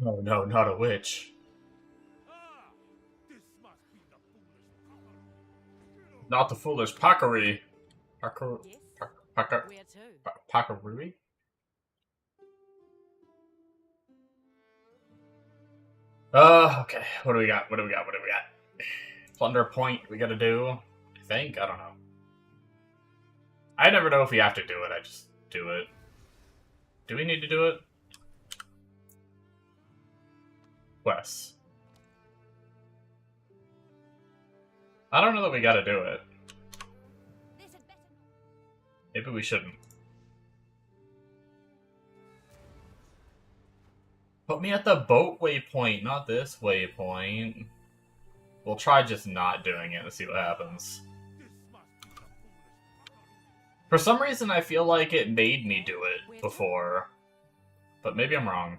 Oh no, not a witch. Not the foolish Pakari. Pakar... Yes? Pakar... Where to? Pakarui? Okay. What do we got? What do we got? What do we got? Plunder point we gotta do. I think? I don't know. I never know if we have to do it. I just do it. Do we need to do it? Wes. I don't know that we gotta do it. Maybe we shouldn't. Put me at the boat waypoint, not this waypoint. We'll try just not doing it and see what happens. For some reason, I feel like it made me do it before. But maybe I'm wrong.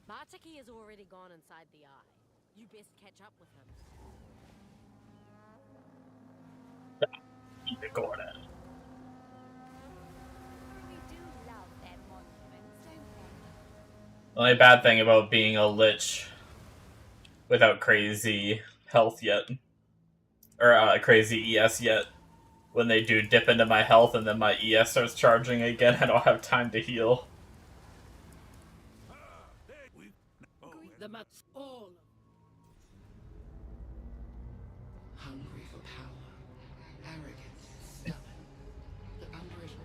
Bartiki has already gone inside the eye. You best catch up with him. Keep it going. We do love their monuments, don't we? The only bad thing about being a lich without crazy health yet, or crazy ES yet, when they do dip into my health and then my ES starts charging again, I don't have time to heal. The map's all Hungry for power, arrogant, stubborn, the unbrittle,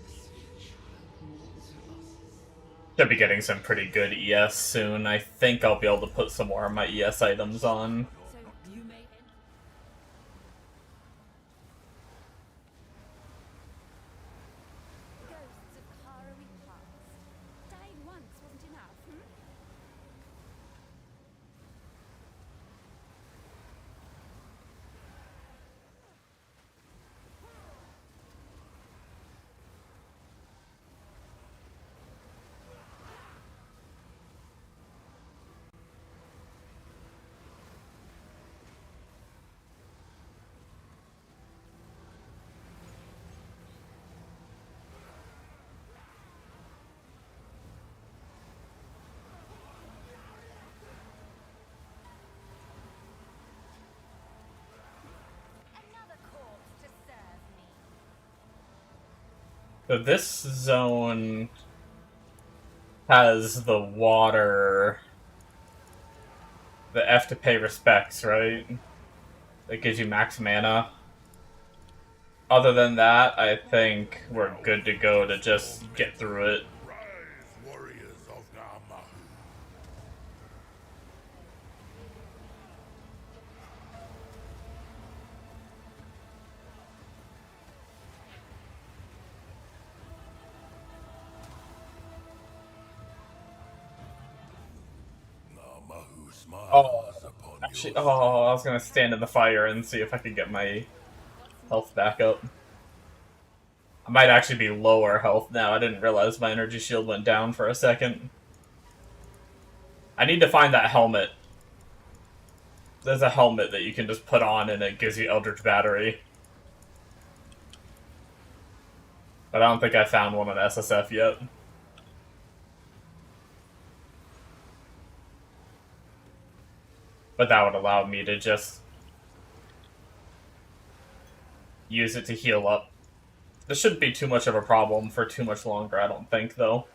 the sweet child who mourns her losses. Should be getting some pretty good ES soon. I think I'll be able to put some more of my ES items on. so you may end. Ghosts of Karawi past. Dying once wasn't enough, Another corpse to serve me. So this zone has the water, the F to pay respects, right? That gives you max mana. Other than that, I think we're good to go to just get through it. Rise, warriors of Namahu. Namahu smiles upon Actually, your oh, I was gonna stand in the fire and see if I could get my health back up. I might actually be lower health now. I didn't realize my energy shield went down for a second. I need to find that helmet. There's a helmet that you can just put on and it gives you Eldritch Battery. But I don't think I found one on SSF yet. But that would allow me to just use it to heal up. This shouldn't be too much of a problem for too much longer, I don't think, though.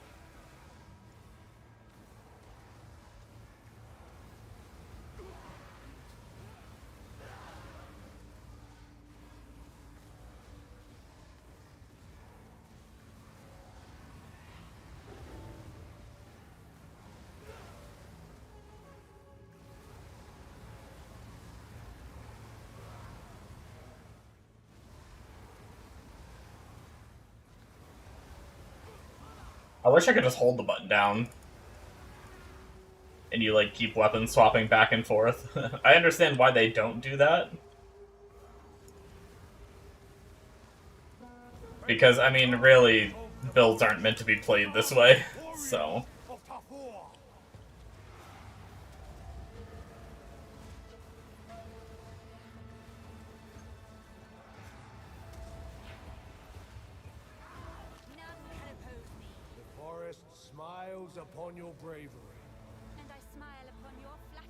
I wish I could just hold the button down. And you, like, keep weapon swapping back and forth. I understand why they don't do that. Because, I mean, really, builds aren't meant to be played this way, so... None can oppose me, The forest smiles upon your bravery. and I smile upon your flattery.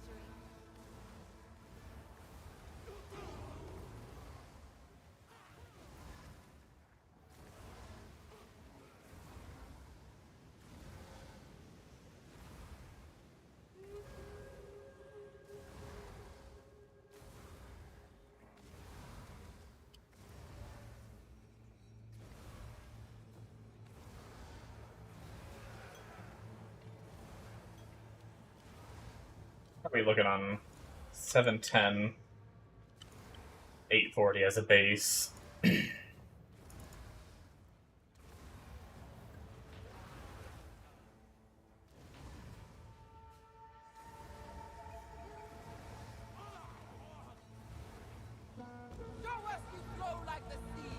What are we looking on? 710, 840 as a base. Show us you flow like the sea!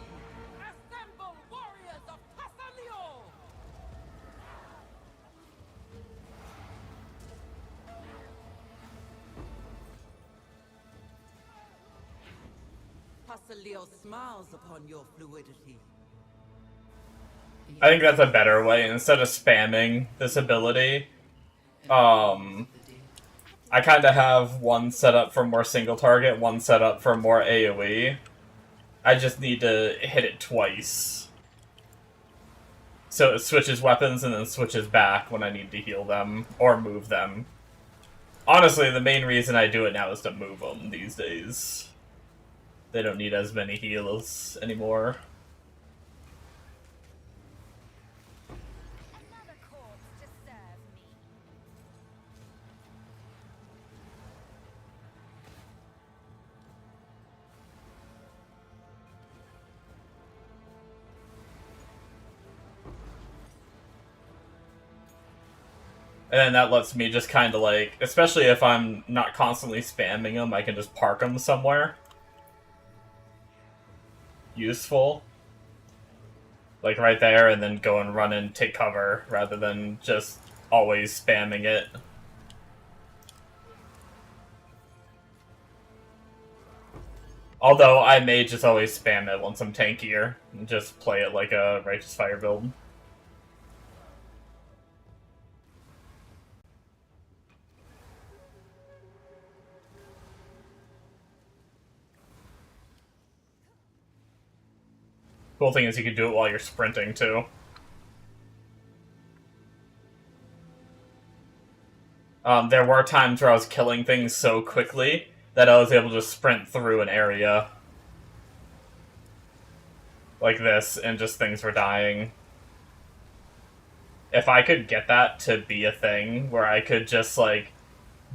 Assemble warriors of Tassalio! Tassalio smiles upon your fluidity. I think that's a better way. Instead of spamming this ability, I kind of have one set up for more single target, one set up for more AoE. I just need to hit it twice. So it switches weapons and then switches back when I need to heal them or move them. Honestly, the main reason I do it now is to move them these days. They don't need as many heals anymore. Another corpse to serve me. And then that lets me just kind of like, especially if I'm not constantly spamming them, I can just park them somewhere. Useful. Like right there, and then go and run and take cover, rather than just always spamming it. Although, I may just always spam it once I'm tankier, and just play it like a Righteous Fire build. Cool thing is you can do it while you're sprinting, too. There were times where I was killing things so quickly that I was able to sprint through an area like this, and just things were dying. If I could get that to be a thing, where I could just, like,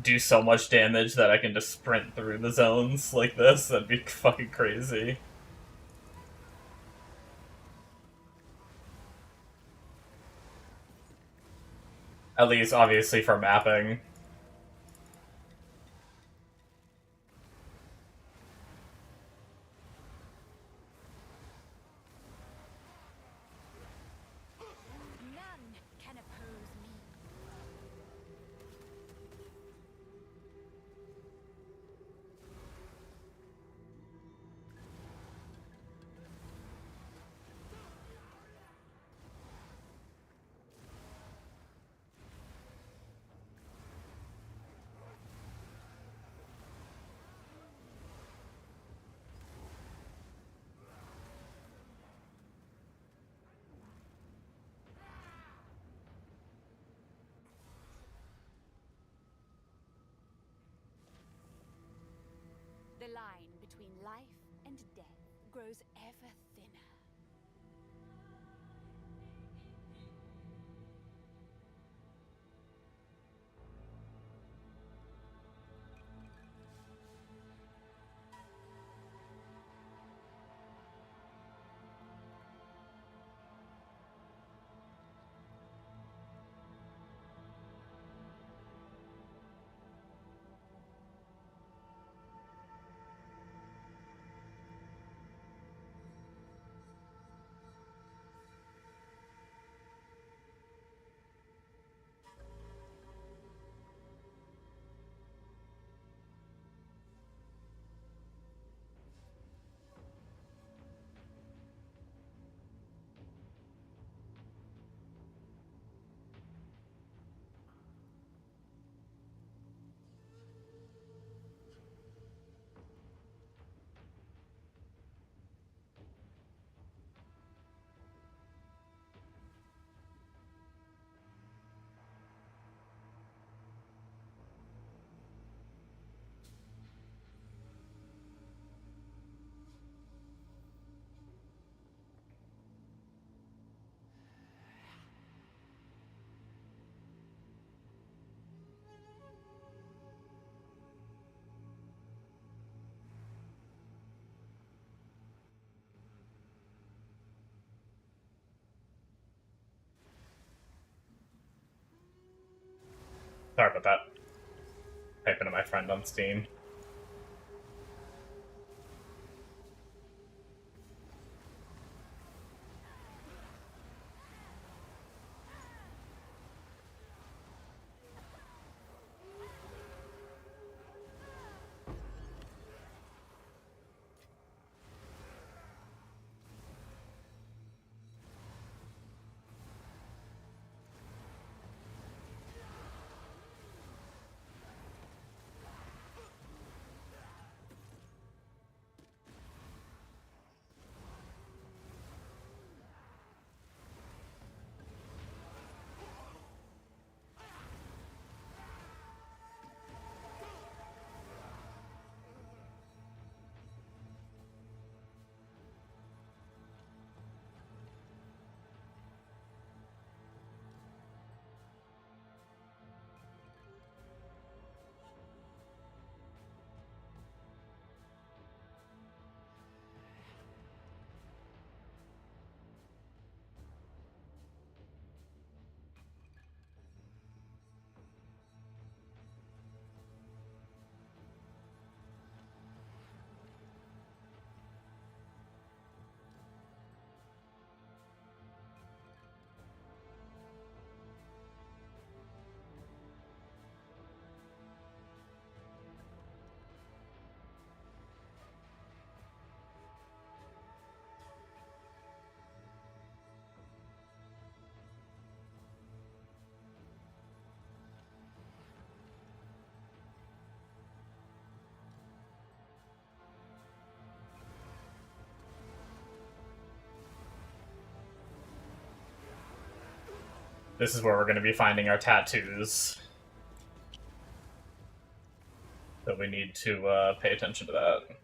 do so much damage that I can just sprint through the zones like this, that'd be fucking crazy. At least, obviously, for mapping. None can oppose me. The line between life and death grows ever thinner. Sorry about that. Typing to my friend on Steam. This is where we're going to be finding our tattoos. So we need to pay attention to that.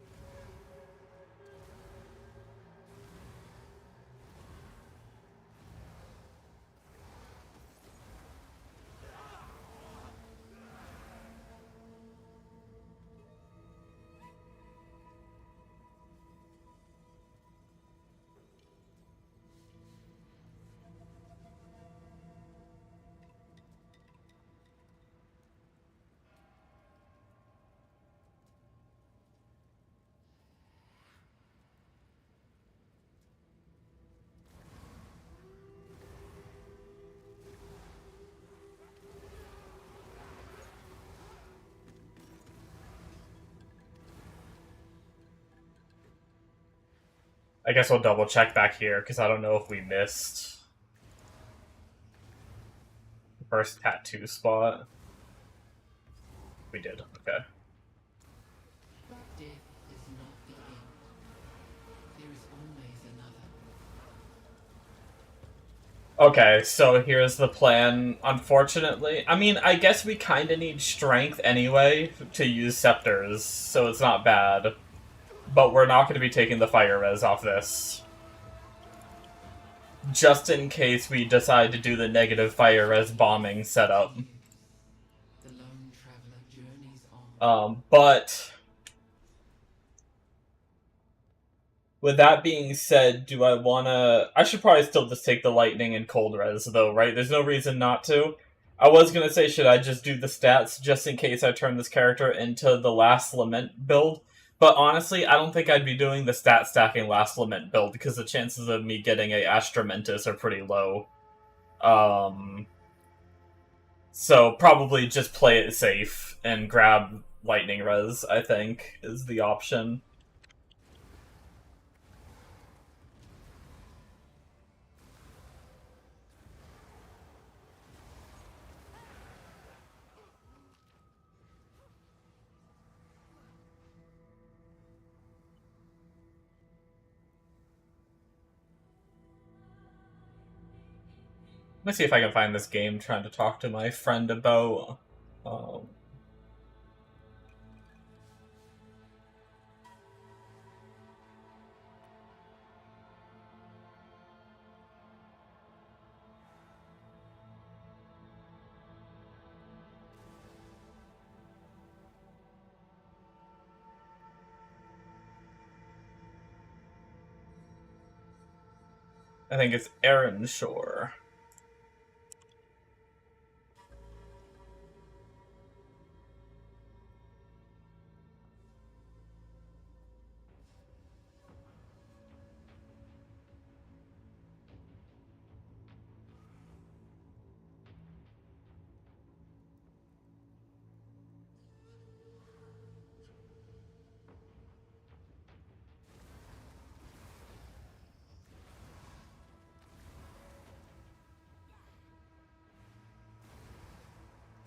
I guess we'll double check back here, because I don't know if we missed the first tattoo spot. We did, okay. But death is not the end. There is always another. Okay, so here's the plan. Unfortunately, I mean, I guess we kind of need strength anyway to use scepters, so it's not bad. But we're not going to be taking the fire res off this. Just in case we decide to do the negative fire res bombing setup. The lone traveler journeys on. But with that being said, do I want to... I should probably still just take the lightning and cold res, though, right? There's no reason not to. I was going to say, should I just do the stats just in case I turn this character into the Last Lament build? But honestly, I don't think I'd be doing the stat stacking Last Lament build, because the chances of me getting a Astramentus are pretty low. So probably just play it safe and grab lightning res, I think, is the option. Let me see if I can find this game trying to talk to my friend about. I think it's Aaron Shore.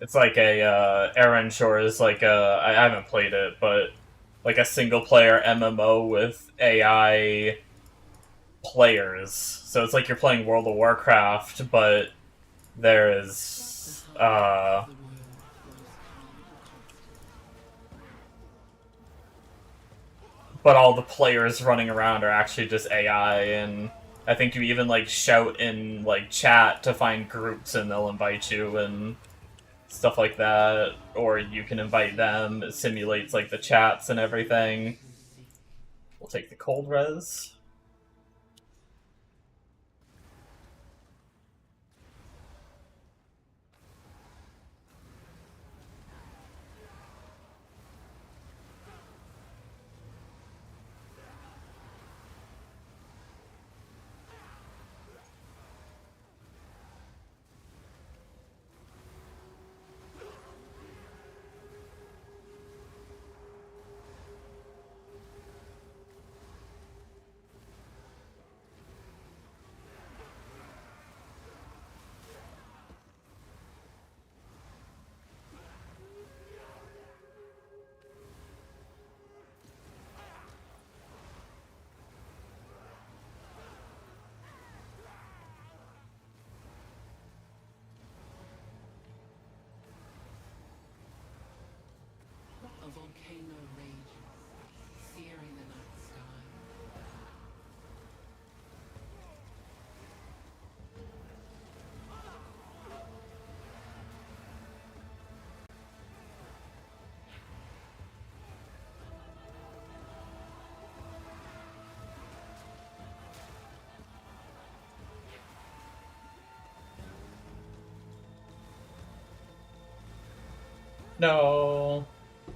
It's like a Aaron Shore is like a I haven't played it, but like a single player MMO with AI players. So it's like you're playing World of Warcraft, but there's The world flows but all the players running around are actually just AI, and I think you even like shout in like chat to find groups and they'll invite you and stuff like that, or you can invite them. It simulates like the chats and everything. We'll take the cold res. A volcano rages, searing the night sky. No. The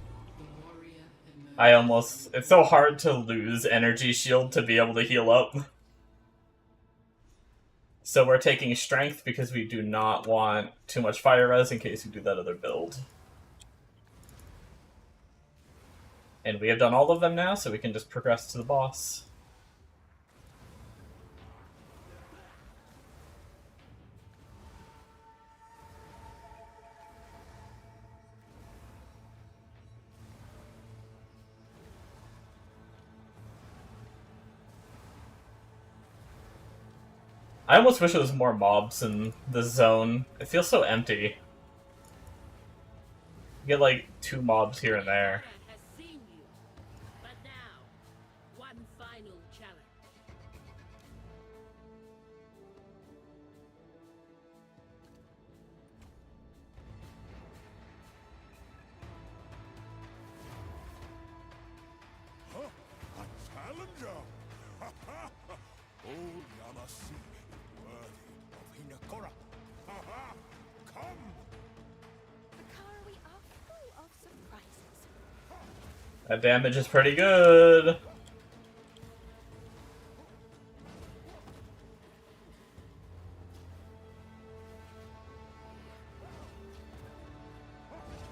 warrior emerges. I almost... It's so hard to lose energy shield to be able to heal up. So we're taking strength because we do not want too much fire res in case we do that other build. And we have done all of them now, so we can just progress to the boss. I almost wish there was more mobs in this zone. It feels so empty. You get like 2 mobs here and there. Has seen you. But now, one final challenge. Huh? A challenger? Ha ha! Old Yamasi, worthy of Hinakora. Ha ha! Come! The Karawi are full of surprises. That damage is pretty good.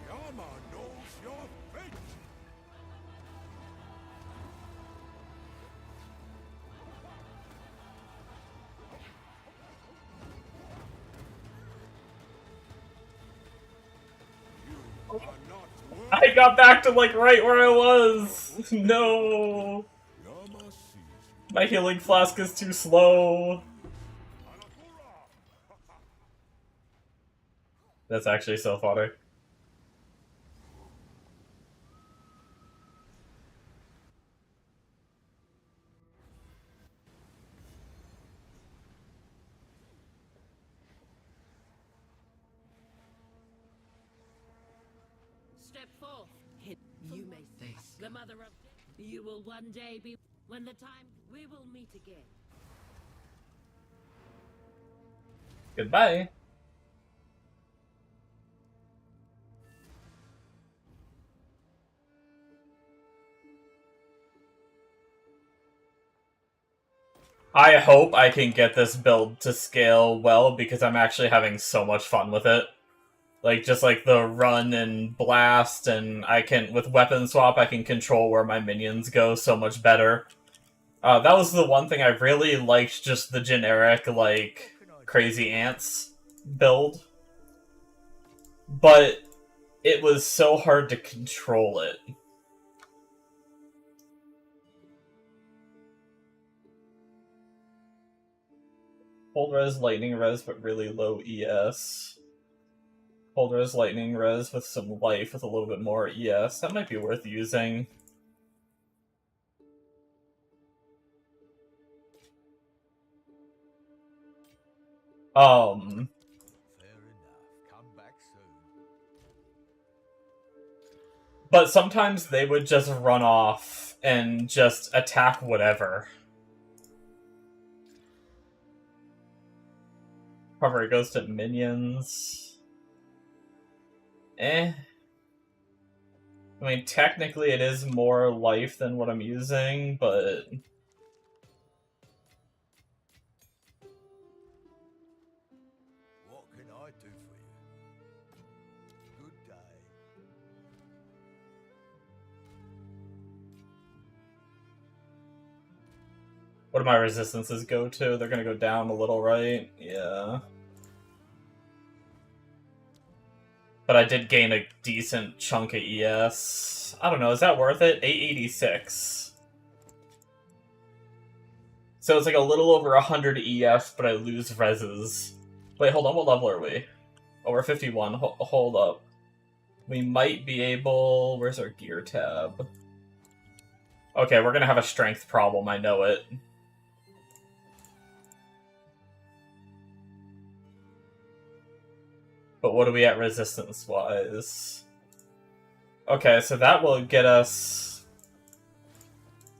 Yama knows your fate! You are not worthy. I got back to like right where I was. No. Yama sees you. My healing flask is too slow. That's actually so funny. Step forth. You may They say the mother of you will one day be when the time we will meet again. Goodbye. I hope I can get this build to scale well because I'm actually having so much fun with it. Like, just like the run and blast, and I can, with weapon swap, I can control where my minions go so much better. That was the one thing I really liked, just the generic, like, crazy ants build. but it was so hard to control it. Cold res, lightning res, but really low ES. Cold res, lightning res with some life with a little bit more ES. That might be worth using. Fair enough. Come back soon. But sometimes they would just run off and just attack whatever. However, it goes to minions. I mean, technically it is more life than what I'm using, but... What can I do for you? Good day. What do my resistances go to? They're gonna go down a little, right? Yeah. But I did gain a decent chunk of ES. I don't know, is that worth it? 886. So it's like a little over 100 ES, but I lose reses. Wait, hold on, what level are we? Oh, we're 51. Hold up. We might be able... Where's our gear tab? Okay, we're gonna have a strength problem, I know it. But what are we at resistance-wise? Okay, so that will get us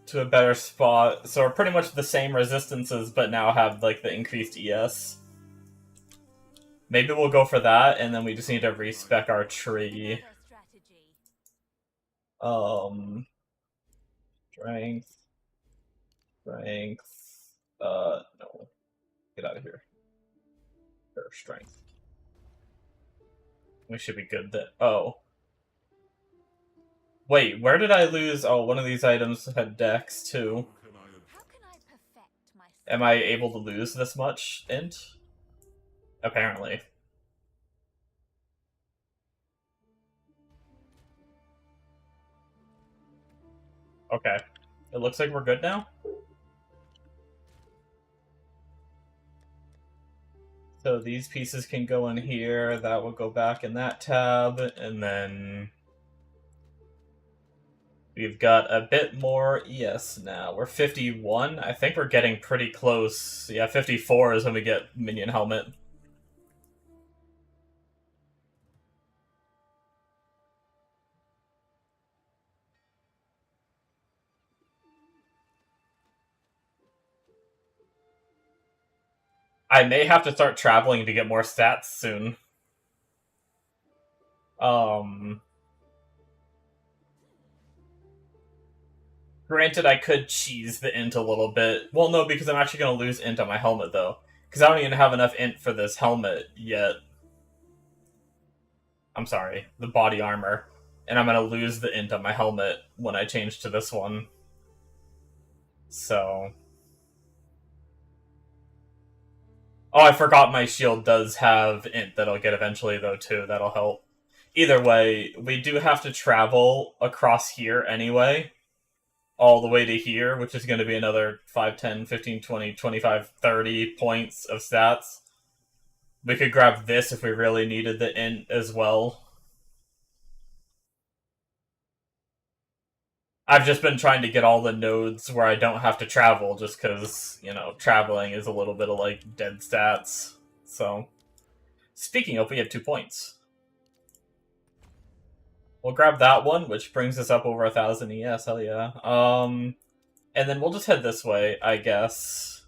to a better spot. So we're pretty much the same resistances, but now have, like, the increased ES. Maybe we'll go for that, and then we just need to respec our tree. Strength. Strength. No. Get out of here. Or strength. We should be good then. Oh. Wait, where did I lose? Oh, one of these items had dex, too. How can I perfect myself? Am I able to lose this much int? Apparently. Okay. It looks like we're good now? So these pieces can go in here, that will go back in that tab, and then... We've got a bit more ES now. We're 51. I think we're getting pretty close. Yeah, 54 is when we get Minion Helmet. I may have to start traveling to get more stats soon. Granted, I could cheese the int a little bit. Well, no, because I'm actually going to lose int on my helmet, though. Because I don't even have enough int for this helmet yet. I'm sorry, the body armor. And I'm going to lose the int on my helmet when I change to this one. So... Oh, I forgot my shield does have int that I'll get eventually, though, too. That'll help. Either way, we do have to travel across here anyway. All the way to here, which is going to be another 5, 10, 15, 20, 25, 30 points of stats. We could grab this if we really needed the int as well. I've just been trying to get all the nodes where I don't have to travel, just because, you know, traveling is a little bit of, like, dead stats. So, speaking of, we have 2 points. We'll grab that one, which brings us up over 1,000 ES, hell yeah. And then we'll just head this way, I guess.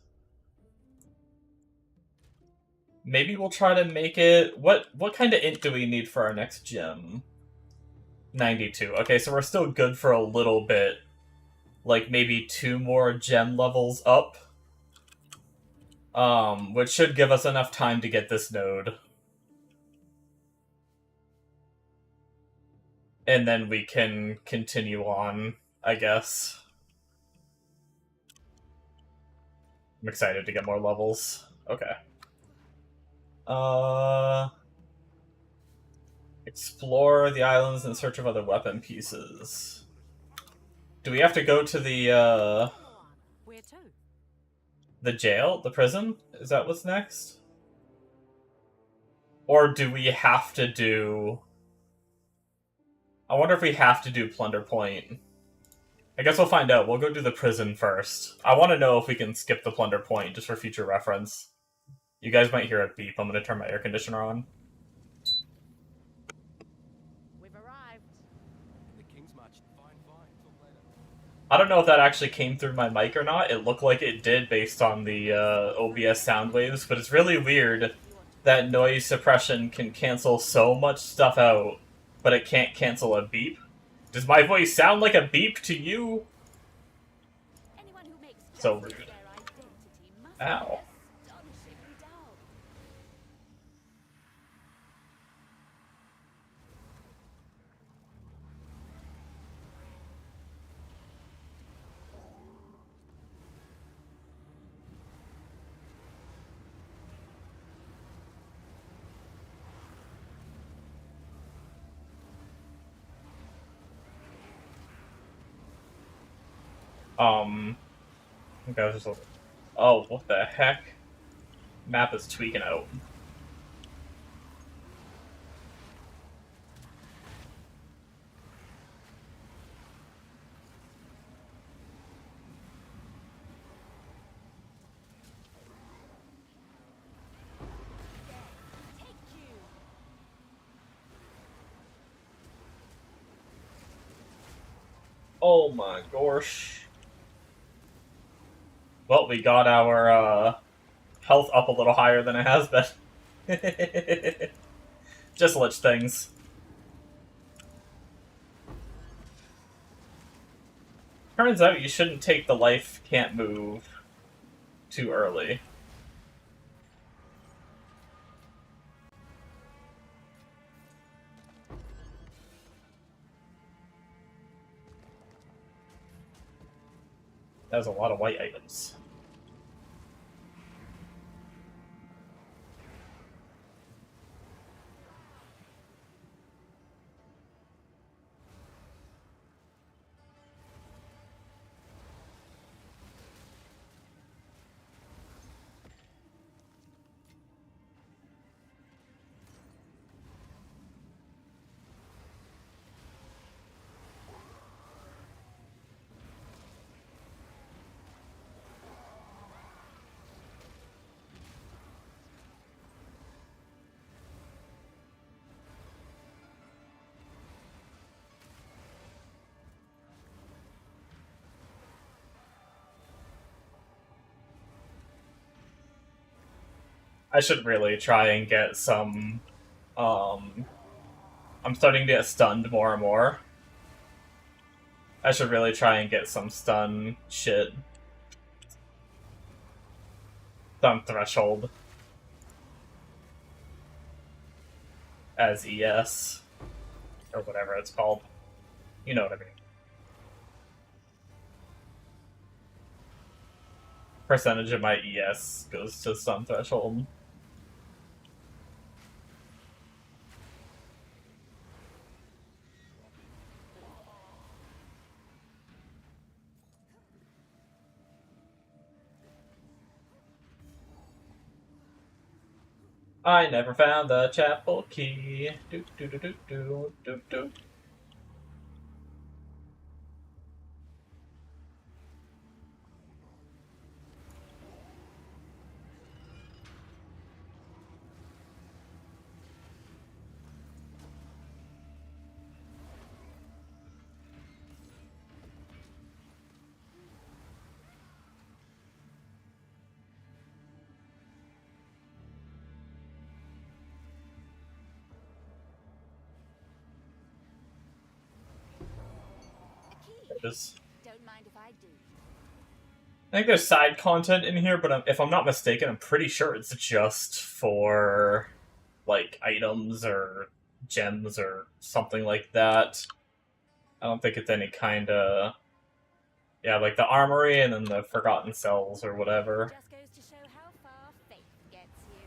Maybe we'll try to make it... What kind of int do we need for our next gym? 92. Okay, so we're still good for a little bit. Like, maybe 2 more gem levels up. Which should give us enough time to get this node. And then we can continue on, I guess. I'm excited to get more levels. Okay. Explore the islands in search of other weapon pieces. Do we have to go to Where to? the jail? The prison? Is that what's next? Or do we have to do... I wonder if we have to do Plunder Point. I guess we'll find out. We'll go do the prison first. I want to know if we can skip the Plunder Point, just for future reference. You guys might hear a beep. I'm going to turn my air conditioner on. We've arrived. The King's March. Fine, fine. Talk later. I don't know if that actually came through my mic or not. It looked like it did based on the OBS sound waves, but it's really weird that noise suppression can cancel so much stuff out, but it can't cancel a beep. Does my voice sound like a beep to you? Anyone who makes So justice rude. their identity must Ow. be astonishingly dull. I think I was just... Oh, what the heck? Map is tweaking out. Take you. Oh my gosh. Well, we got our health up a little higher than it has been. Just lich things. Turns out you shouldn't take the life can't move too early. That was a lot of white items. I should really try and get some, I'm starting to get stunned more and more. I should really try and get some stun shit. Stun threshold. As ES. Or whatever it's called. You know what I mean. Percentage of my ES goes to stun threshold. I never found the chapel key. Do do do do do do do. A key. There's, Don't mind if I do. I think there's side content in here, but if I'm not mistaken, I'm pretty sure it's just for, like, items or gems or something like that. I don't think it's any kind of... Yeah, like the armory and then the Forgotten Cells or whatever. Just goes to show how far faith gets you.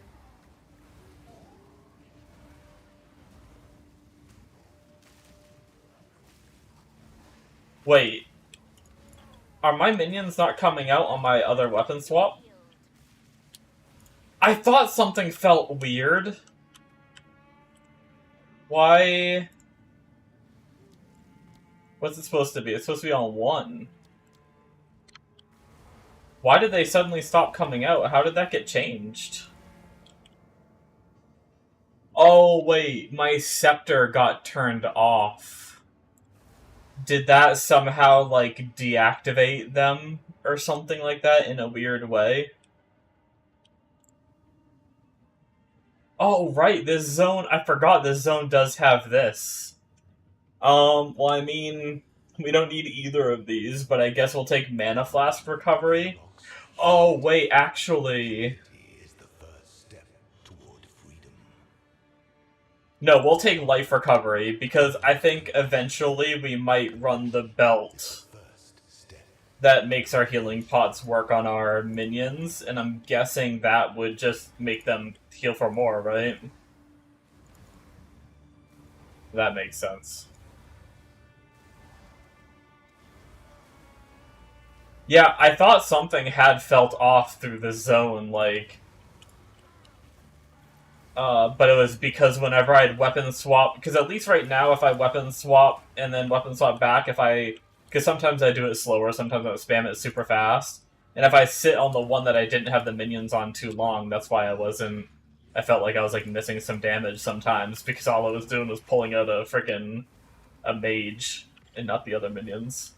Wait. Are my minions not coming out on my other weapon swap? I thought something felt weird. Why? What's it supposed to be? It's supposed to be on 1. Why did they suddenly stop coming out? How did that get changed? Oh, wait. My scepter got turned off. Did that somehow, like, deactivate them or something like that in a weird way? Oh, right. This zone... I forgot this zone does have this. Well, I mean... We don't need either of these, but I guess we'll take Mana Flask Recovery. Oh, wait, actually... Is the first step toward freedom. No, we'll take Life Recovery, because I think eventually we might run the belt First step. that makes our healing pots work on our minions, and I'm guessing that would just make them heal for more, right? That makes sense. Yeah, I thought something had felt off through the zone, like... but it was because whenever I'd weapon swap... Because at least right now, if I weapon swap and then weapon swap back, if I... Because sometimes I do it slower, sometimes I spam it super fast. And if I sit on the one that I didn't have the minions on too long, that's why I wasn't... I felt like I was, like, missing some damage sometimes, because all I was doing was pulling out a frickin' a mage, and not the other minions.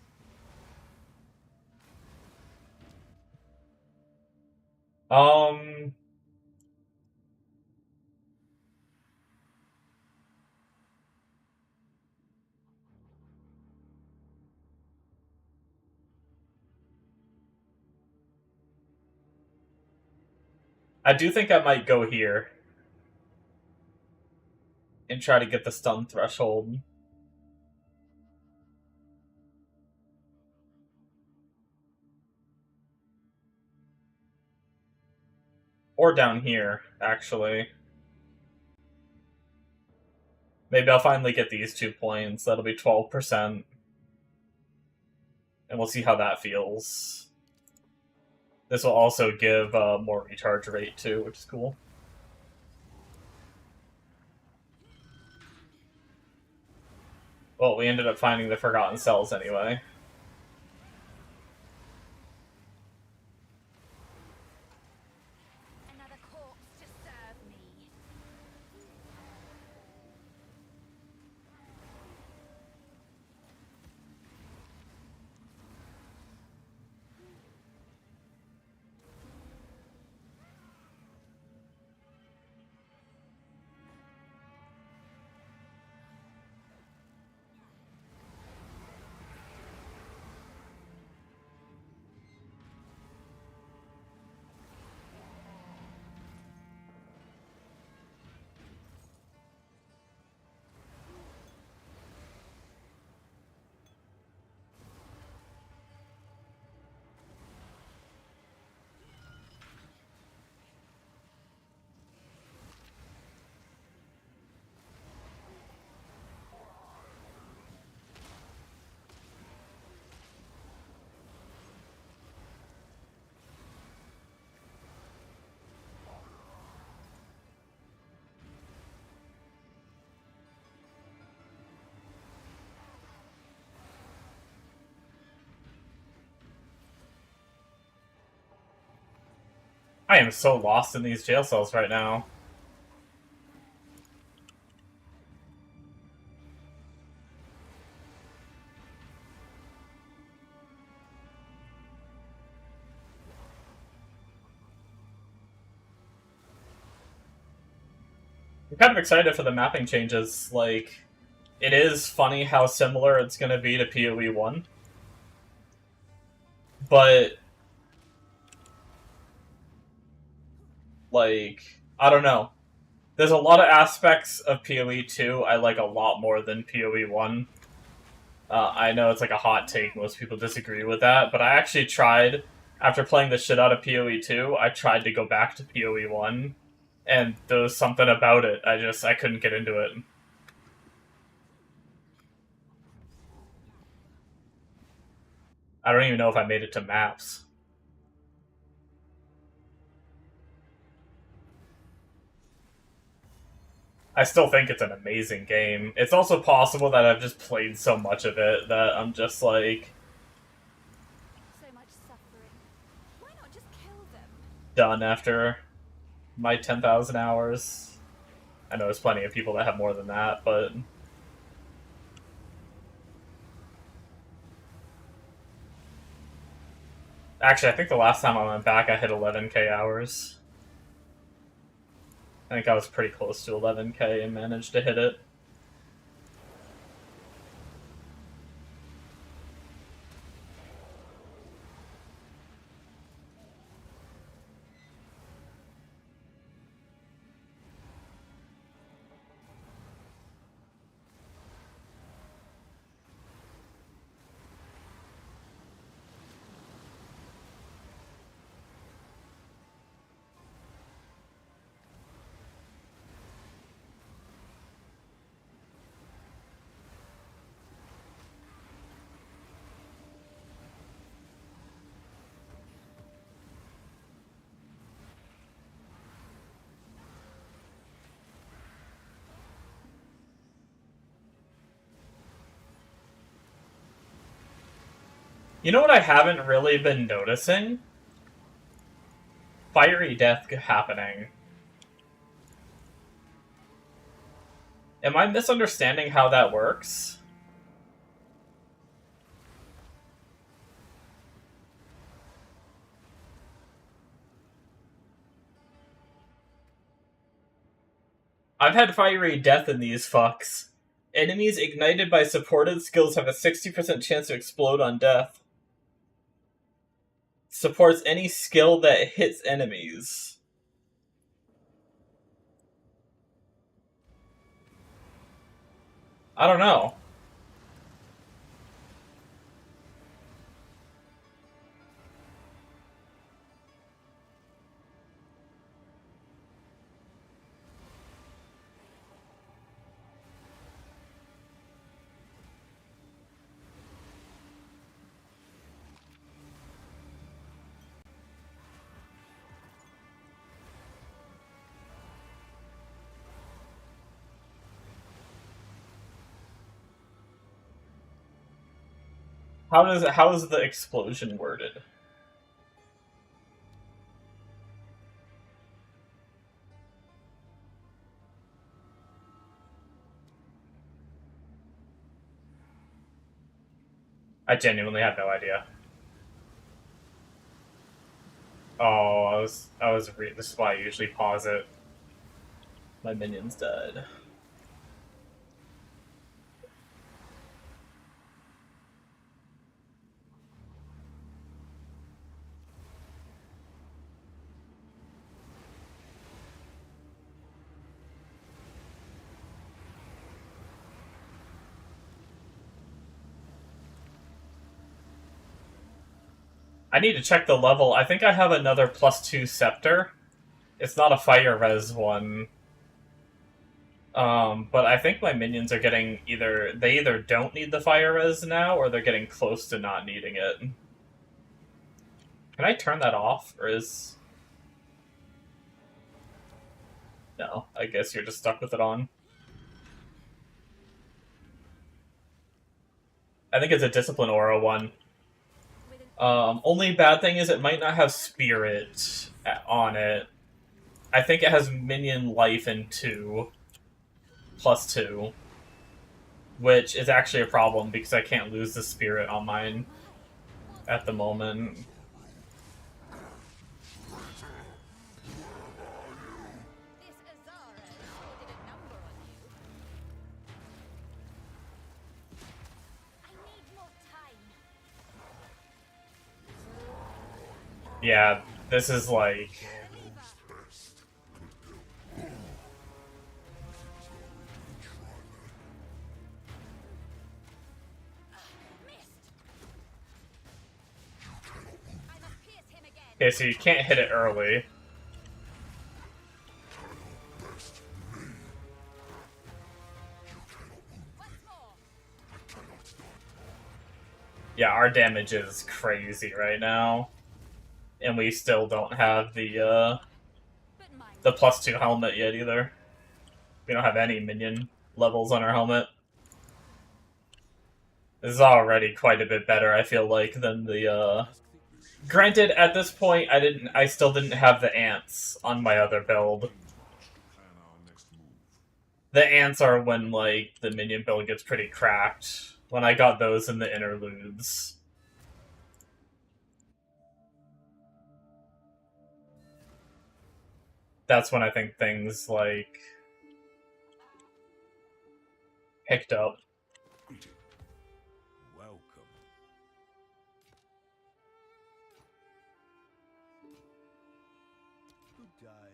I do think I might go here. And try to get the stun threshold. Or down here, actually. Maybe I'll finally get these 2 points. That'll be 12%. And we'll see how that feels. This will also give more recharge rate, too, which is cool. Well, we ended up finding the Forgotten Cells anyway. Another corpse to serve me. I am so lost in these jail cells right now. I'm kind of excited for the mapping changes. Like, it is funny how similar it's going to be to PoE 1. But... like, I don't know. There's a lot of aspects of PoE 2 I like a lot more than PoE 1. I know it's like a hot take, most people disagree with that, but I actually tried, after playing the shit out of PoE 2, I tried to go back to PoE 1, and there was something about it, I couldn't get into it. I don't even know if I made it to maps. I still think it's an amazing game. It's also possible that I've just played so much of it that I'm just like So much suffering. Why not just kill them? done after my 10,000 hours. I know there's plenty of people that have more than that, but actually, I think the last time I went back, I hit 11k hours. I think I was pretty close to 11k and managed to hit it. You know what I haven't really been noticing? Fiery death happening. Am I misunderstanding how that works? I've had fiery death in these fucks. Enemies ignited by supported skills have a 60% chance to explode on death. Supports any skill that hits enemies. I don't know. How is the explosion worded? I genuinely have no idea. Oh, this is why I usually pause it. My minions died. I need to check the level. I think I have another +2 scepter. It's not a fire res one. But I think my minions are getting they either don't need the fire res now, or they're getting close to not needing it. Can I turn that off, or is... No, I guess you're just stuck with it on. I think it's a Discipline Aura one. Only bad thing is it might not have Spirit on it. I think it has Minion Life in 2. +2. Which is actually a problem, because I can't lose the Spirit on mine at the moment. This Azara sure did a number on you. I need more time. Yeah, this is like... Okay, so you can't hit it early. Yeah, our damage is crazy right now. And we still don't have the But mine +2 helmet yet either. We don't have any minion levels on our helmet. This is already quite a bit better, I feel like, than the Granted, at this point I still didn't have the ants on my other build. The ants are when like the minion build gets pretty cracked. When I got those in the interludes. That's when I think things like picked up. Welcome. Good day.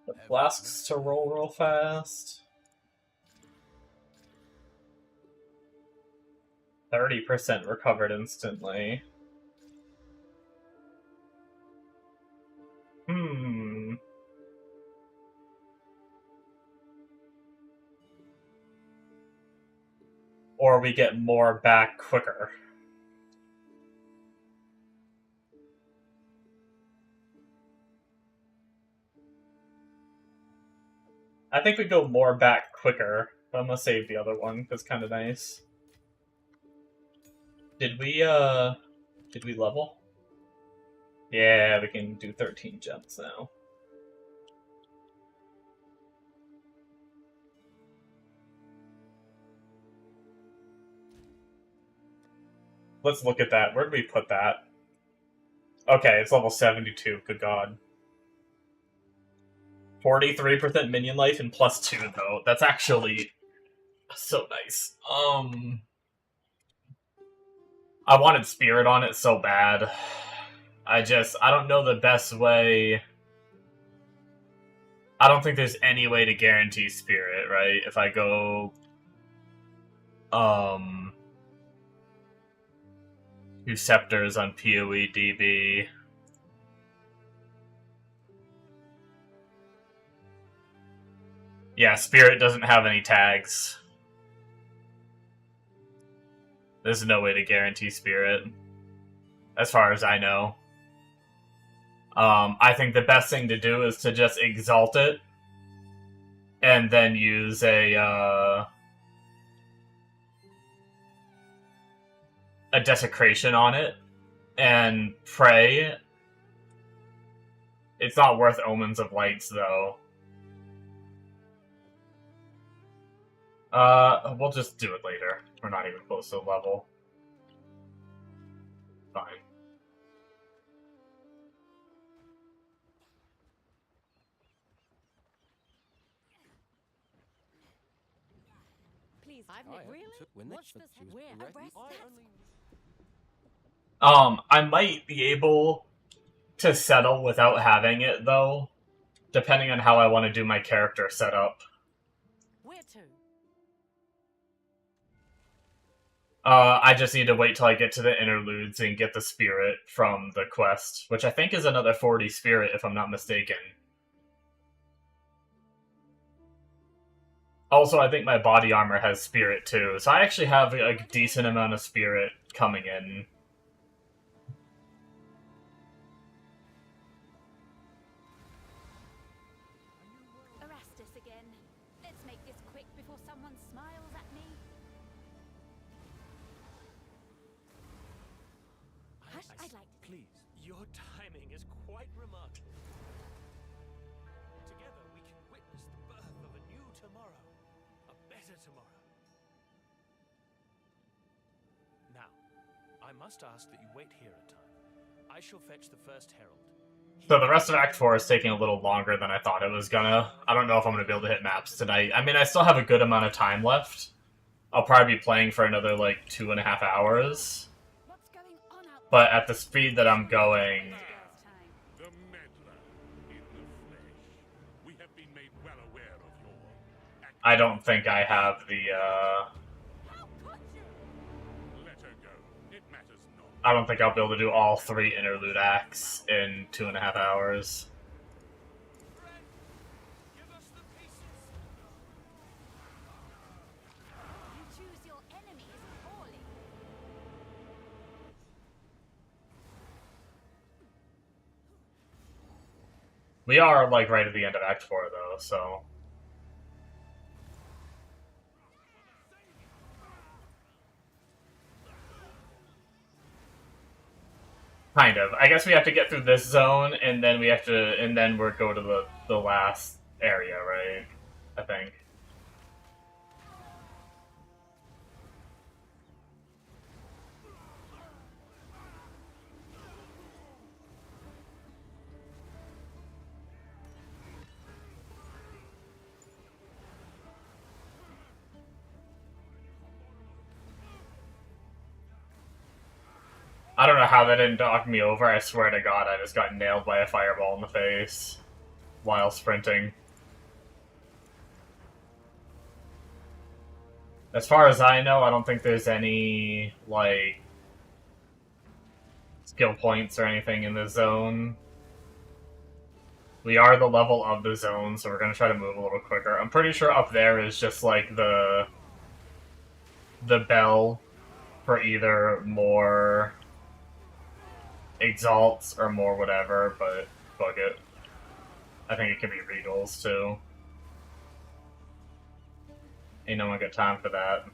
The flasks to roll real fast. 30% recovered instantly. Or we get more back quicker. I think we go more back quicker, but I'm gonna save the other one, because it's kind of nice. Did we level? Yeah, we can do 13 gems now. Let's look at that. Where did we put that? Okay, it's level 72. Good god. 43% minion life and +2, though. That's actually so nice. I wanted Spirit on it so bad. I don't know the best way. I don't think there's any way to guarantee Spirit, right? If I go... do Scepters on PoE DB. Yeah, Spirit doesn't have any tags. There's no way to guarantee Spirit. As far as I know. I think the best thing to do is to just exalt it. And then use a desecration on it. And pray. It's not worth Omens of Lights, though. We'll just do it later. We're not even close to the level. Fine. please. Really? Watch this. We're arrested. I might be able to settle without having it, though. Depending on how I want to do my character setup. Where to? I just need to wait till I get to the interludes and get the spirit from the quest, which I think is another 40 spirit, if I'm not mistaken. Also, I think my body armor has spirit, too, so I actually have a decent amount of spirit coming in. Erastus again. Let's make this quick before someone smiles at me. Hush, I'd like to... Please. Your timing is quite remarkable. Together we can witness the birth of a new tomorrow. A better tomorrow. Now, I must ask that you wait here a time. I shall fetch the first herald. So the rest of Act 4 is taking a little longer than I thought it was gonna. I don't know if I'm gonna be able to hit maps tonight. I mean, I still have a good amount of time left. I'll probably be playing for another, like, 2.5 hours. What's going on out But at the speed that I'm going... The meddler in the flesh. We have been made well aware of your I don't think I have the, How could you? Let her go. It matters not. I don't think I'll be able to do all 3 interlude acts in 2.5 hours. Give us the pieces. You choose your enemies poorly. We are, like, right at the end of Act 4, though, so... Kind of. I guess we have to get through this zone, and then we have to... And then we'll go to the last area, right? I think. I don't know how that didn't knock me over. I swear to God, I just got nailed by a fireball in the face while sprinting. As far as I know, I don't think there's any, like, skill points or anything in the zone. We are the level of the zone, so we're going to try to move a little quicker. I'm pretty sure up there is just, like, the bell for either more exalts or more whatever, but fuck it. I think it can be regals too. Ain't no one got time for that.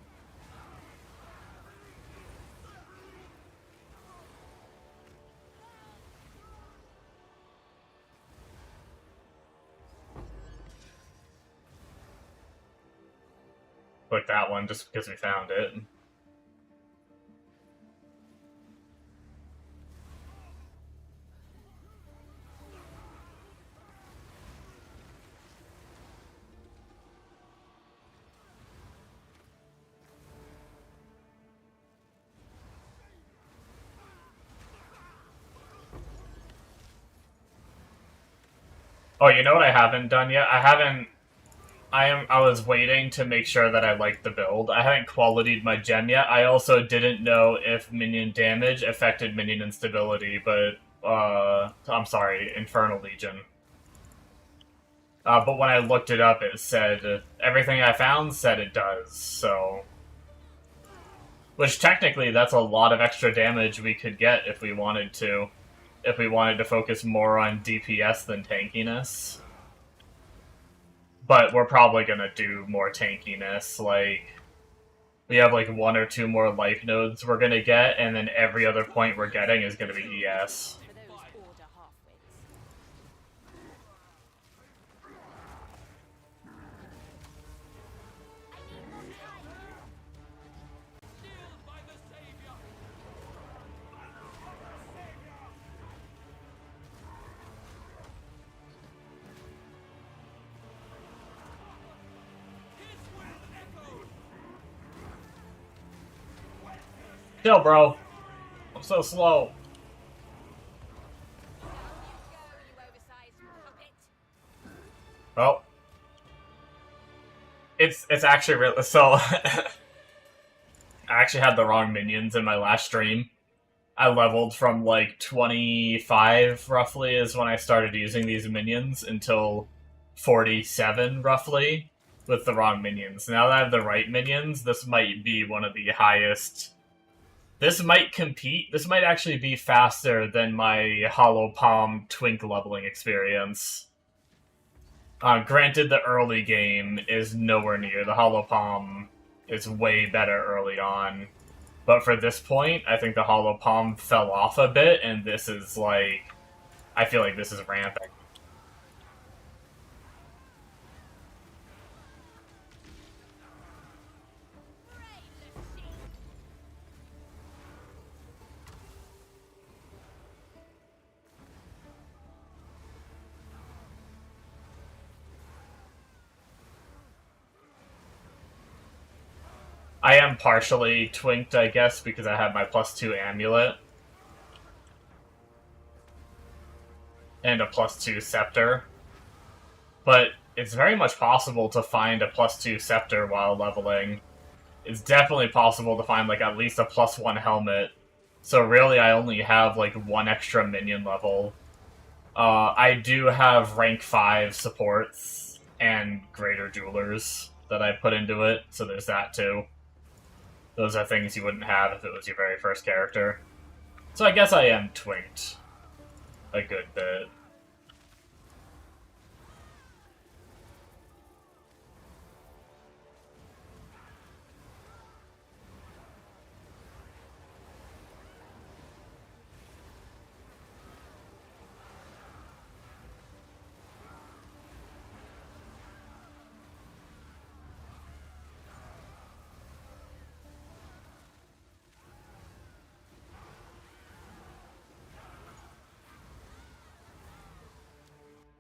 Click that one just because we found it. Oh, you know what I haven't done yet? I was waiting to make sure that I liked the build. I haven't qualitied my gem yet. I also didn't know if minion damage affected minion instability, but, I'm sorry, Infernal Legion. But when I looked it up, it said, everything I found said it does, so... Which, technically, that's a lot of extra damage we could get if we wanted to. If we wanted to focus more on DPS than tankiness. But we're probably gonna do more tankiness, like... We have like 1 or 2 more life nodes we're gonna get, and then every other point we're getting is gonna be ES. For those order half-wits. Sealed by the Savior. His will echoes. Chill, bro. I'm so slow. Go, you oversized puppet. Well, it's actually really so. I actually had the wrong minions in my last stream. I leveled from like 25 roughly is when I started using these minions until 47 roughly with the wrong minions. Now that I have the right minions, this might be one of the highest. This might compete. This might actually be faster than my Hollow Palm Twink leveling experience. Granted, the early game is nowhere near. The Hollow Palm is way better early on. But for this point, I think the Hollow Palm fell off a bit, and this is like... I feel like this is ramping. I am partially twinked, I guess, because I have my +2 amulet. And a +2 scepter. But it's very much possible to find a +2 scepter while leveling. It's definitely possible to find, like, at least a +1 helmet. So really, I only have, like, 1 extra minion level. I do have rank 5 supports and greater jewelers that I put into it, so there's that too. Those are things you wouldn't have if it was your very first character. So I guess I am twinked a good bit.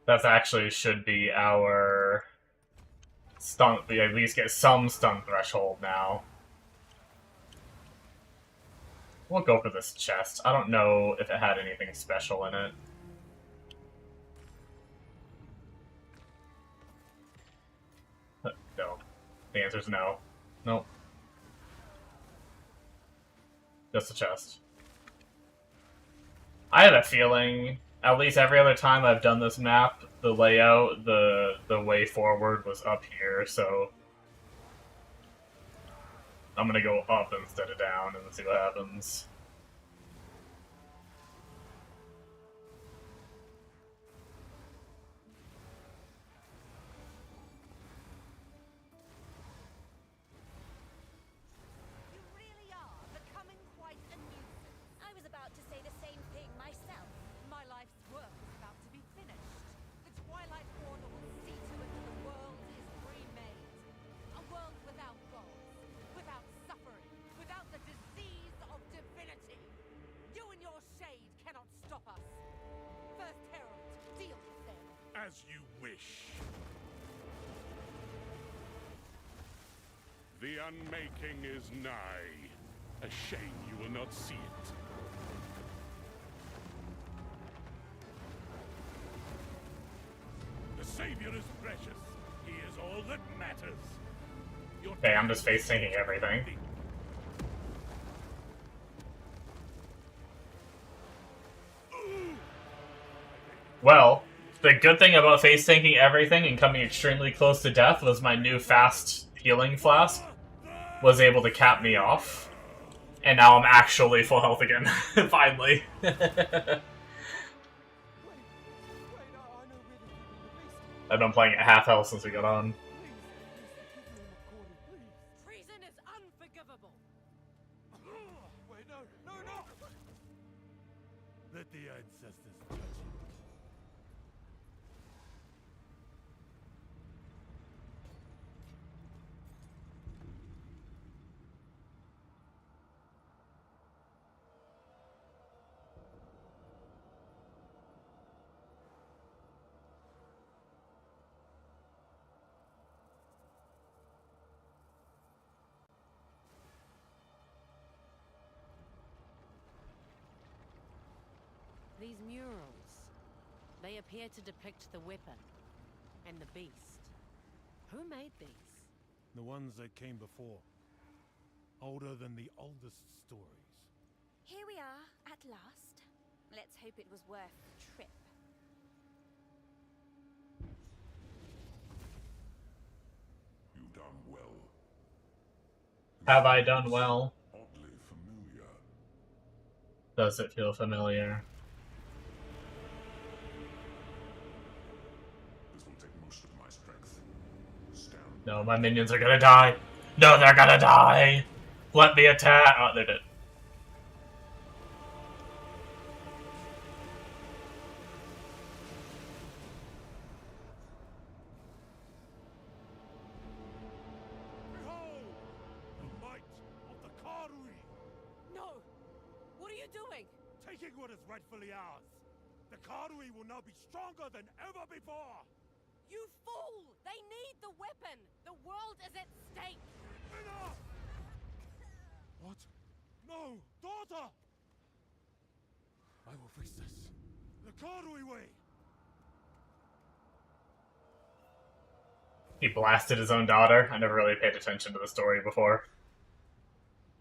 That's actually should be our stun. We at least get some stun threshold now. We'll go for this chest. I don't know if it had anything special in it. No. The answer's no. Nope. Just a chest. I have a feeling, at least every other time I've done this map, the layout, the way forward was up here, so I'm gonna go up instead of down and see what happens. You really are becoming quite a nuisance. I was about to say the same thing myself. My life's work is about to be finished. The Twilight Order will see to it that the world is remade. A world without gods, without suffering, without the disease of divinity. You and your shade cannot stop us. First Herald, deal with them. As you wish. The unmaking is nigh. A shame you will not see it. The Savior is precious. He is all that matters. Your Okay, I'm just face tanking everything. Well, the good thing about face tanking everything and coming extremely close to death was my new fast healing flask was able to cap me off. And now I'm actually full health again, finally. I've been playing at half health since we got on. Treason is unforgivable. Wait, no, no, no! Let the ancestors touch you. These murals, they appear to depict the weapon and the beast. Who made these? The ones that came before. Older than the oldest stories. Here we are, at last. Let's hope it was worth the trip. You've done well. Have I done well? Oddly familiar. Does it feel familiar? This will take most of my strength. Stand. No, my minions are gonna die. No, they're gonna die. Let me attack. Oh, they did. Behold! The might of the Karui! No! What are you doing? Taking what is rightfully ours! The Karui will now be stronger than ever before! You fool! They need the weapon! The world is at stake! Enough! What? No! Daughter! I will face this. The Karui way! He blasted his own daughter. I never really paid attention to the story before.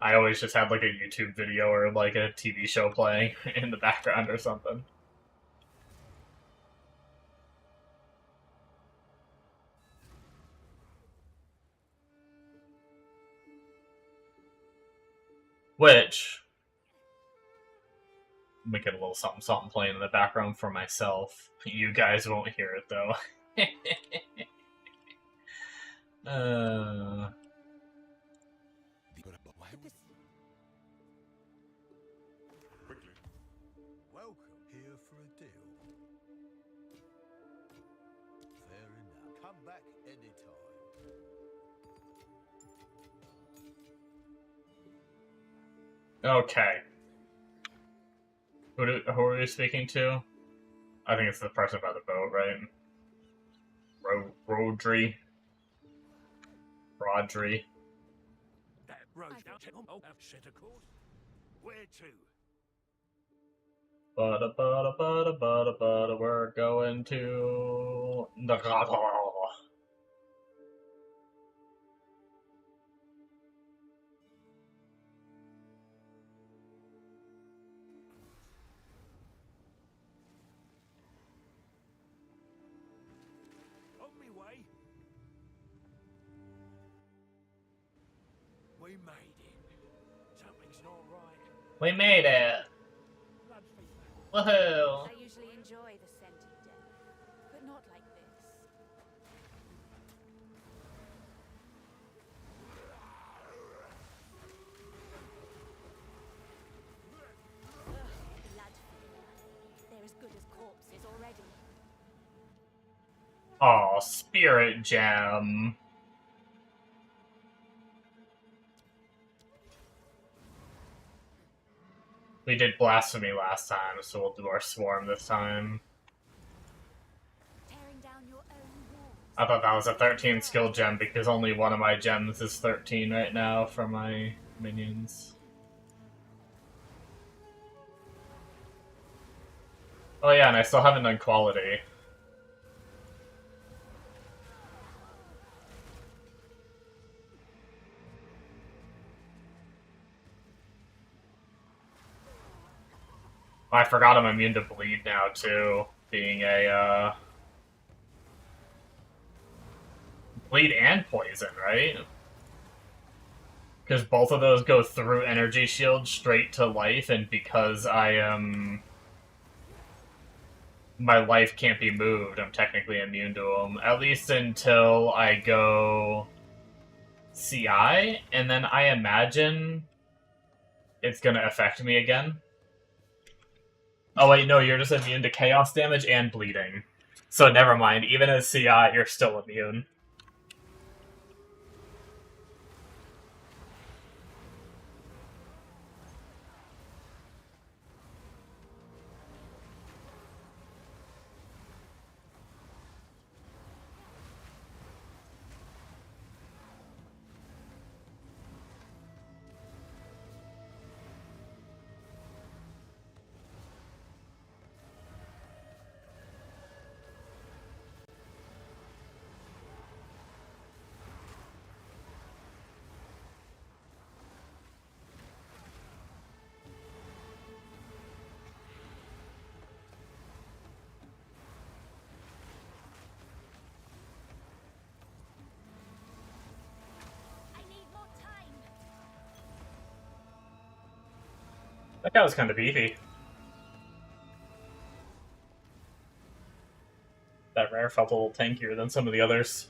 I always just had like a YouTube video or like a TV show playing in the background or something. Which, make it a little something something playing in the background for myself. You guys won't hear it though. Quickly. Welcome here for a deal. Fair enough. Come back anytime. Okay. Who are we speaking to? I think it's the person by the boat, right? Rodri. That road's down set of course. Where to? We're going to the On me way. We made it. Something's not right. We made it! Blood fever. Woohoo! I usually enjoy the scent of death, but not like this. Ugh, blood fever. They're as good as corpses already. Oh, Spirit Gem. We did Blasphemy last time, so we'll do our Swarm this time. Tearing down your own walls. I thought that was a 13 skill gem because only one of my gems is 13 right now for my minions. Oh yeah, and I still haven't done quality. I forgot I'm immune to bleed now too, being a bleed and poison, right? Because both of those go through energy shield straight to life, and because I am my life can't be moved, I'm technically immune to them. At least until I go CI, and then I imagine it's gonna affect me again. Oh wait, no, you're just immune to chaos damage and bleeding. So never mind, even as CI, you're still immune. I need more time. That guy was kind of beefy. That rare felt a little tankier than some of the others.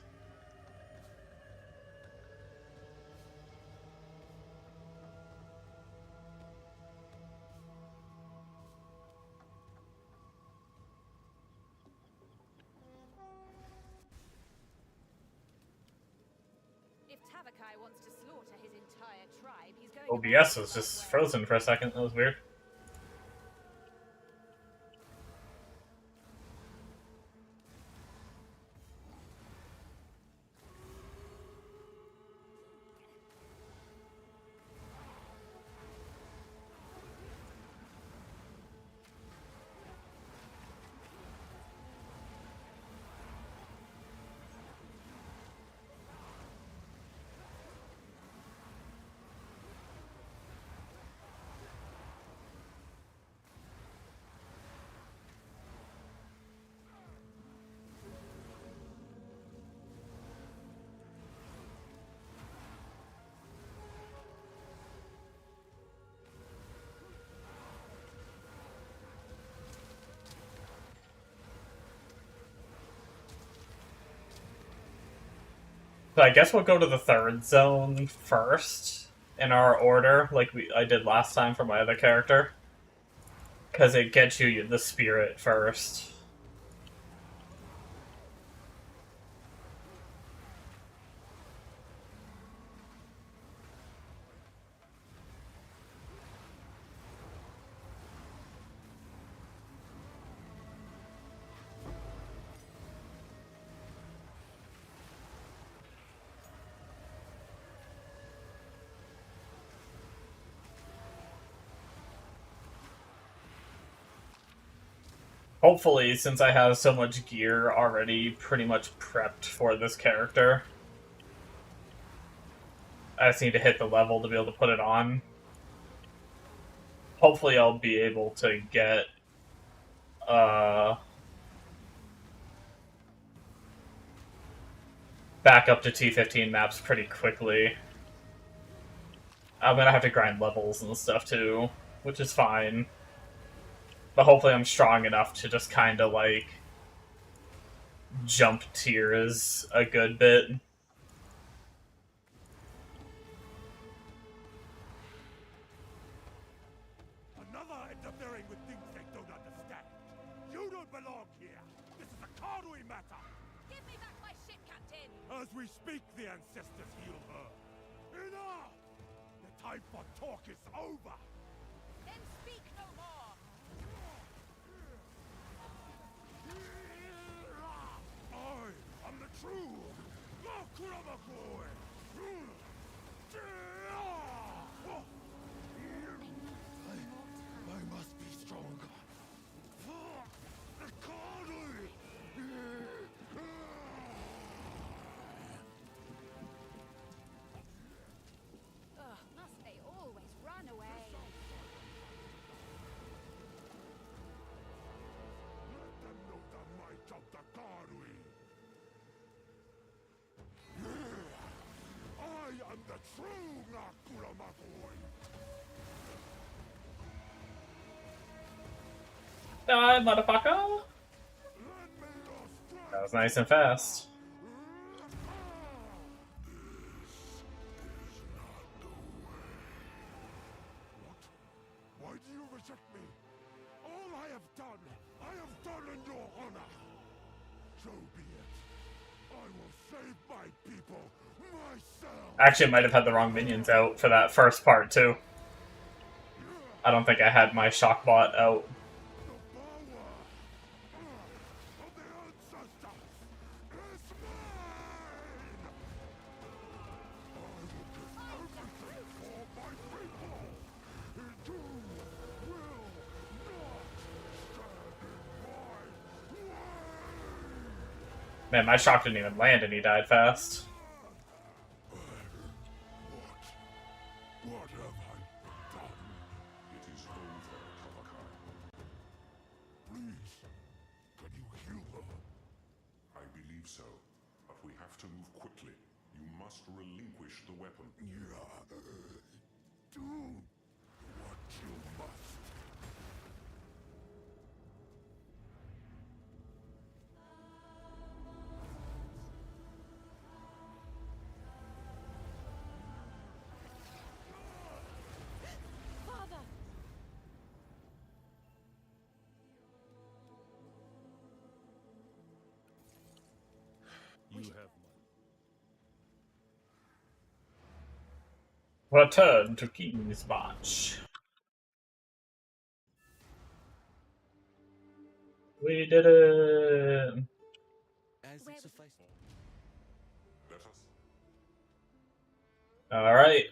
If Tavakai wants to slaughter his entire tribe, he's going to OBS was just frozen for a second, that was weird. So I guess we'll go to the third zone first in our order, like I did last time for my other character. Because it gets you the spirit first. Hopefully, since I have so much gear already pretty much prepped for this character, I just need to hit the level to be able to put it on. Hopefully I'll be able to get back up to T15 maps pretty quickly. I'm gonna have to grind levels and stuff too, which is fine. But hopefully I'm strong enough to just kind of like jump tiers a good bit. Another interfering with things they don't understand. You don't belong here. This is a Karui matter. Give me back my ship, Captain! As we speak, the ancestors heal her. Enough! The time for talk is over. Then speak no more! I am the true Lakramakoy! I must be stronger. Ugh, must they always run away? Let them know the might of the Karui. I am the true Lakramakoy! Die, motherfucker! That was nice and fast. Why do you reject me? All I have done in your honor. So be it. I will save my people myself. Actually, I might have had the wrong minions out for that first part too. I don't think I had my shock bot out. The power of the ancestors is mine. I will give everything for my people. And you will not stand in my way. Man, my shock didn't even land and he died fast. What have I done? It is over, Kavakai. Please, can you heal her? I believe so, but we have to move quickly. You must relinquish the weapon. Do what you must. Father! You have my Return to King's March. We did it! As Where it was- suffices. Let us. Alright.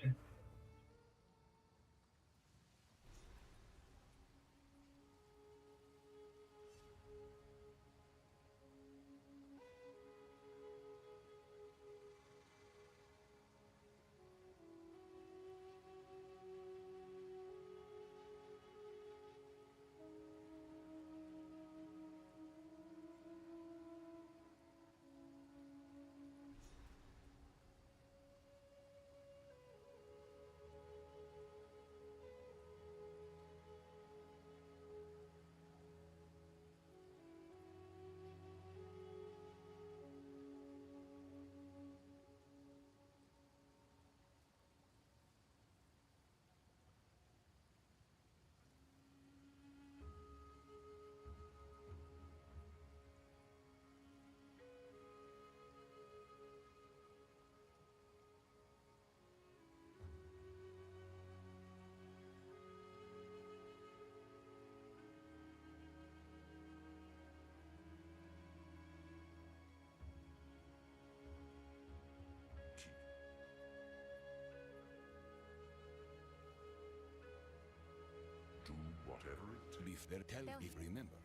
Do whatever it takes. Tell if remember.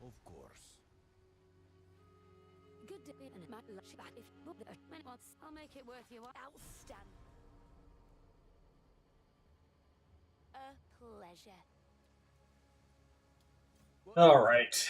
Of course. Good day and my lunch back if you the many wants. I'll make it worth your while. Outstanding. A pleasure. All right.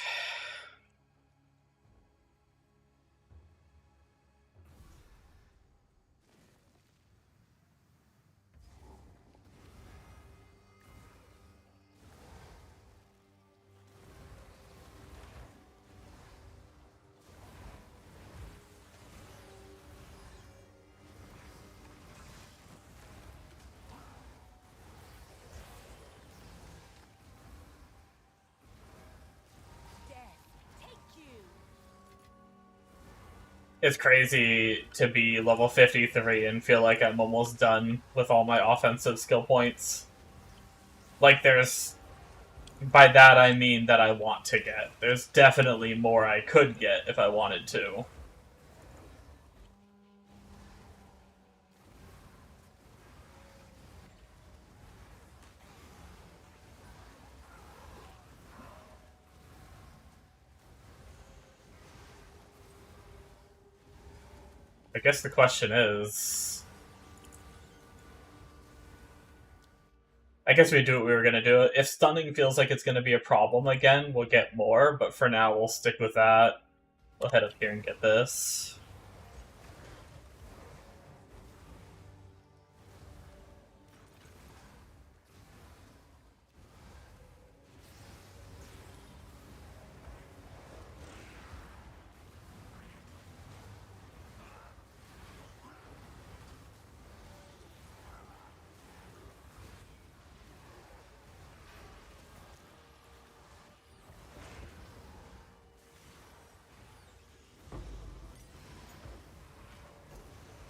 It's crazy to be level 53 and feel like I'm almost done with all my offensive skill points. Like, there's... By that I mean that I want to get. There's definitely more I could get if I wanted to. I guess the question is... I guess we do what we were going to do. If stunning feels like it's going to be a problem again, we'll get more, but for now we'll stick with that. We'll head up here and get this.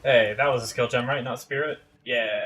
Hey, that was a skill gem, right? Not spirit? Yeah.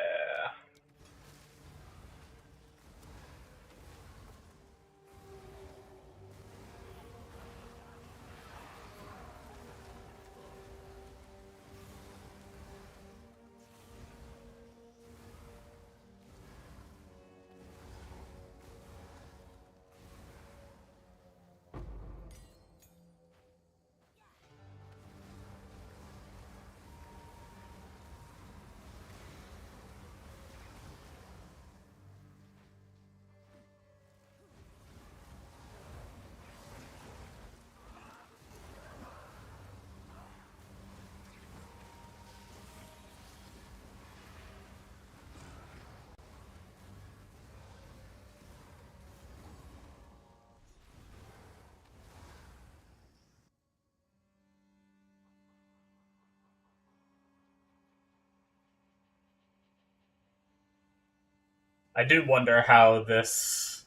I do wonder how this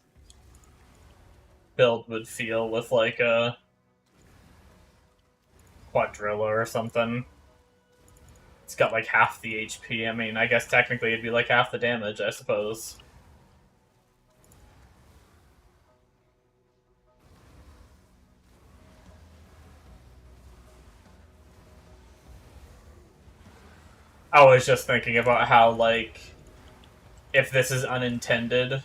build would feel with, like, a Quadrilla or something. It's got, like, half the HP. I mean, I guess technically it'd be, like, half the damage, I suppose. I was just thinking about how, like, if this is unintended,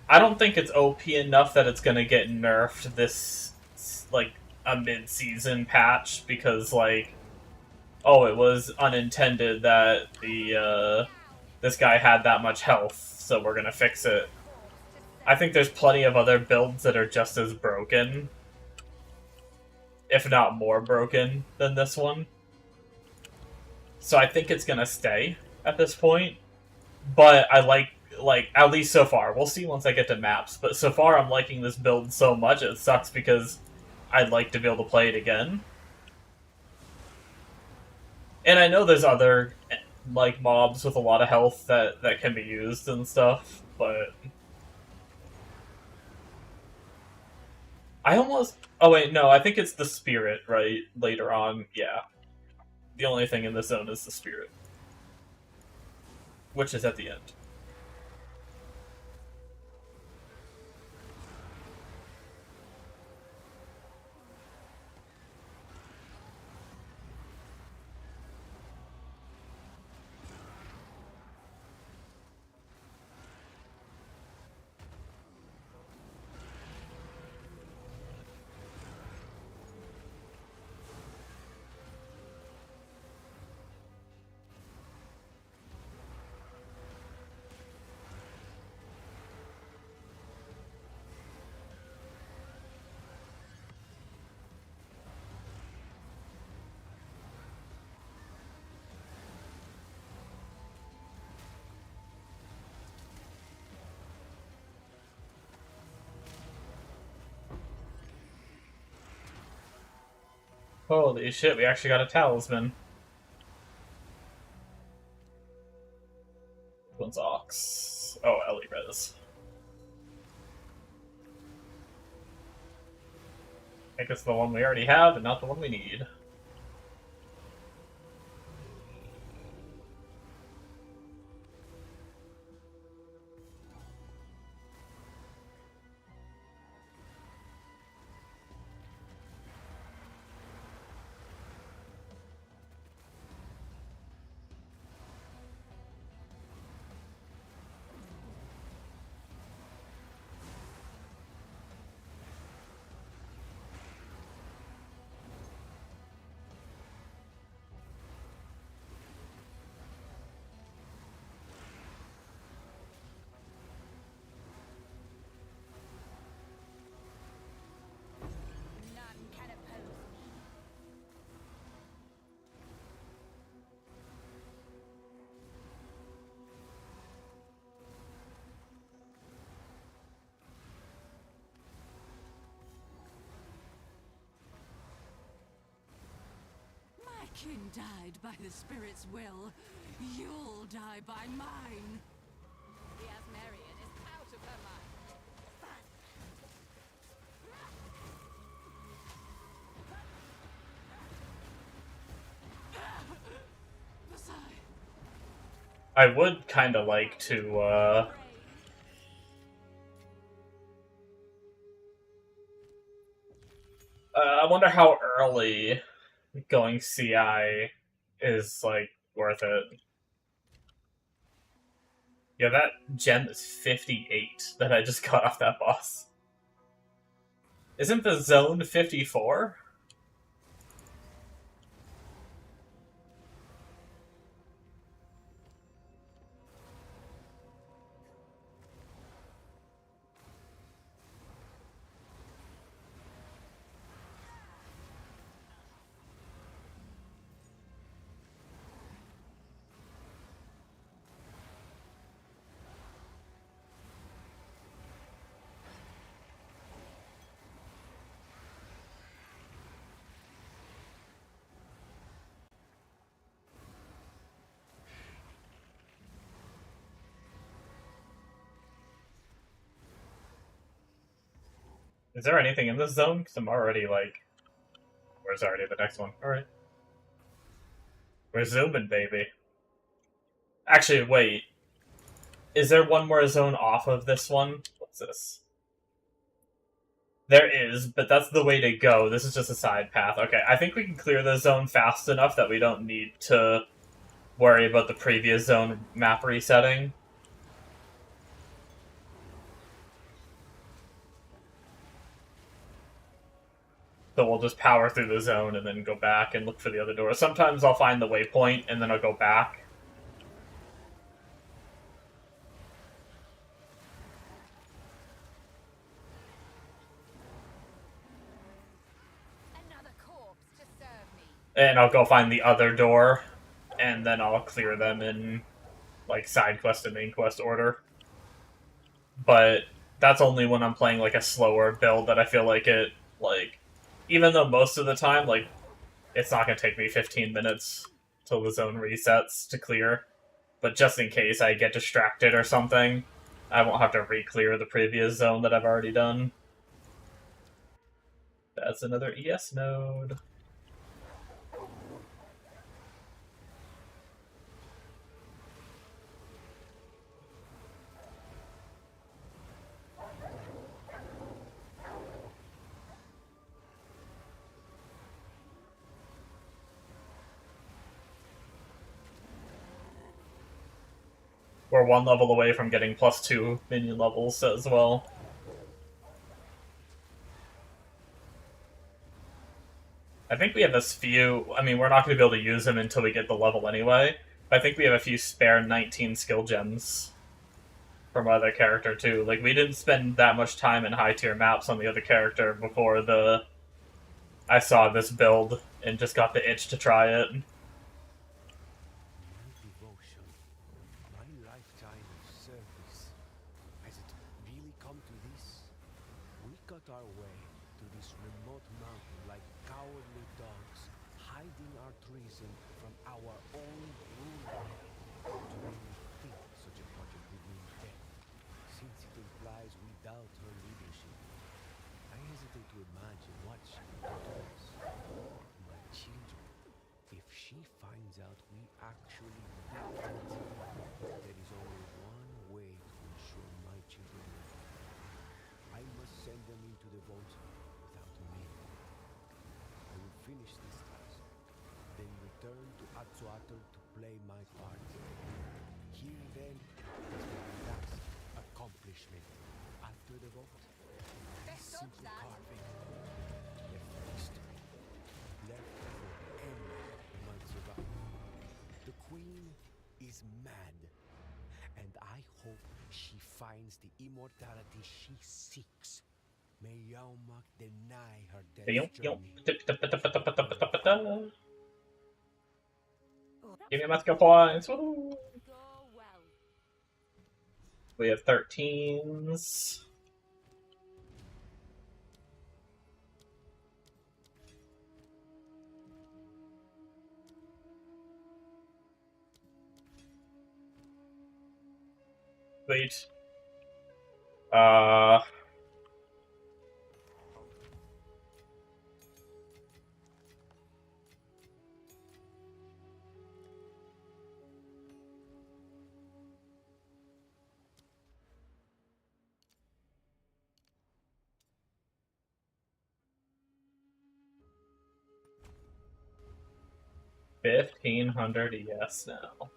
I don't think it's OP enough that it's gonna get nerfed this, like, a mid-season patch, because, like, oh, it was unintended that the, this guy had that much health, so we're gonna fix it. I think there's plenty of other builds that are just as broken, if not more broken, than this one. So I think it's gonna stay at this point. But I like, at least so far. We'll see once I get to maps. But so far I'm liking this build so much, it sucks because I'd like to be able to play it again. And I know there's other, like, mobs with a lot of health that can be used and stuff, but... I almost... Oh wait, no, I think it's the spirit, right? Later on, yeah. The only thing in this zone is the spirit. Which is at the end. Holy shit, we actually got a talisman. This one's Ox. Oh, Ellie Res. I think it's the one we already have and not the one we need. None can oppose me. My kin died by the spirit's will. You'll die by mine. The Asmerian is out of her mind. I would kind of like to, I wonder how early going CI is, like, worth it. Yeah, that gem is 58 that I just got off that boss. Isn't the zone 54? Is there anything in this zone? Because I'm already, like... Where's already the next one? Alright. We're zooming, baby. Actually, wait. Is there one more zone off of this one? What's this? There is, but that's the way to go. This is just a side path. Okay, I think we can clear the zone fast enough that we don't need to worry about the previous zone map resetting. So we'll just power through the zone and then go back and look for the other door. Sometimes I'll find the waypoint and then I'll go back. Another corpse to serve me. And I'll go find the other door, and then I'll clear them in, like, side quest and main quest order. But that's only when I'm playing, like, a slower build that I feel like it, like... Even though most of the time, like, it's not going to take me 15 minutes till the zone resets to clear. But just in case I get distracted or something, I won't have to re-clear the previous zone that I've already done. That's another ES node. We're one level away from getting +2 minion levels as well. I think we have a few... I mean, we're not going to be able to use them until we get the level anyway. But I think we have a few spare 19 skill gems from our other character, too. Like, we didn't spend that much time in high-tier maps on the other character before I saw this build and just got the itch to try it. Devotion. My lifetime of service. Has it really come to this? We cut our way to this remote mountain like cowardly dogs, prison from our own ruler. To really think such a project would mean death, since it implies we doubt her leadership. I hesitate to imagine what she would do to us. My children, if she finds out we actually did that, there is only one way to ensure my children live. I must send them into the vault without me. I will finish this task, then return to Atsuatl to play my part. Here then is my last accomplishment. After the vault, simple carving, left for history, left for any who might survive. The queen is mad, and I hope she finds the immortality she seeks. May Yaumak deny her death's journey. Give me my skill points. Woo! Go well. We have 13s. Wait. 1,500 ES now.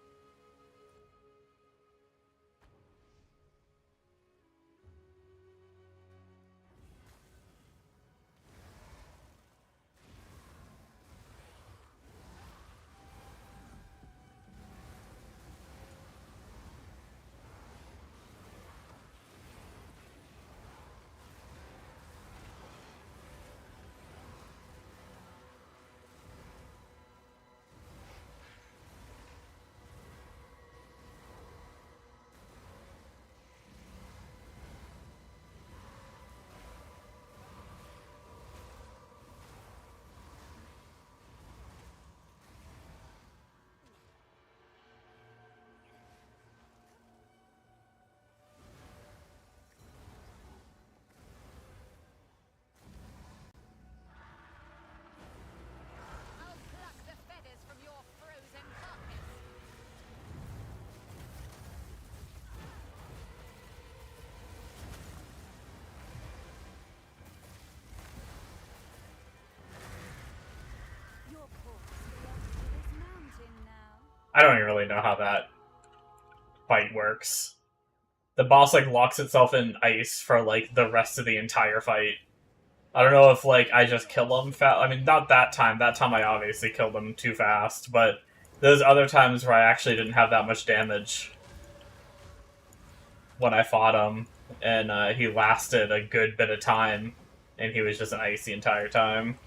I'll pluck the feathers from your frozen carcass. Your corpse belongs to this mountain now. I don't even really know how that fight works. The boss like locks itself in ice for like the rest of the entire fight. I don't know if like I just kill him fast. I mean, not that time. That time I obviously killed him too fast. But there's other times where I actually didn't have that much damage when I fought him, and he lasted a good bit of time, and he was just an ice the entire time.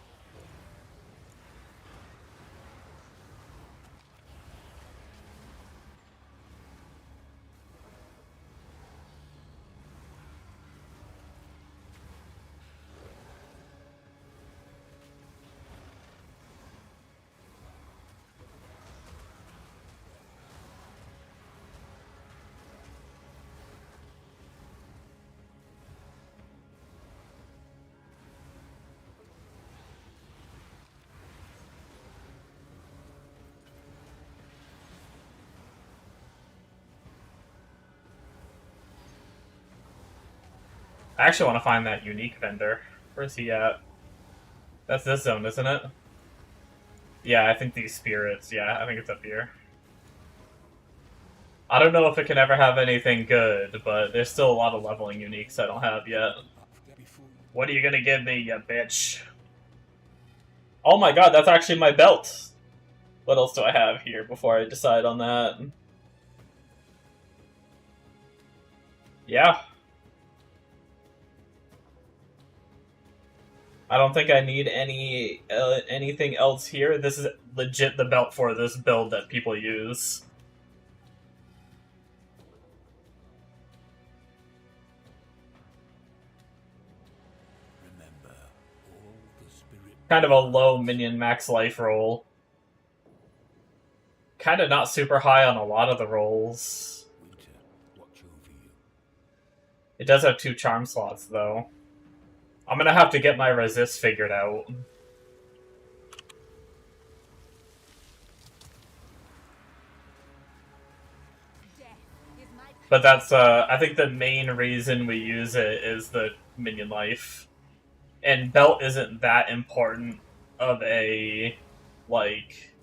I actually want to find that unique vendor. Where's he at? That's this zone, isn't it? Yeah, I think these spirits. Yeah, I think it's up here. I don't know if it can ever have anything good, but there's still a lot of leveling uniques I don't have yet. What are you gonna give me, you bitch? Oh my god, that's actually my belt! What else do I have here before I decide on that? Yeah. I don't think I need anything else here. This is legit the belt for this build that people use. Remember, all the spirit Kind of a low minion max life roll. kind of not super high on a lot of the rolls. Winter, watch over you. It does have 2 charm slots, though. I'm gonna have to get my resist figured out. But that's, I think the main reason we use it is the minion life. And belt isn't that important of a, like,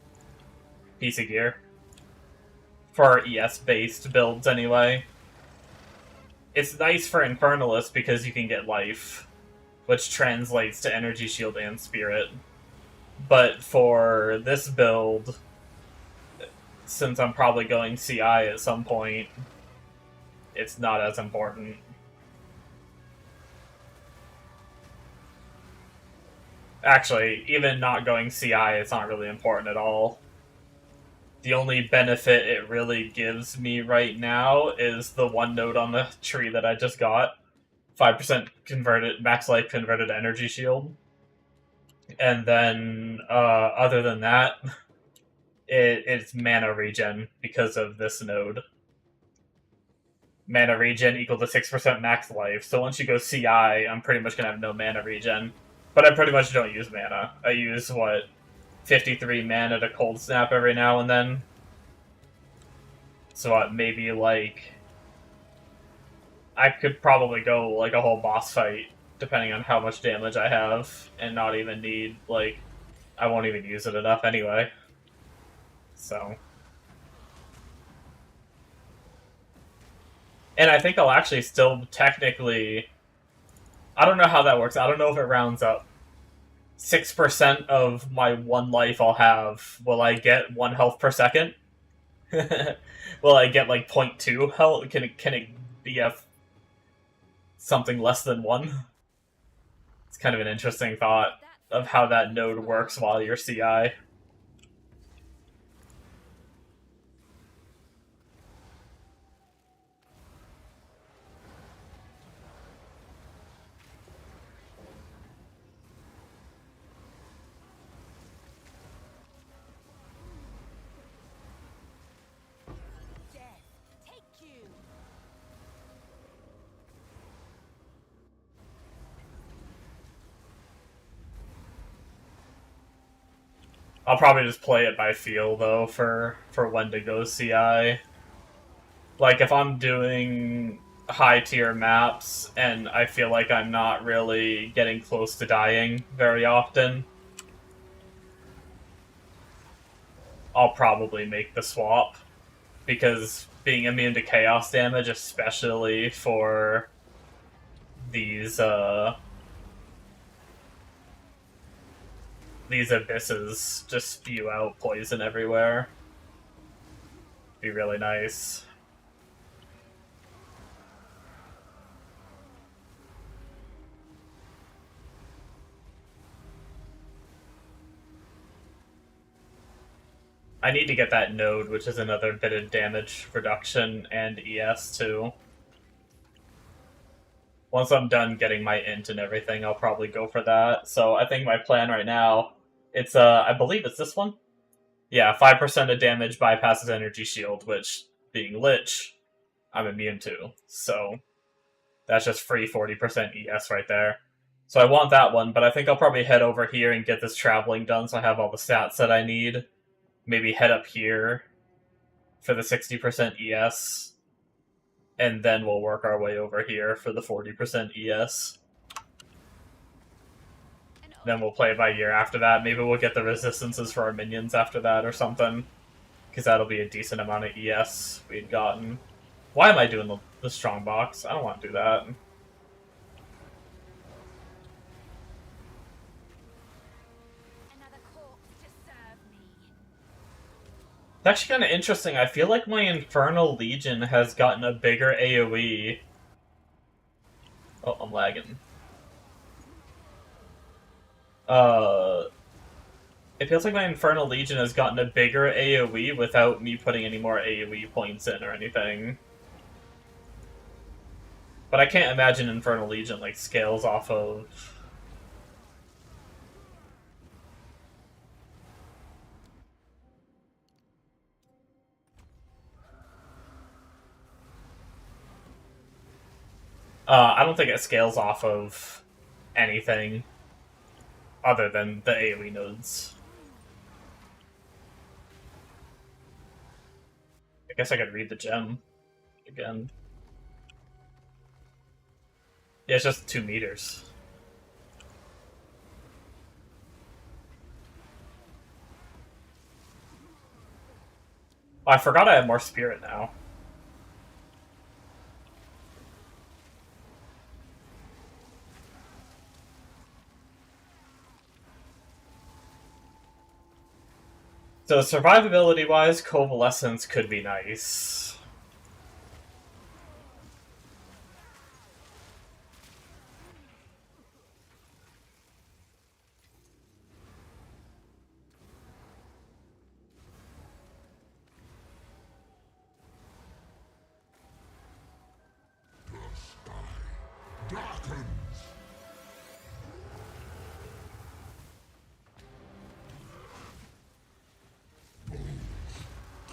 piece of gear. For ES-based builds, anyway. It's nice for Infernalists because you can get life, which translates to energy shield and spirit. But for this build, since I'm probably going CI at some point, it's not as important. Actually, even not going CI, it's not really important at all. The only benefit it really gives me right now is the 1 node on the tree that I just got. 5% converted, max life converted energy shield. And then, other than that, it's mana regen because of this node. Mana regen equal to 6% max life. So once you go CI, I'm pretty much gonna have no mana regen. But I pretty much don't use mana. I use, 53 mana to cold snap every now and then. So maybe, I could probably go, a whole boss fight, depending on how much damage I have, and not even need, I won't even use it enough anyway. So... And I think I'll actually still technically... I don't know how that works. I don't know if it rounds up. 6% of my 1 life I'll have. Will I get 1 health per second? Will I get, 0.2 health? Can it be something less than 1? It's kind of an interesting thought of how that node works while you're CI. I'll probably just play it by feel, though, for when to go CI. If I'm doing high-tier maps, and I feel like I'm not really getting close to dying very often, I'll probably make the swap. Because being immune to chaos damage, especially for these abysses just spew out poison everywhere. Be really nice. I need to get that node, which is another bit of damage reduction and ES too. Once I'm done getting my int and everything, I'll probably go for that. So I think my plan right now, it's, I believe it's this one? Yeah, 5% of damage bypasses energy shield, which, being Lich, I'm immune to. So that's just free 40% ES right there. So I want that one, but I think I'll probably head over here and get this traveling done so I have all the stats that I need. Maybe head up here for the 60% ES. And then we'll work our way over here for the 40% ES. Then we'll play it by ear after that. Maybe we'll get the resistances for our minions after that or something. Because that'll be a decent amount of ES we'd gotten. Why am I doing the strong box? I don't want to do that. It's actually kind of interesting. I feel like my Infernal Legion has gotten a bigger AoE. Oh, I'm lagging. It feels like my Infernal Legion has gotten a bigger AoE without me putting any more AoE points in or anything. But I can't imagine Infernal Legion, scales off of... I don't think it scales off of anything other than the AoE nodes. I guess I could read the gem again. Yeah, it's just 2 meters. Oh, I forgot I have more spirit now. So survivability-wise, Coalescence could be nice. Darkens!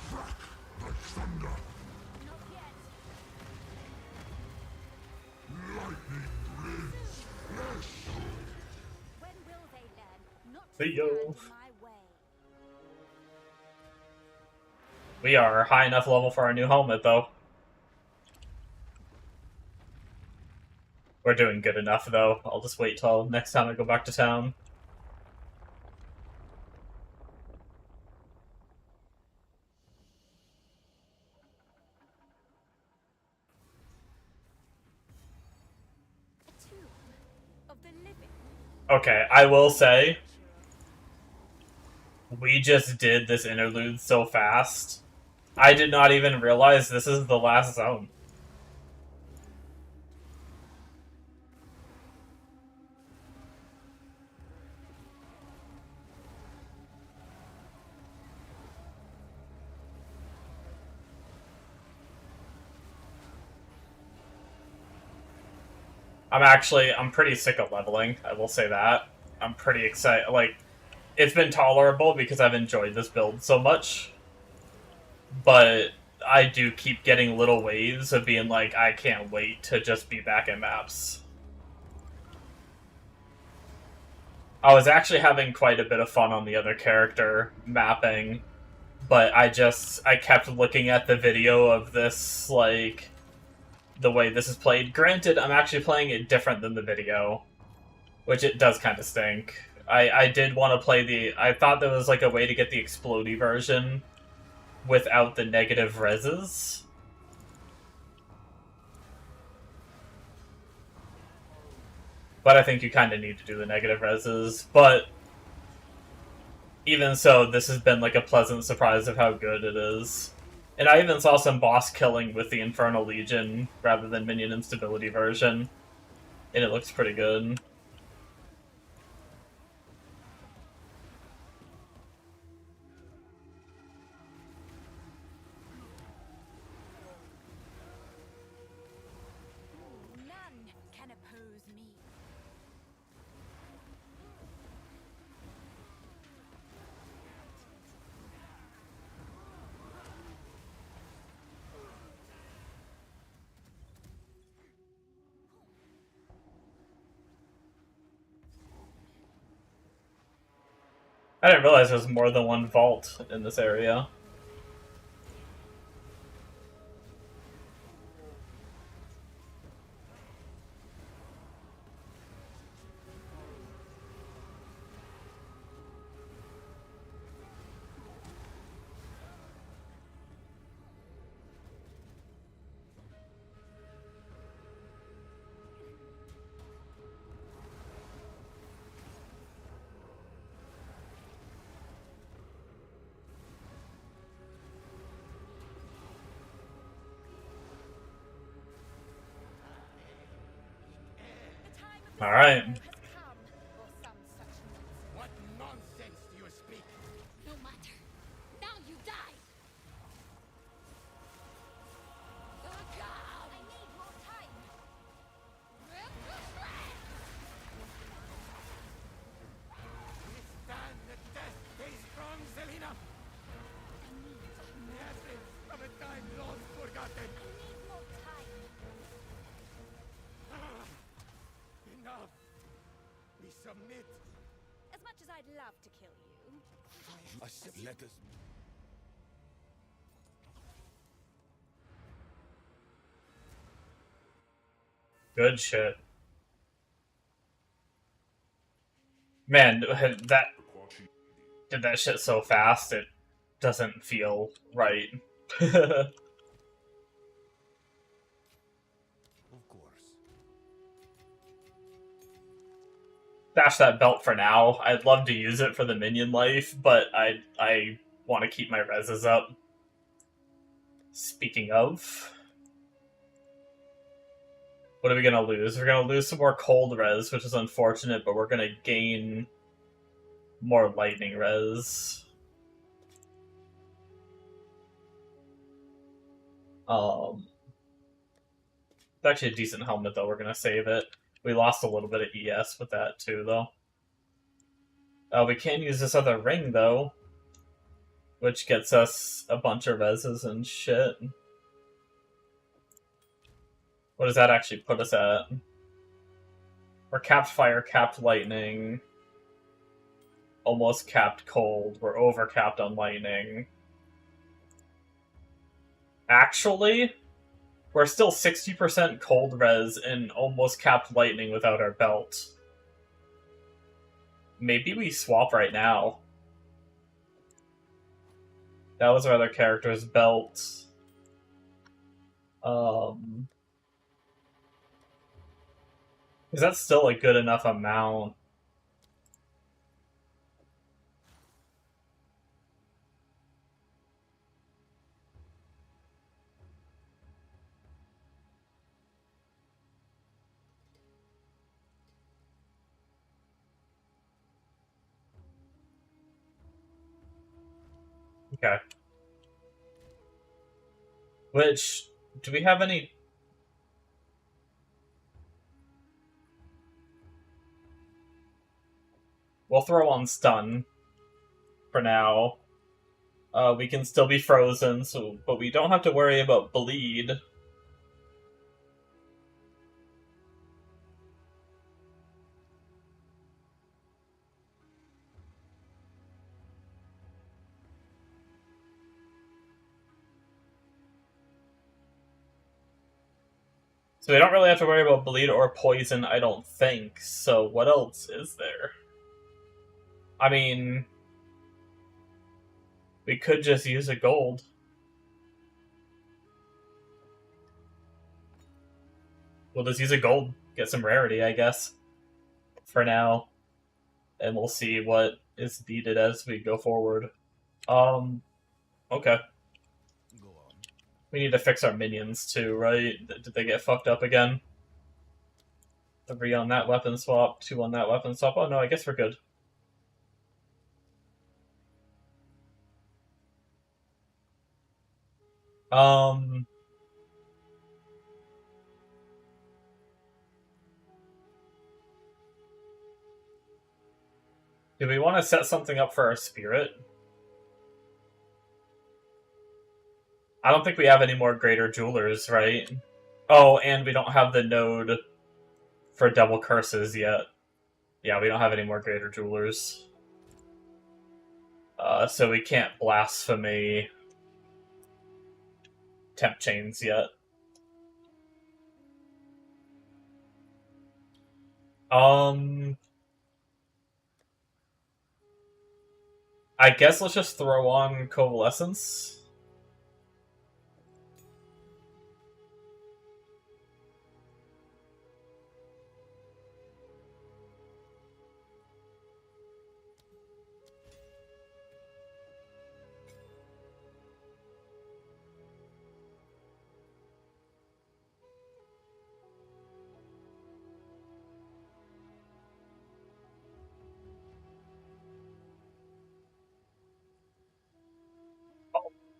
Crack like thunder! Not yet. Lightning rends flesh! When will they learn not to See ya. stand in my way? We are high enough level for our new helmet, though. We're doing good enough, though. I'll just wait till next time I go back to town. A tomb of the living. Okay, I will say, we just did this interlude so fast. I did not even realize this is the last zone. I'm pretty sick of leveling, I will say that. I'm pretty excited, like, it's been tolerable because I've enjoyed this build so much. But I do keep getting little waves of being like, I can't wait to just be back in maps. I was actually having quite a bit of fun on the other character mapping, but I kept looking at the video of this, like, the way this is played. Granted, I'm actually playing it different than the video, which it does kind of stink. I did want to play I thought there was, like, a way to get the explodey version without the negative reses. But I think you kind of need to do the negative reses. But even so, this has been like a pleasant surprise of how good it is. And I even saw some boss killing with the Infernal Legion rather than Minion Instability version. And it looks pretty good. None can oppose me. I didn't realize there was more than one vault in this area. The time of the All right. has come, or some such nonsense. What nonsense do you speak? No matter. Now you die. I need more time. Stand the test. Stay strong, Selena. The essence of a time long forgotten. I need more time. I'd love to kill you. Let us. Good shit. Man, that did that shit so fast, it doesn't feel right. Of course. Dash that belt for now. I'd love to use it for the minion life, but I want to keep my reses up. Speaking of, what are we gonna lose? We're gonna lose some more cold res, which is unfortunate, but we're gonna gain more lightning res. It's actually a decent helmet, though. We're gonna save it. We lost a little bit of ES with that, too, though. We can use this other ring, though, which gets us a bunch of reses and shit. What does that actually put us at? We're capped fire, capped lightning, almost capped cold. We're over capped on lightning. Actually, we're still 60% cold res and almost capped lightning without our belt. Maybe we swap right now. That was our other character's belt. Is that still a good enough amount? Okay. Which, do we have any... We'll throw on stun for now. We can still be frozen, but we don't have to worry about bleed. So we don't really have to worry about bleed or poison, I don't think. So what else is there? I mean, we could just use a gold. We'll just use a gold, get some rarity, I guess, for now. And we'll see what is needed as we go forward. Okay. Go on. We need to fix our minions too, right? Did they get fucked up again? 3 on that weapon swap, 2 on that weapon swap. Oh no, I guess we're good. Do we want to set something up for our spirit? I don't think we have any more greater jewelers, right? Oh, and we don't have the node for double curses yet. Yeah, we don't have any more greater jewelers. So we can't blasphemy temp chains yet. I guess let's just throw on Coalescence.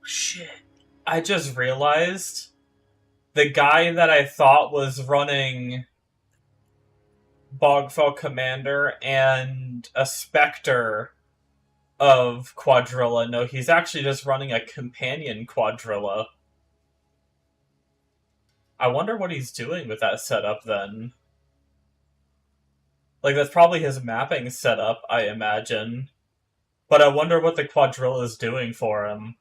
Shit. I just realized the guy that I thought was running Bogfell Commander and a Spectre of Quadrilla. No, he's actually just running a Companion Quadrilla. I wonder what he's doing with that setup then. Like, that's probably his mapping setup, I imagine. But I wonder what the Quadrilla is doing for him.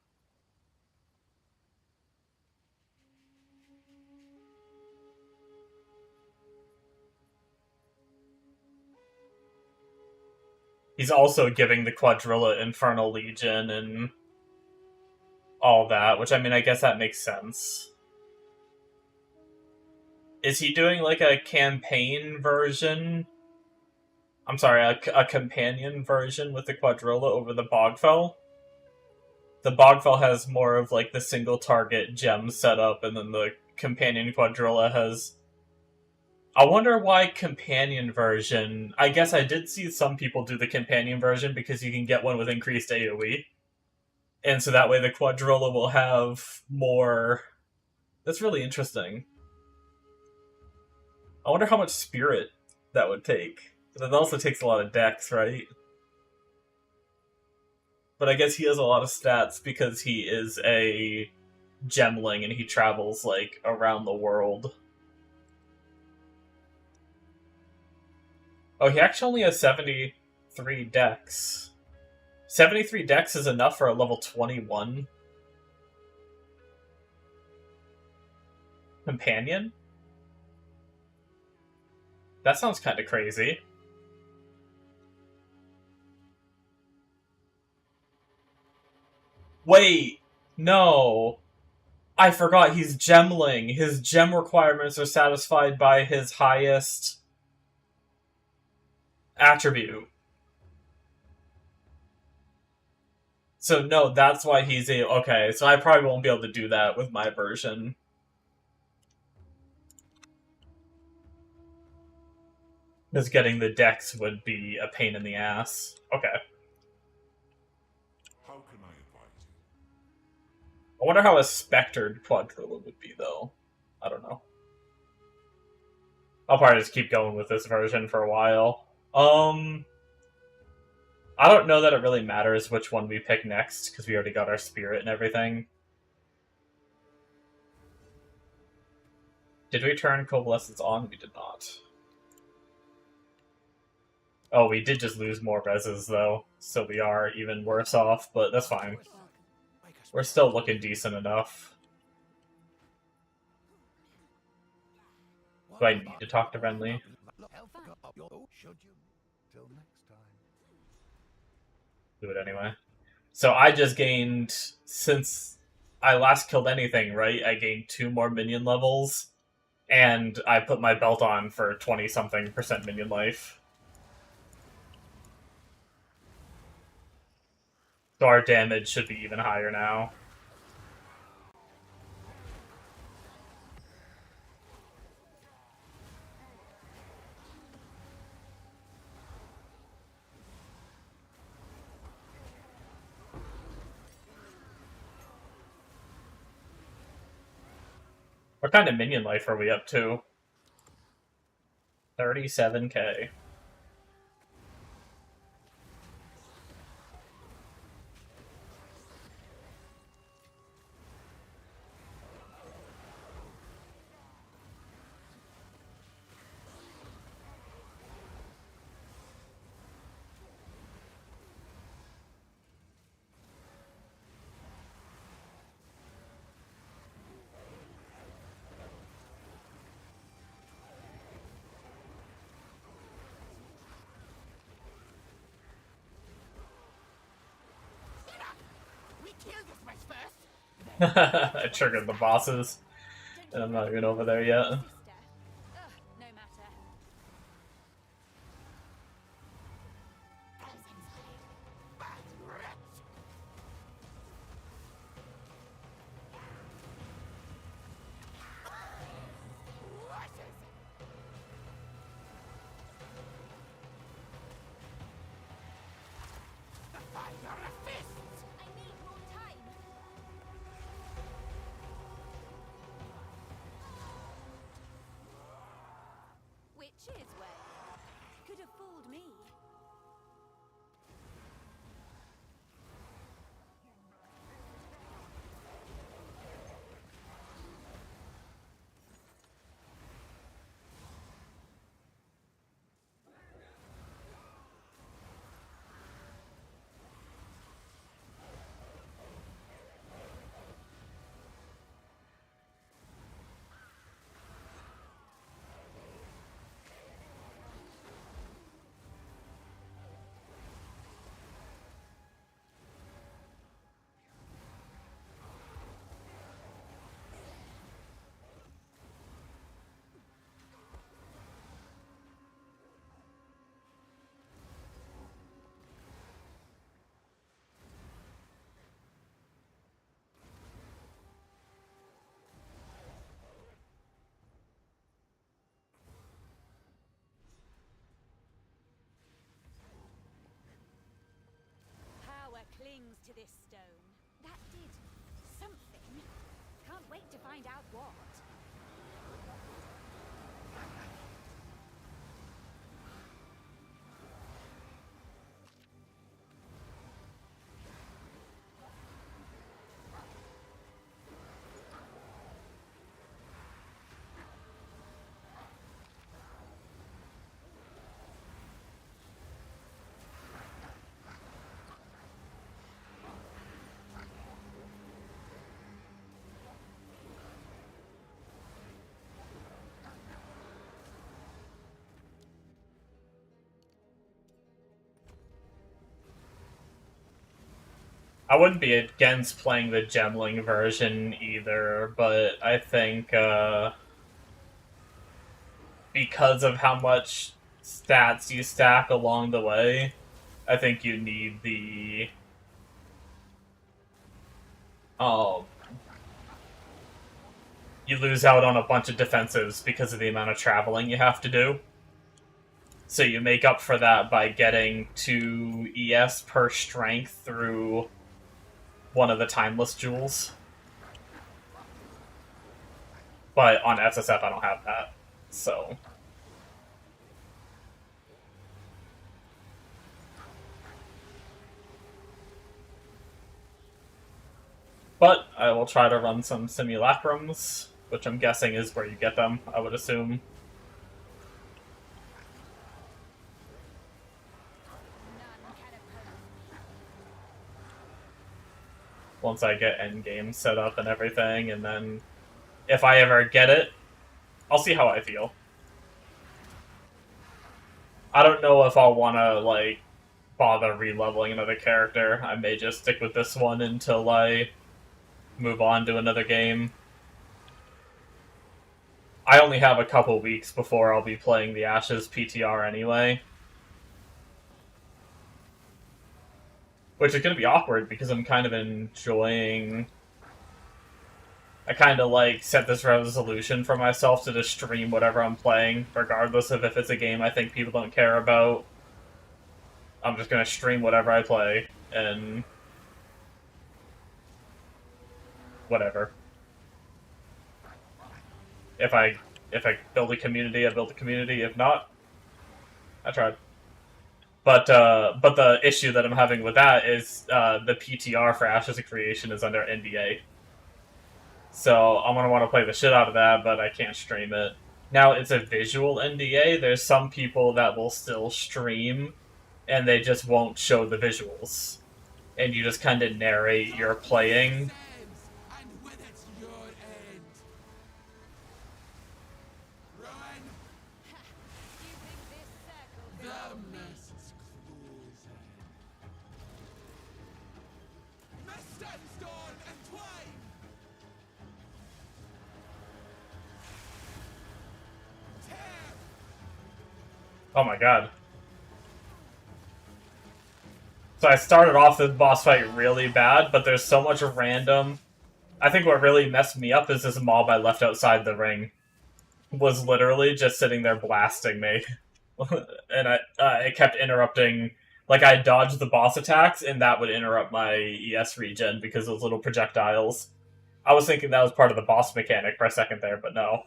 He's also giving the Quadrilla Infernal Legion and all that, which, I mean, I guess that makes sense. Is he doing, like, a campaign version? I'm sorry, a companion version with the Quadrilla over the Bogfell? The Bogfell has more of, like, the single-target gem setup, and then the companion Quadrilla has... I wonder why companion version... I guess I did see some people do the companion version because you can get one with increased AoE. And so that way the Quadrilla will have more... That's really interesting. I wonder how much spirit that would take. That also takes a lot of dex, right? But I guess he has a lot of stats because he is a gemling and he travels, like, around the world. Oh, he actually only has 73 dex. 73 dex is enough for a level 21 companion? That sounds kind of crazy. Wait, no. I forgot he's gemling. His gem requirements are satisfied by his highest attribute. So no, that's why he's a... Okay, so I probably won't be able to do that with my version. Because getting the dex would be a pain in the ass. Okay. How can I advise you? I wonder how a spectered Quadrilla would be, though. I don't know. I'll probably just keep going with this version for a while. I don't know that it really matters which one we pick next, because we already got our spirit and everything. Did we turn Coalescence on? We did not. Oh, we did just lose more reses, though, so we are even worse off, but that's fine. We're still looking decent enough. Do I need to talk to Renly? Should you? Till next time. Do it anyway. So I just gained, since I last killed anything, right? I gained 2 more minion levels, and I put my belt on for 20-something% minion life. So our damage should be even higher now. What kind of minion life are we up to? 37k. I triggered the bosses, and I'm not even over there yet. No matter. I need more time. Witch's way. Could have fooled me. to this stone that did something. Can't wait to find out what. I wouldn't be against playing the gemling version either, but I think because of how much stats you stack along the way, I think you need the you lose out on a bunch of defenses because of the amount of traveling you have to do. So you make up for that by getting 2 ES per strength through one of the timeless jewels. But on SSF I don't have that, so... But I will try to run some simulacrums, which I'm guessing is where you get them, I would assume. Once I get endgame set up and everything, and then if I ever get it, I'll see how I feel. I don't know if I'll want to, like, bother re-leveling another character. I may just stick with this one until I move on to another game. I only have a couple weeks before I'll be playing the Ashes PTR anyway. Which is going to be awkward because I'm kind of enjoying... I kind of like set this resolution for myself to just stream whatever I'm playing, regardless of if it's a game I think people don't care about. I'm just going to stream whatever I play, and... whatever. If I build a community, I build a community. If not, I tried. But the issue that I'm having with that is the PTR for Ashes of Creation is under NDA. So I'm going to want to play the shit out of that, but I can't stream it. Now, it's a visual NDA. There's some people that will still stream, and they just won't show the visuals. And you just kind of narrate your playing. Oh my god. So I started off the boss fight really bad, but there's so much random... I think what really messed me up is this mob I left outside the ring was literally just sitting there blasting me. And it kept interrupting... Like, I dodged the boss attacks, and that would interrupt my ES regen because those little projectiles. I was thinking that was part of the boss mechanic for a second there, but no.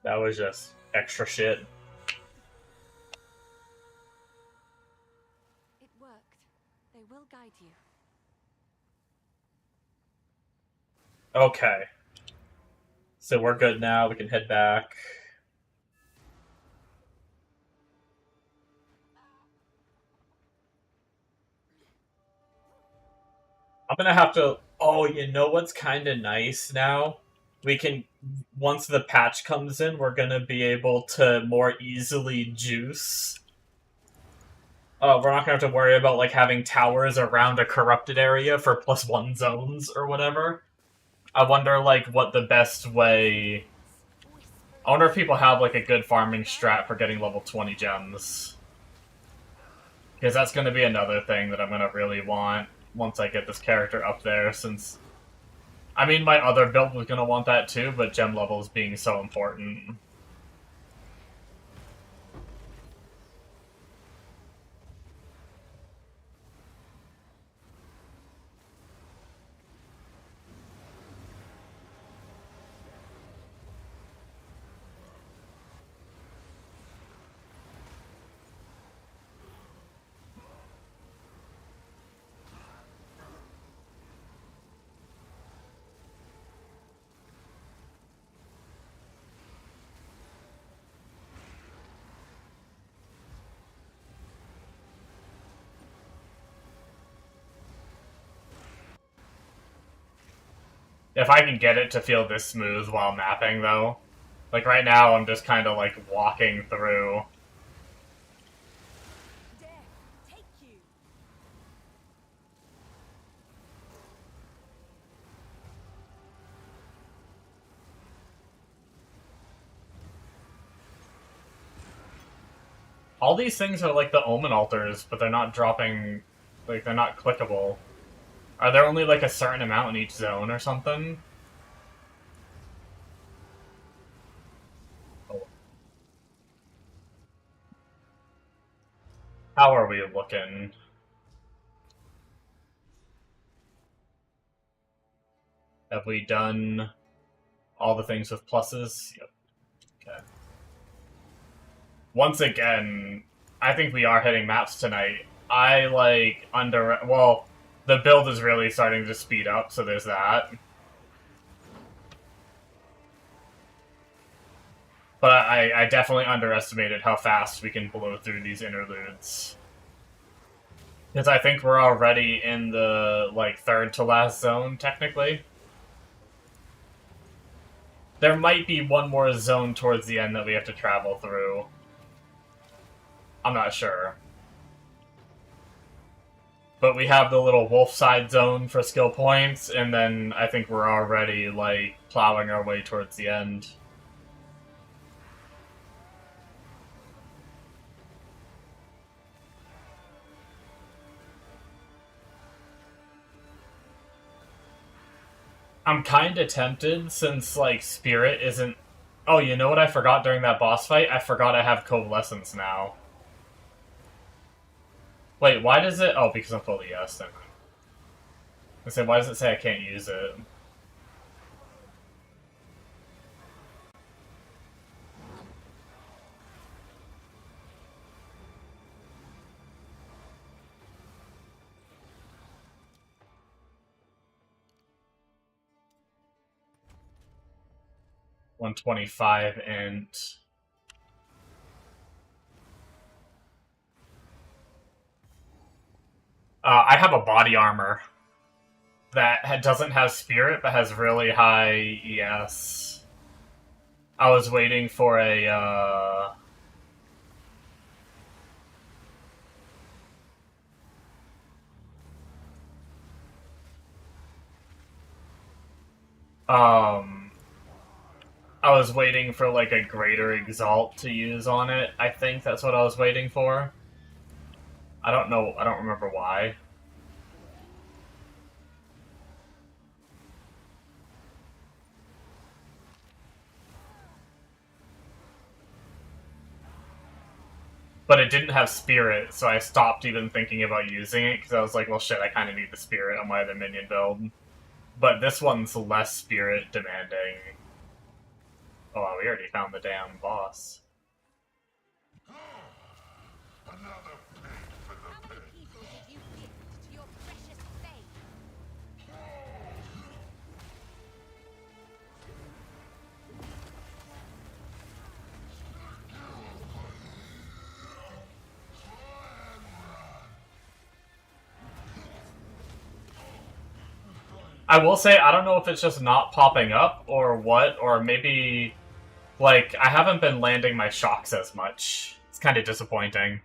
That was just extra shit. It worked. They will guide you. Okay. So we're good now. We can head back. I'm gonna have to... Oh, you know what's kind of nice now? We can... Once the patch comes in, we're gonna be able to more easily juice. We're not gonna have to worry about, like, having towers around a corrupted area for +1 zones or whatever. I wonder, like, what the best way... I wonder if people have, like, a good farming strat for getting level 20 gems. Because that's gonna be another thing that I'm gonna really want once I get this character up there, since... I mean, my other build was gonna want that too, but gem levels being so important. If I can get it to feel this smooth while mapping, though. Like, right now, I'm just kind of, like, walking through. Death, take you. All these things are like the Omen altars, but they're not dropping... Like, they're not clickable. Are there only, like, a certain amount in each zone or something? Oh. How are we looking? Have we done all the things with pluses? Yep. Okay. Once again, I think we are hitting maps tonight. I, like, well, the build is really starting to speed up, so there's that. But I definitely underestimated how fast we can blow through these interludes. Because I think we're already in the, like, third to last zone, technically. There might be one more zone towards the end that we have to travel through. I'm not sure. But we have the little wolf side zone for skill points, and then I think we're already, like, plowing our way towards the end. I'm kinda tempted, since, like, Spirit isn't... Oh, you know what I forgot during that boss fight? I forgot I have Coalescence now. Wait, why does it... Oh, because I'm fully yes. I said, why does it say I can't use it? $125 int. I have a body armor that doesn't have spirit, but has really high ES. I was waiting for a, I was waiting for, like, a greater exalt to use on it. I think that's what I was waiting for. I don't know, I don't remember why. But it didn't have spirit, so I stopped even thinking about using it, because I was like, well shit, I kind of need the spirit on my other minion build. But this one's less spirit demanding. Oh wow, we already found the damn boss. Another pig for the How many people did you gift to your precious fame? I will say, I don't know if it's just not popping up, or what, or maybe, like, I haven't been landing my shocks as much. It's kind of disappointing.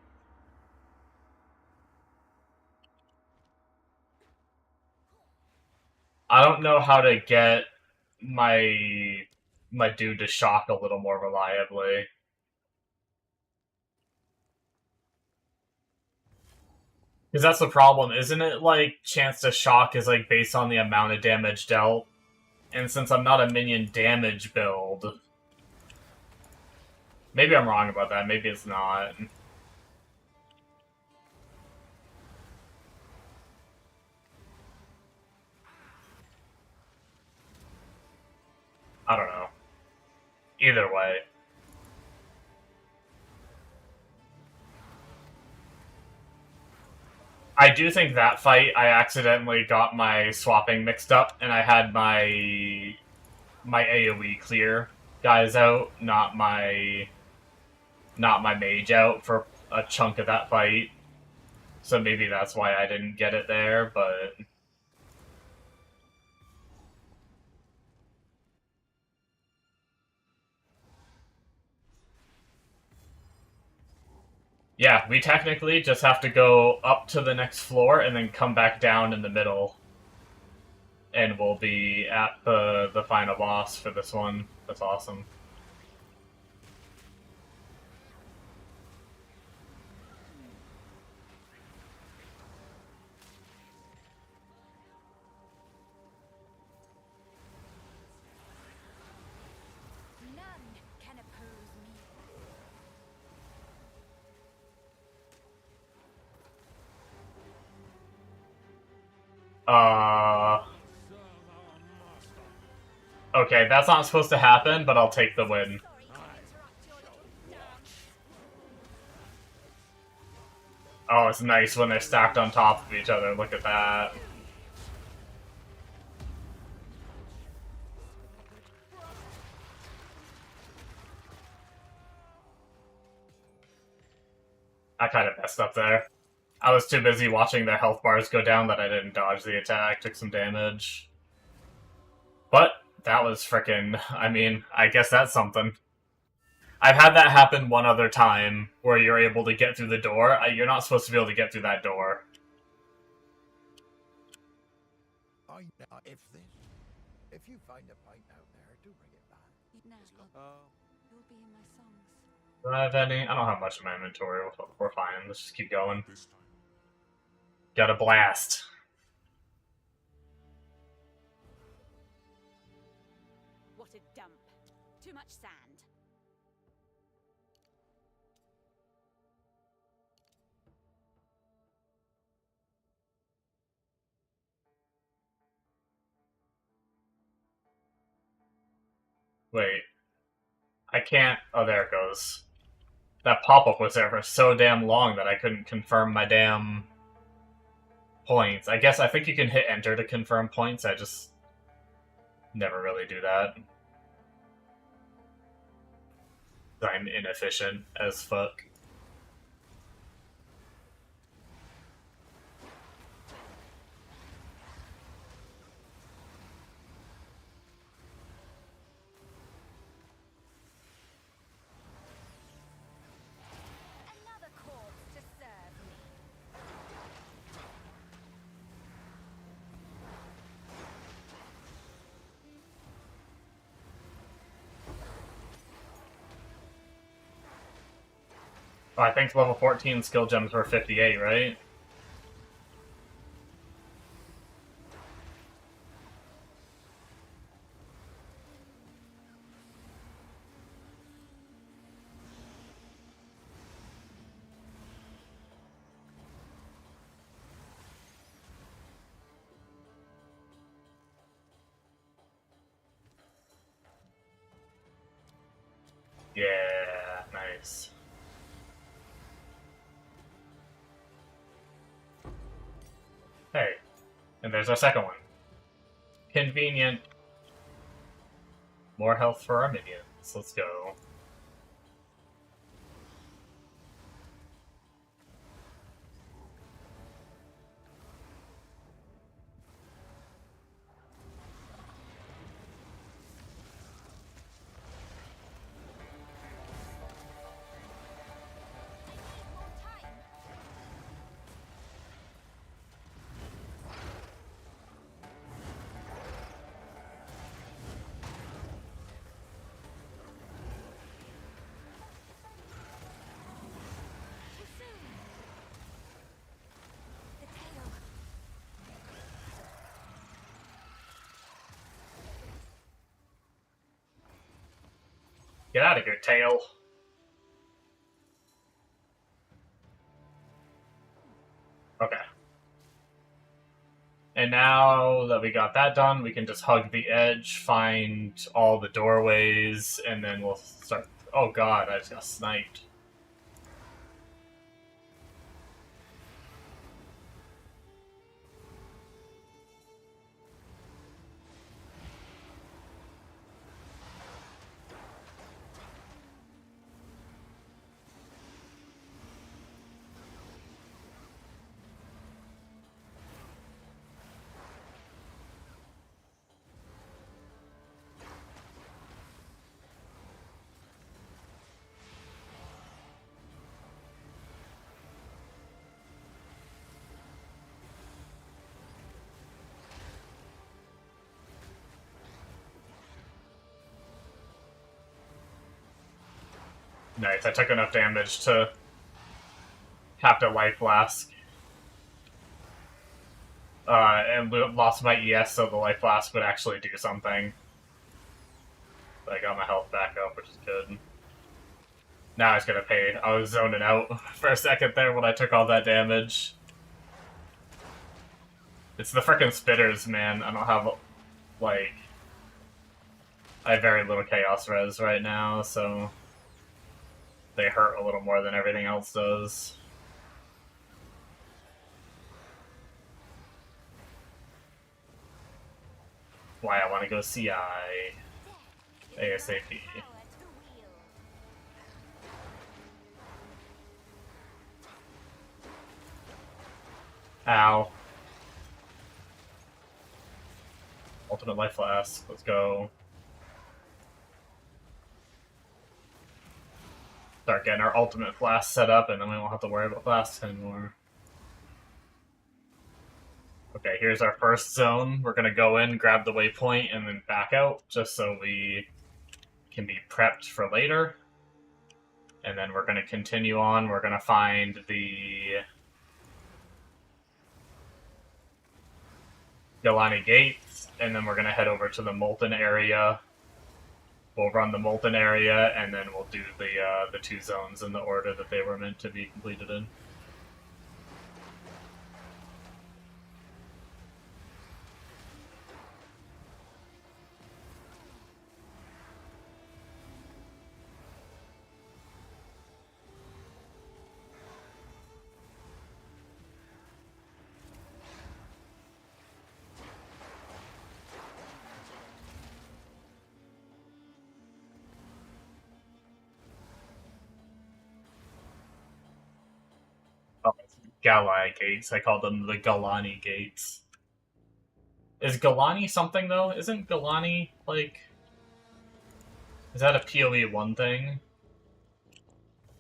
I don't know how to get my dude to shock a little more reliably. Because that's the problem, isn't it? Like, chance to shock is, like, based on the amount of damage dealt. And since I'm not a minion damage build... Maybe I'm wrong about that, maybe it's not. I don't know. Either way. I do think that fight, I accidentally got my swapping mixed up, and I had my AoE clear guys out, not my mage out for a chunk of that fight. So maybe that's why I didn't get it there, but... Yeah, we technically just have to go up to the next floor and then come back down in the middle. And we'll be at the final boss for this one. That's awesome. None can oppose me. Okay, that's not supposed to happen, but I'll take the win. Sorry to interrupt your little dance. Oh, it's nice when they're stacked on top of each other. Look at that. I kind of messed up there. I was too busy watching their health bars go down that I didn't dodge the attack, took some damage. But that was frickin', I mean, I guess that's something. I've had that happen one other time, where you're able to get through the door. You're not supposed to be able to get through that door. I know if you find a pint out there, do bring it back. You'll be in my songs. Do I have any? I don't have much in my inventory. We're fine. Let's just keep going. This time. Got a blast. What a dump. Too much sand. Wait. I can't... Oh, there it goes. That pop-up was there for so damn long that I couldn't confirm my damn points. I think you can hit enter to confirm points. I just never really do that. I'm inefficient as fuck. Another corpse to serve me. Oh, I think level 14 skill gems were 58, right? Yeah, nice. Hey, and there's our second one. Convenient. More health for our minions. Let's go. The tail. Get out of here, tail. Okay. And now that we got that done, we can just hug the edge, find all the doorways, and then we'll start... Oh god, I just got sniped. Nice, I took enough damage to have to Life Flask. And lost my ES, so the Life Flask would actually do something. But I got my health back up, which is good. Now I was gonna pay. I was zoning out for a second there when I took all that damage. It's the frickin' spitters, man. I don't have, like... I have very little Chaos Res right now, so... They hurt a little more than everything else does. Why I want to go CI ASAP. Ow. Ultimate Life Flask. Let's go. Start getting our Ultimate Flask set up, and then we won't have to worry about flasks anymore. Okay, here's our first zone. We're gonna go in, grab the waypoint, and then back out, just so we can be prepped for later. And then we're gonna continue on. We're gonna find the Galani Gates, and then we're gonna head over to the Molten area. We'll run the Molten area, and then we'll do the two zones in the order that they were meant to be completed in. Galai Gates. I call them the Galani Gates. Is Galani something, though? Isn't Galani, like... Is that a PoE 1 thing?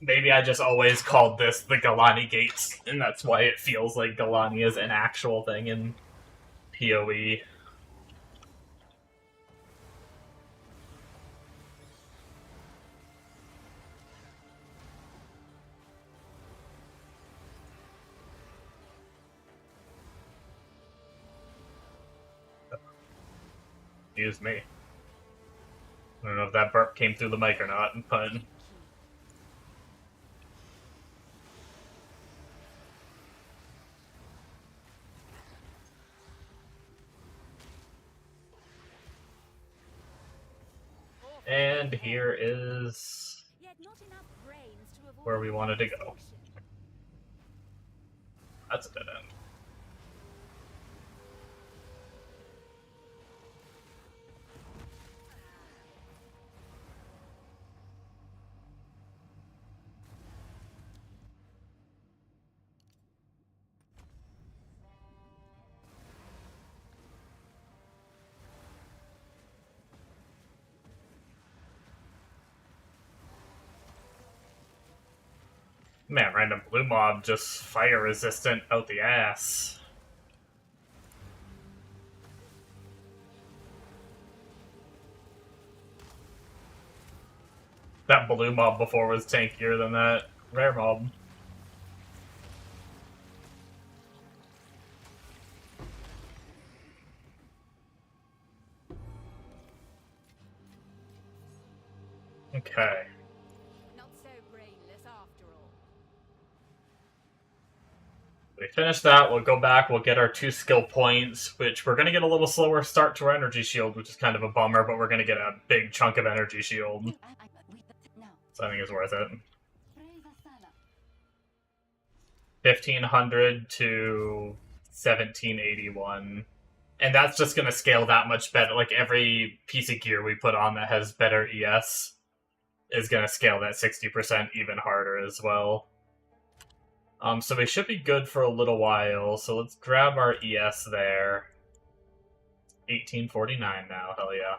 Maybe I just always called this the Galani Gates, and that's why it feels like Galani is an actual thing in PoE. Excuse me. I don't know if that burp came through the mic or not, but... And here is where we wanted to go. That's a dead end. Man, random blue mob just fire resistant out the ass. That blue mob before was tankier than that rare mob. Okay. We finish that, we'll go back, we'll get our 2 skill points, which we're going to get a little slower start to our energy shield, which is kind of a bummer, but we're going to get a big chunk of energy shield. So I think it's worth it. 1500 to 1781. And that's just going to scale that much better. Like, every piece of gear we put on that has better ES is going to scale that 60% even harder as well. So we should be good for a little while, so let's grab our ES there. 1849 now, hell yeah.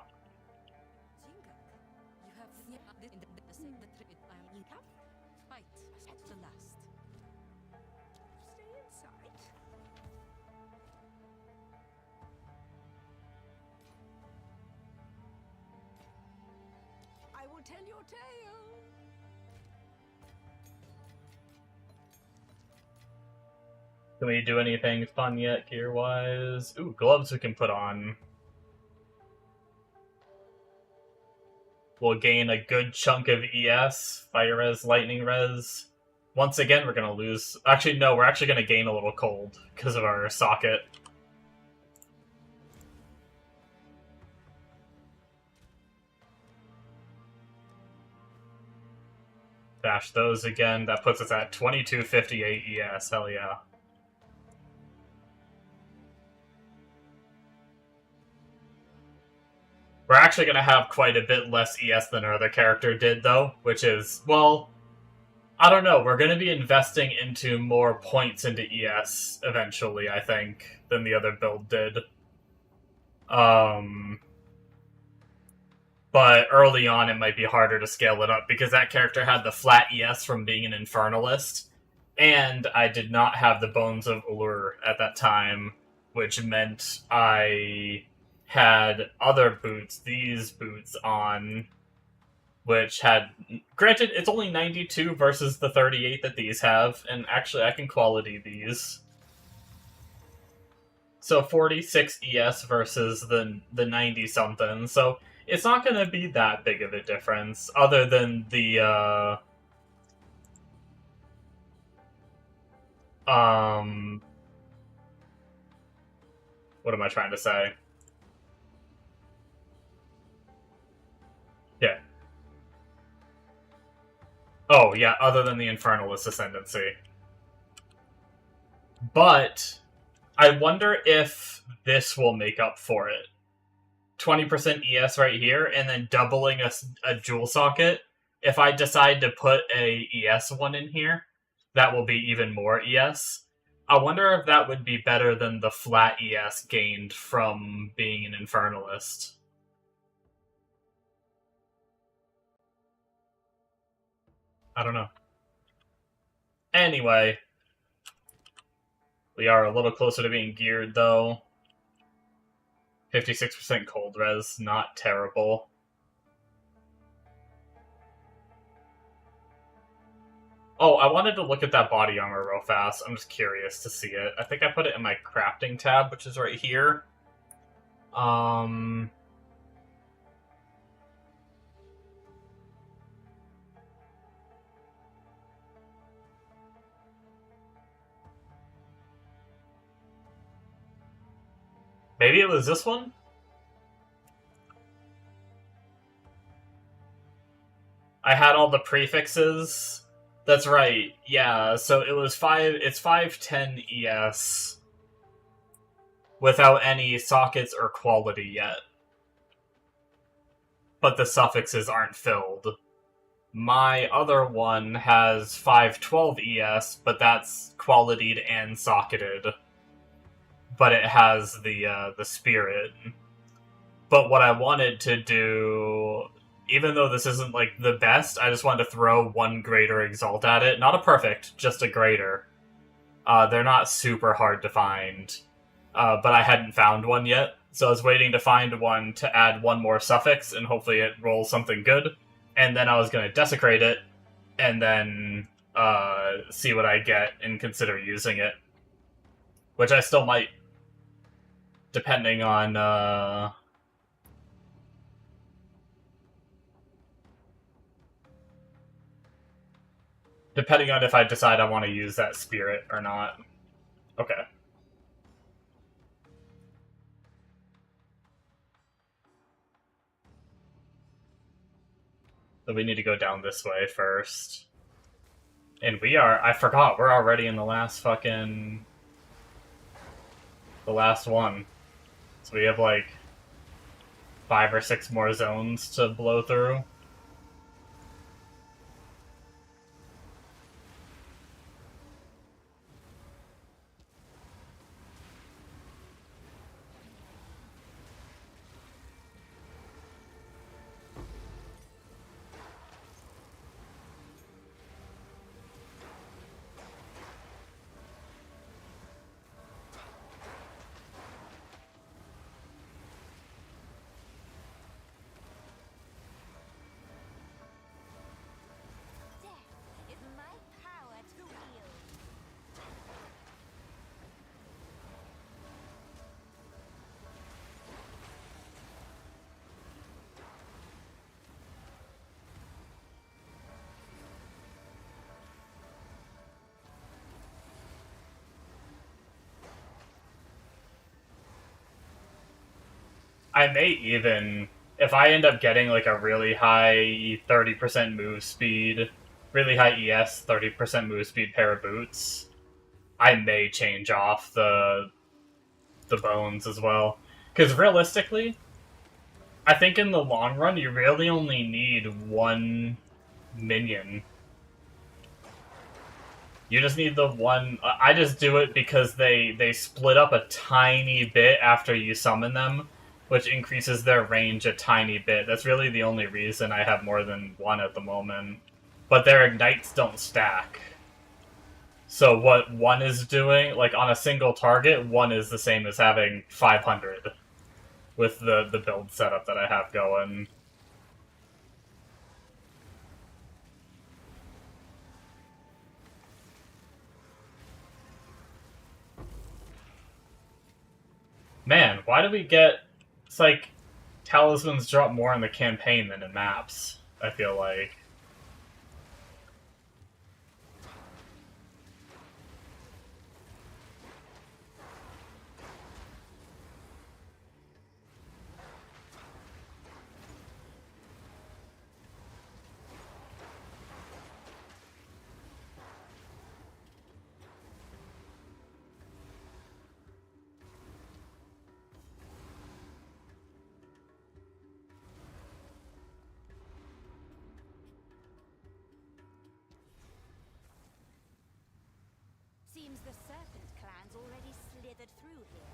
I will tell your tale. Can we do anything fun yet, gear-wise? Ooh, gloves we can put on. We'll gain a good chunk of ES, Fire Res, Lightning Res. Once again, we're gonna lose... Actually, no, we're actually gonna gain a little cold because of our socket. Bash those again. That puts us at 2258 ES. Hell yeah. We're actually going to have quite a bit less ES than our other character did, though, which is, well, I don't know. We're going to be investing into more points into ES eventually, I think, than the other build did. But early on, it might be harder to scale it up, because that character had the flat ES from being an Infernalist, and I did not have the Bones of Allure at that time, which meant I had other boots, these boots on, which had... Granted, it's only 92 versus the 38 that these have, and actually I can quality these. So 46 ES versus the 90-something, so it's not going to be that big of a difference, other than the, what am I trying to say? Yeah. Oh, yeah, other than the Infernalist Ascendancy. But I wonder if this will make up for it. 20% ES right here, and then doubling a jewel socket. If I decide to put a ES one in here, that will be even more ES. I wonder if that would be better than the flat ES gained from being an Infernalist. I don't know. Anyway, we are a little closer to being geared, though. 56% cold res, not terrible. Oh, I wanted to look at that body armor real fast. I'm just curious to see it. I think I put it in my crafting tab, which is right here. Maybe it was this one? I had all the prefixes. That's right, yeah, so it was it's 510 ES without any sockets or quality yet. But the suffixes aren't filled. My other one has 512 ES, but that's qualitied and socketed. But it has the spirit. But what I wanted to do, even though this isn't like the best, I just wanted to throw one greater exalt at it. Not a perfect, just a greater. They're not super hard to find, but I hadn't found one yet, so I was waiting to find one to add one more suffix, and hopefully it rolls something good. And then I was going to desecrate it, and then see what I get and consider using it. Which I still might, depending on... depending on if I decide I want to use that spirit or not. Okay. So we need to go down this way first. And we are... I forgot, we're already in the last fucking... the last one. So we have like 5 or 6 more zones to blow through. I may even, if I end up getting like a really high 30% move speed, really high ES, 30% move speed pair of boots, I may change off the bones as well. Because realistically, I think in the long run, you really only need one minion. You just need the one. I just do it because they split up a tiny bit after you summon them, which increases their range a tiny bit. That's really the only reason I have more than one at the moment. But their ignites don't stack. So what one is doing, like on a single target, one is the same as having 500 with the build setup that I have going. Man, why do we get... It's like talismans drop more in the campaign than in maps, I feel like. Seems the Serpent clan's already slithered through here.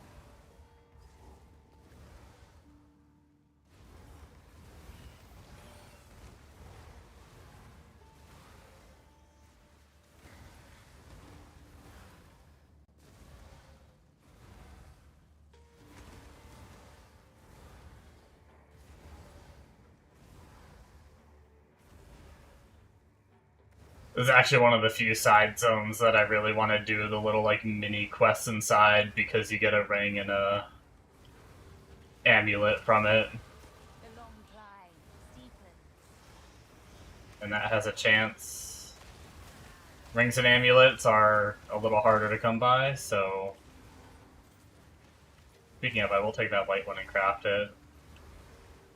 This is actually one of the few side zones that I really want to do the little like mini quests inside because you get a ring and a amulet from it. The long climb deepens. And that has a chance. Rings and amulets are a little harder to come by, so... Speaking of, I will take that white one and craft it.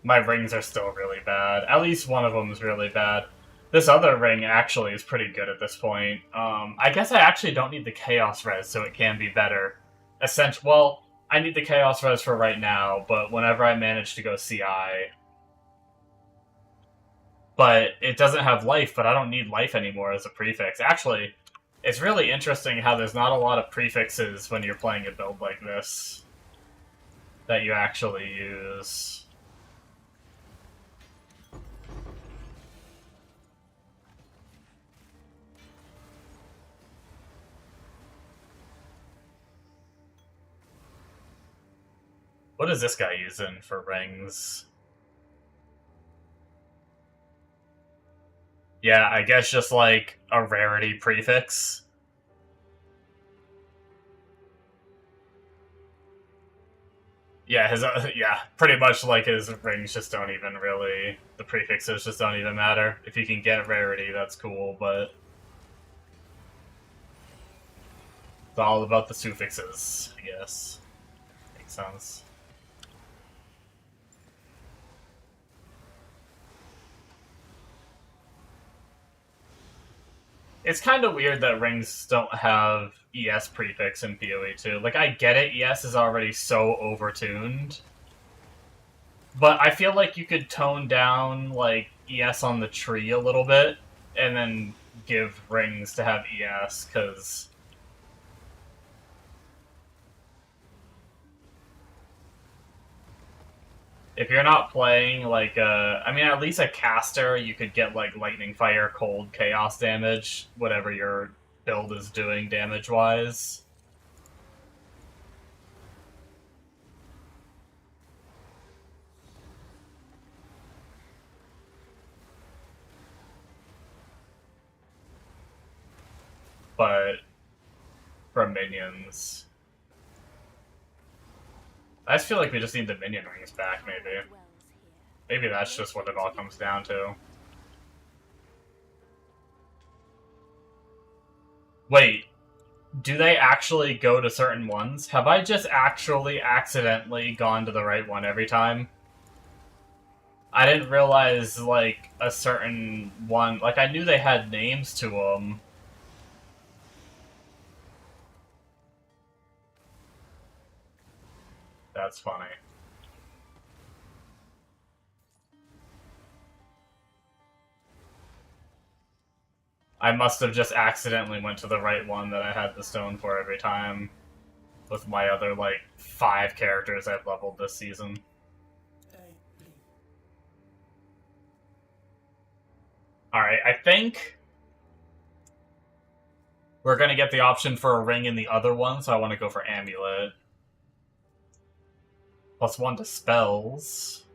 My rings are still really bad. At least one of them is really bad. This other ring actually is pretty good at this point. I guess I actually don't need the Chaos Res, so it can be better. Well, I need the Chaos Res for right now, but whenever I manage to go CI... But it doesn't have life, but I don't need life anymore as a prefix. Actually, it's really interesting how there's not a lot of prefixes when you're playing a build like this that you actually use. What is this guy using for rings? Yeah, I guess just like a rarity prefix. Yeah, yeah, pretty much like his rings just don't even really... The prefixes just don't even matter. If you can get rarity, that's cool, but... It's all about the suffixes, I guess. Makes sense. It's kind of weird that rings don't have ES prefix in PoE 2. Like, I get it, ES is already so overtuned. But I feel like you could tone down, like, ES on the tree a little bit, and then give rings to have ES, because... If you're not playing, like, I mean, at least a caster, you could get, like, lightning, fire, cold, chaos damage, whatever your build is doing damage-wise. But for minions... I just feel like we just need the minion rings back, maybe. Maybe that's just what it all comes down to. Wait. do they actually go to certain ones? Have I just actually accidentally gone to the right one every time? I didn't realize, like, a certain one... Like, I knew they had names to them. That's funny. I must have just accidentally went to the right one that I had the stone for every time. With my other, like, 5 characters I've leveled this season. Alright, I think we're gonna get the option for a ring in the other one, so I want to go for Amulet. +1 to spells.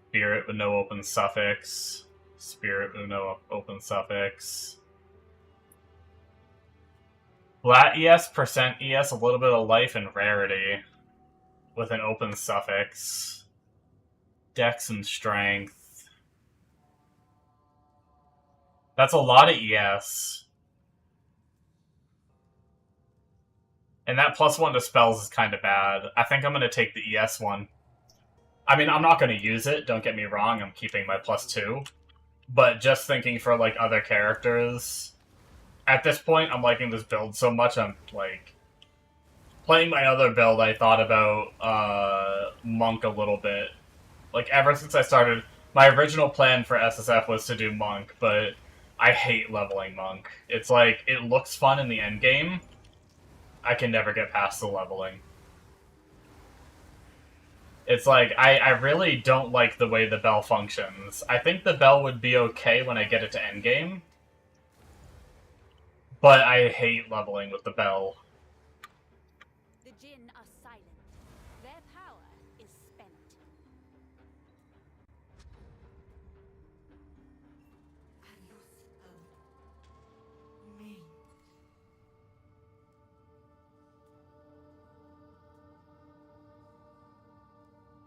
Spirit with no open suffix. Spirit with no open suffix. Flat ES, percent ES, a little bit of life and rarity. With an open suffix. Dex and strength. That's a lot of ES. And that +1 to spells is kind of bad. I think I'm going to take the ES one. I mean, I'm not going to use it, don't get me wrong, I'm keeping my +2. But just thinking for, like, other characters... At this point, I'm liking this build so much, I'm, like... Playing my other build, I thought about, Monk a little bit. Like, ever since I started... My original plan for SSF was to do Monk, but I hate leveling Monk. It's like, it looks fun in the endgame. I can never get past the leveling. It's like, I really don't like the way the bell functions. I think the bell would be okay when I get it to endgame. But I hate leveling with the bell. The Jinn are silent. Their power is spent.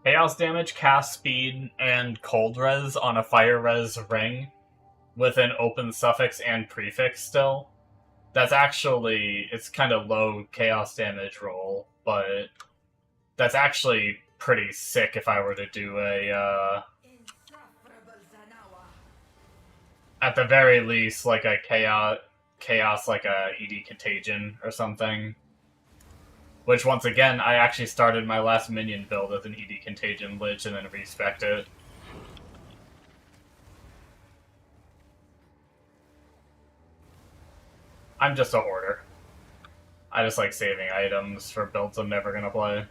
Chaos damage, cast speed, and cold res on a fire res ring with an open suffix and prefix still. That's actually, it's kind of low chaos damage roll, but that's actually pretty sick if I were to do a, at the very least, like a chaos like a ED Contagion or something. Which, once again, I actually started my last Minion build with an ED Contagion Lich and then respect it. I'm just a hoarder. I just like saving items for builds I'm never gonna play.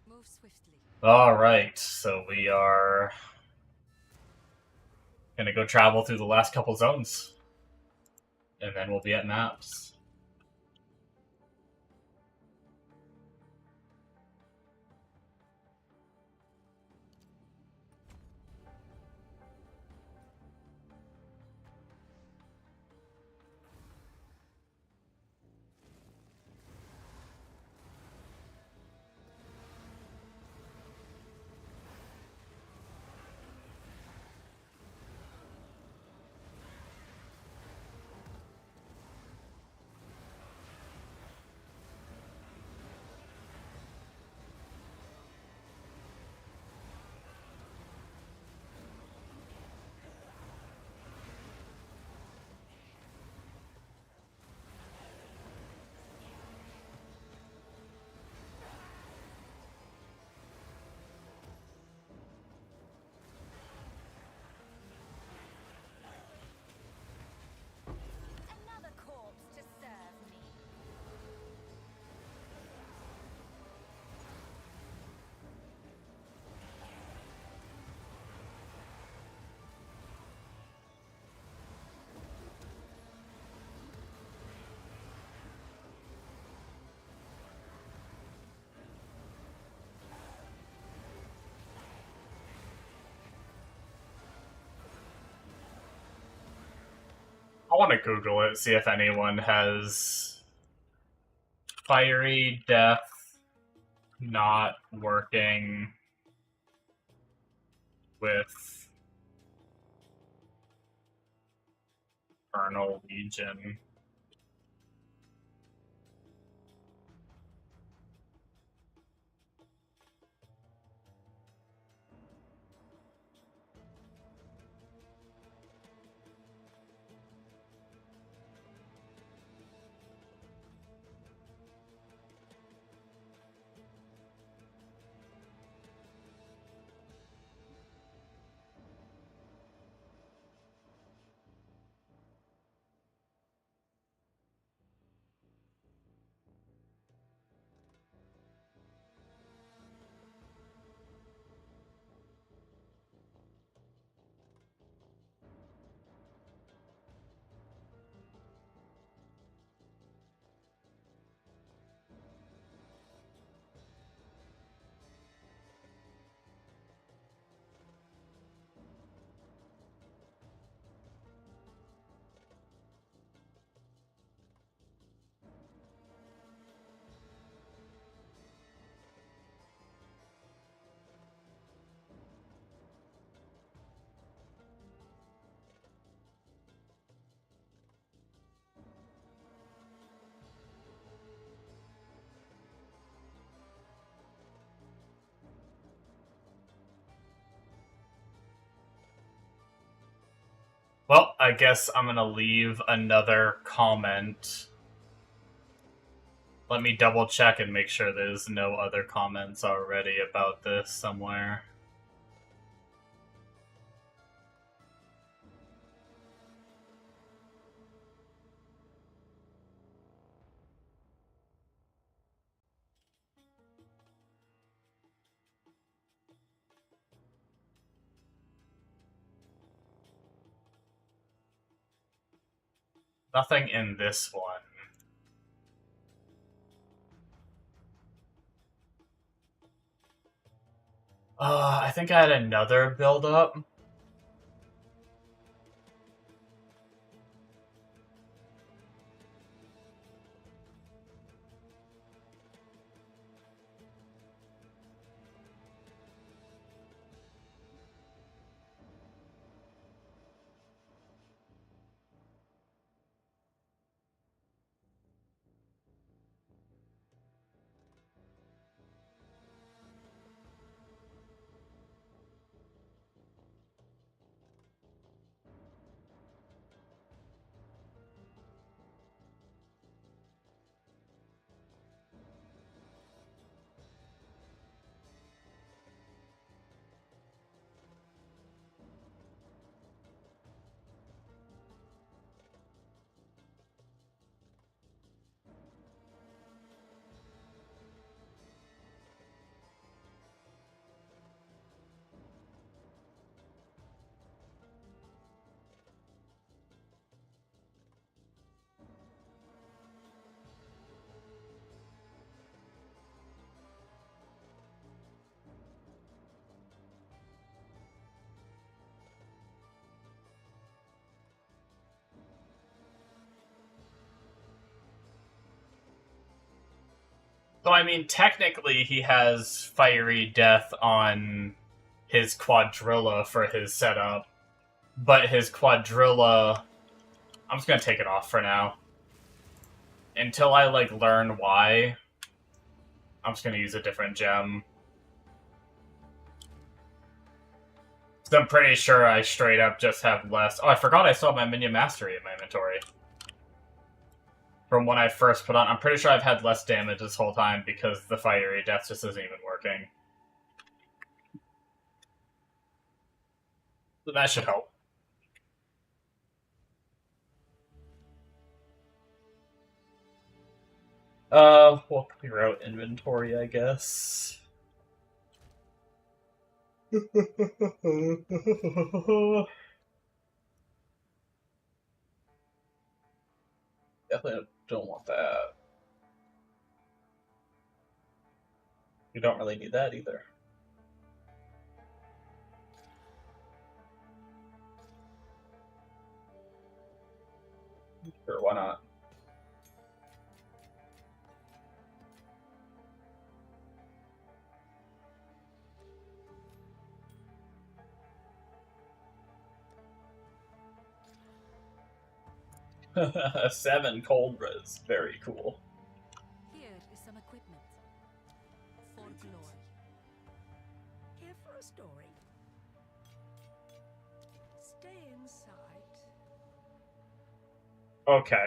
Move swiftly. Alright, so we are gonna go travel through the last couple zones. And then we'll be at maps. want to Google it, see if anyone has fiery death not working with Infernal Legion. Well, I guess I'm gonna leave another comment. Let me double check and make sure there's no other comments already about this somewhere. Nothing in this one. I think I had another build-up. So, I mean, technically he has Fiery Death on his Quadrilla for his setup, but his Quadrilla... I'm just gonna take it off for now. Until I, learn why, I'm just gonna use a different gem. So I'm pretty sure I straight up just have less... Oh, I forgot I still have my Minion Mastery in my inventory. From when I first put on, I'm pretty sure I've had less damage this whole time because the Fiery Death just isn't even working. So that should help. We'll clear out inventory, I guess. Definitely don't want that. You don't really need that either. Sure, why not? A 7 cold res, very cool. Here is some equipment. For glory. Here for a story. Stay inside. Okay.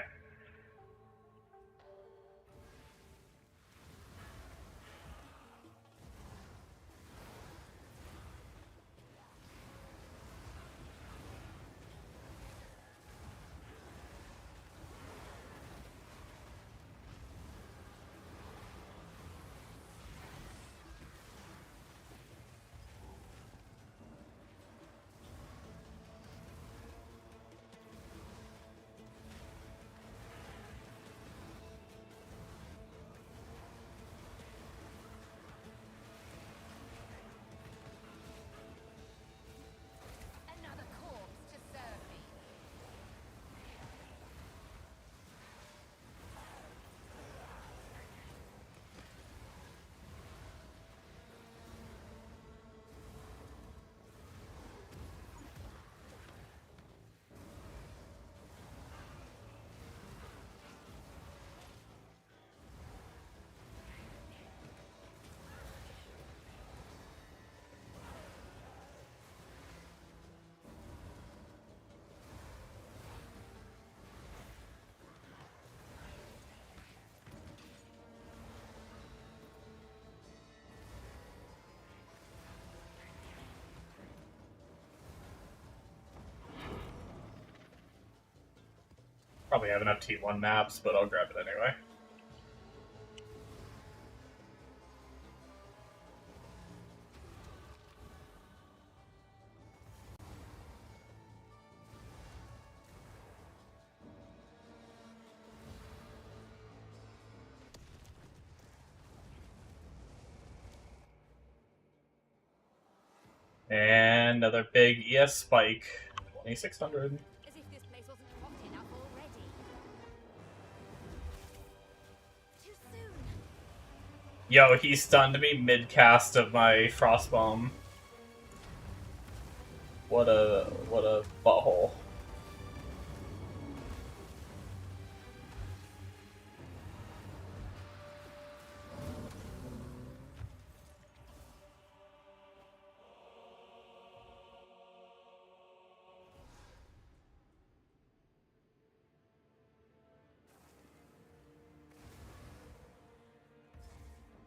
Another corpse to serve me. Probably have enough T1 maps, but I'll grab it anyway. And another big ES spike. 2600. As if this place wasn't hot enough already. Too soon. Yo, he stunned me mid-cast of my Frostbomb. What a butthole.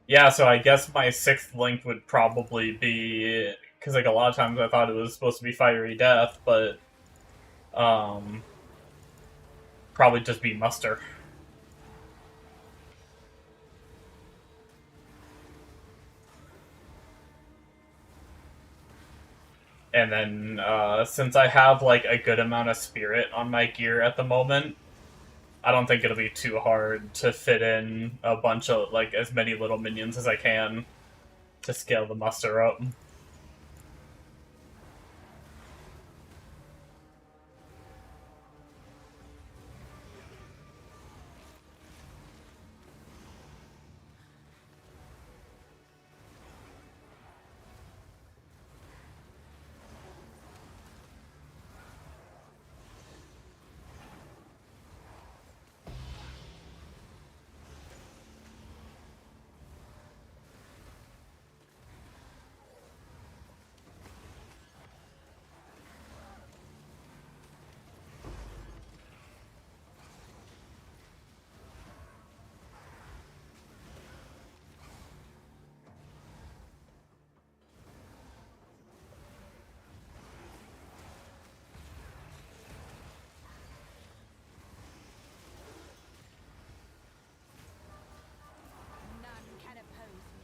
Yeah, so I guess my 6th link would probably be... Because, like, a lot of times I thought it was supposed to be Fiery Death, but... Probably just be Muster. And then, since I have, like, a good amount of Spirit on my gear at the moment, I don't think it'll be too hard to fit in a bunch of, like, as many little minions as I can to scale the muster up. None can oppose me.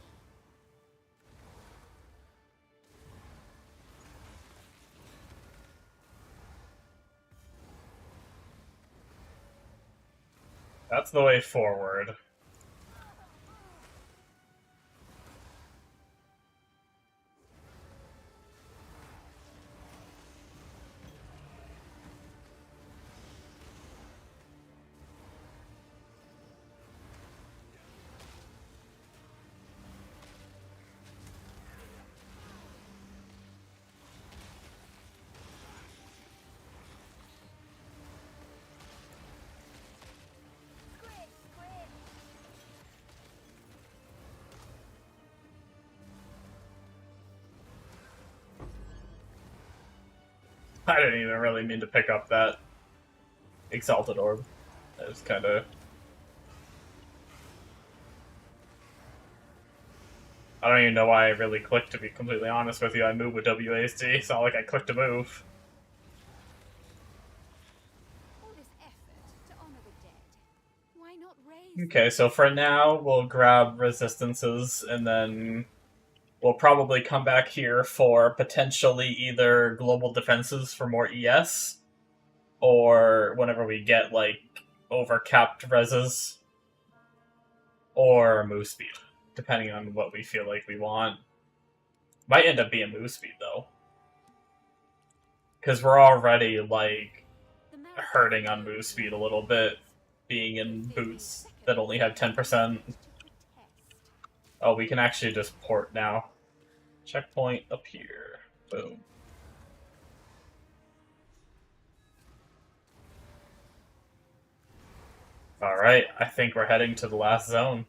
That's the way forward. I didn't even really mean to pick up that Exalted Orb. It was kind of... I don't even know why I really clicked, to be completely honest with you. I moved with WASD. It's not like I clicked to move. All this effort to honor the dead. Why not raise Okay, so for now, we'll grab resistances, and then we'll probably come back here for potentially either global defenses for more ES, or whenever we get, like, overcapped reses, or move speed, depending on what we feel like we want. Might end up being move speed, though. Because we're already, like, hurting on move speed a little bit, being in boots that only have 10%. Oh, we can actually just port now. Checkpoint up here. Boom. Alright, I think we're heading to the last zone.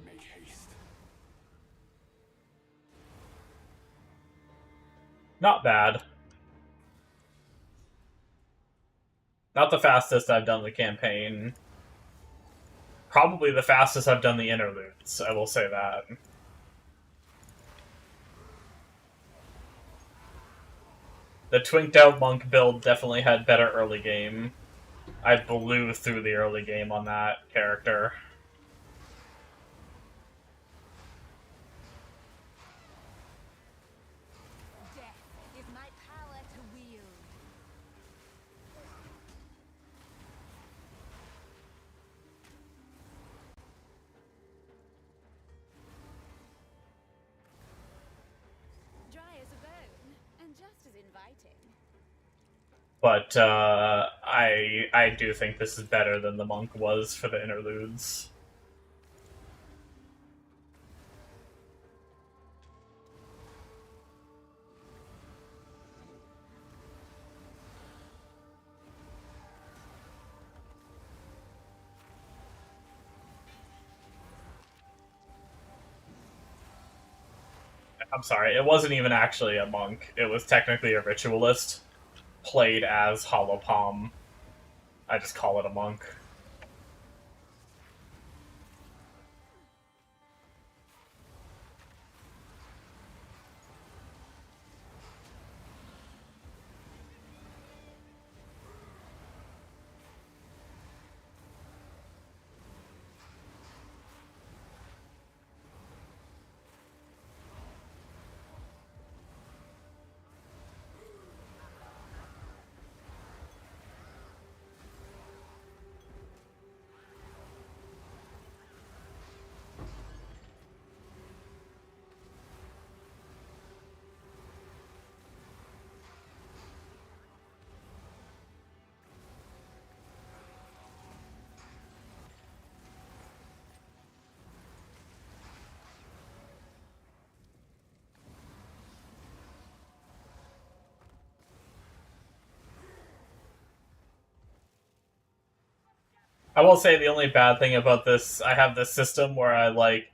Make haste. Not bad. Not the fastest I've done the campaign. Probably the fastest I've done the interludes, I will say that. The Twinked Out Monk build definitely had better early game. I blew through the early game on that character. death is my power to wield. Dry as a bone, and just as inviting. But I do think this is better than the monk was for the interludes. I'm sorry, it wasn't even actually a monk. It was technically a ritualist played as Hollow Palm. I just call it a monk. I will say the only bad thing about this, I have this system where I, like,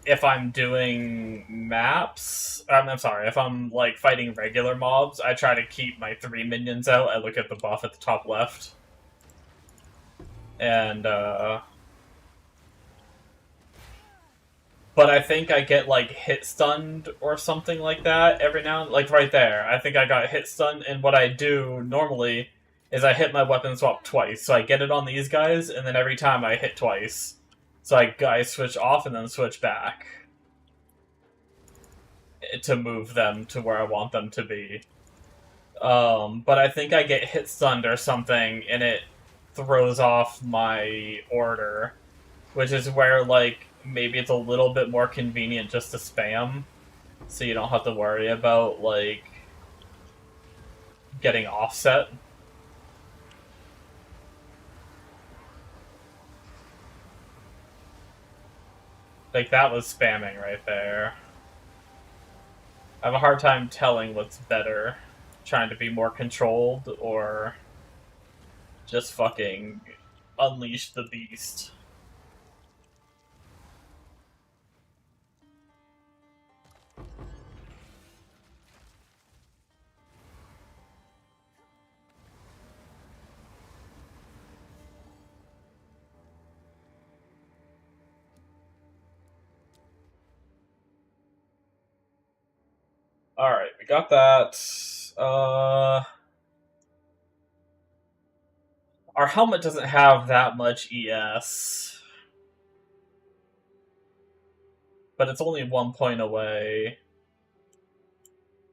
if I'm doing maps, I'm sorry, if I'm, like, fighting regular mobs, I try to keep my 3 minions out. I look at the buff at the top left. And, but I think I get, like, hit stunned or something like that every now and, like, right there. I think I got hit stunned, and what I do normally is I hit my weapon swap twice. So I get it on these guys, and then every time I hit twice. So I switch off and then switch back to move them to where I want them to be. But I think I get hit stunned or something, and it throws off my order. Which is where, like, maybe it's a little bit more convenient just to spam. So you don't have to worry about, like, getting offset. Like, that was spamming right there. I have a hard time telling what's better. Trying to be more controlled, or just fucking unleash the beast. Alright, we got that. Our helmet doesn't have that much ES. But it's only 1 point away.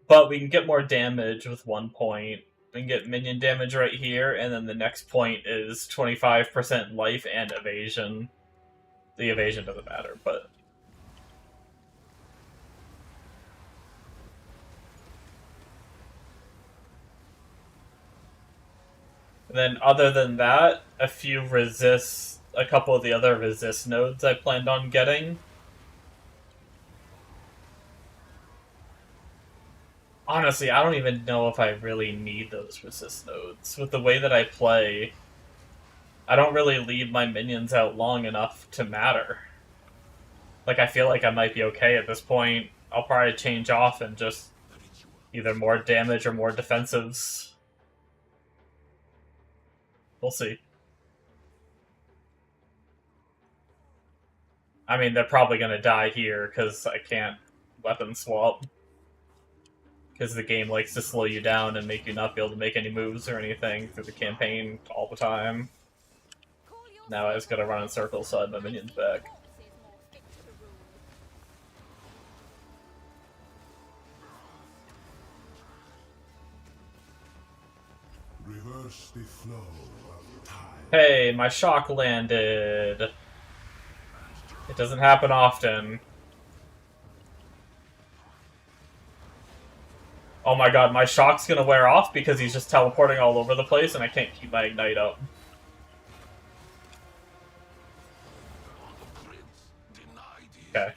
But we can get more damage with 1 point. We can get minion damage right here, and then the next point is 25% life and evasion. The evasion doesn't matter, but... And then other than that, a couple of the other resist nodes I planned on getting. Honestly, I don't even know if I really need those resist nodes. With the way that I play, I don't really leave my minions out long enough to matter. Like, I feel like I might be okay at this point. I'll probably change off and just either more damage or more defensives. We'll see. I mean, they're probably gonna die here, because I can't weapon swap. Because the game likes to slow you down and make you not be able to make any moves or anything through the campaign all the time. Now I just gotta run in circles so I have my minions back. Reverse the flow of time. Hey, my shock landed! It doesn't happen often. Oh my god, my shock's gonna wear off because he's just teleporting all over the place and I can't keep my ignite up. Okay.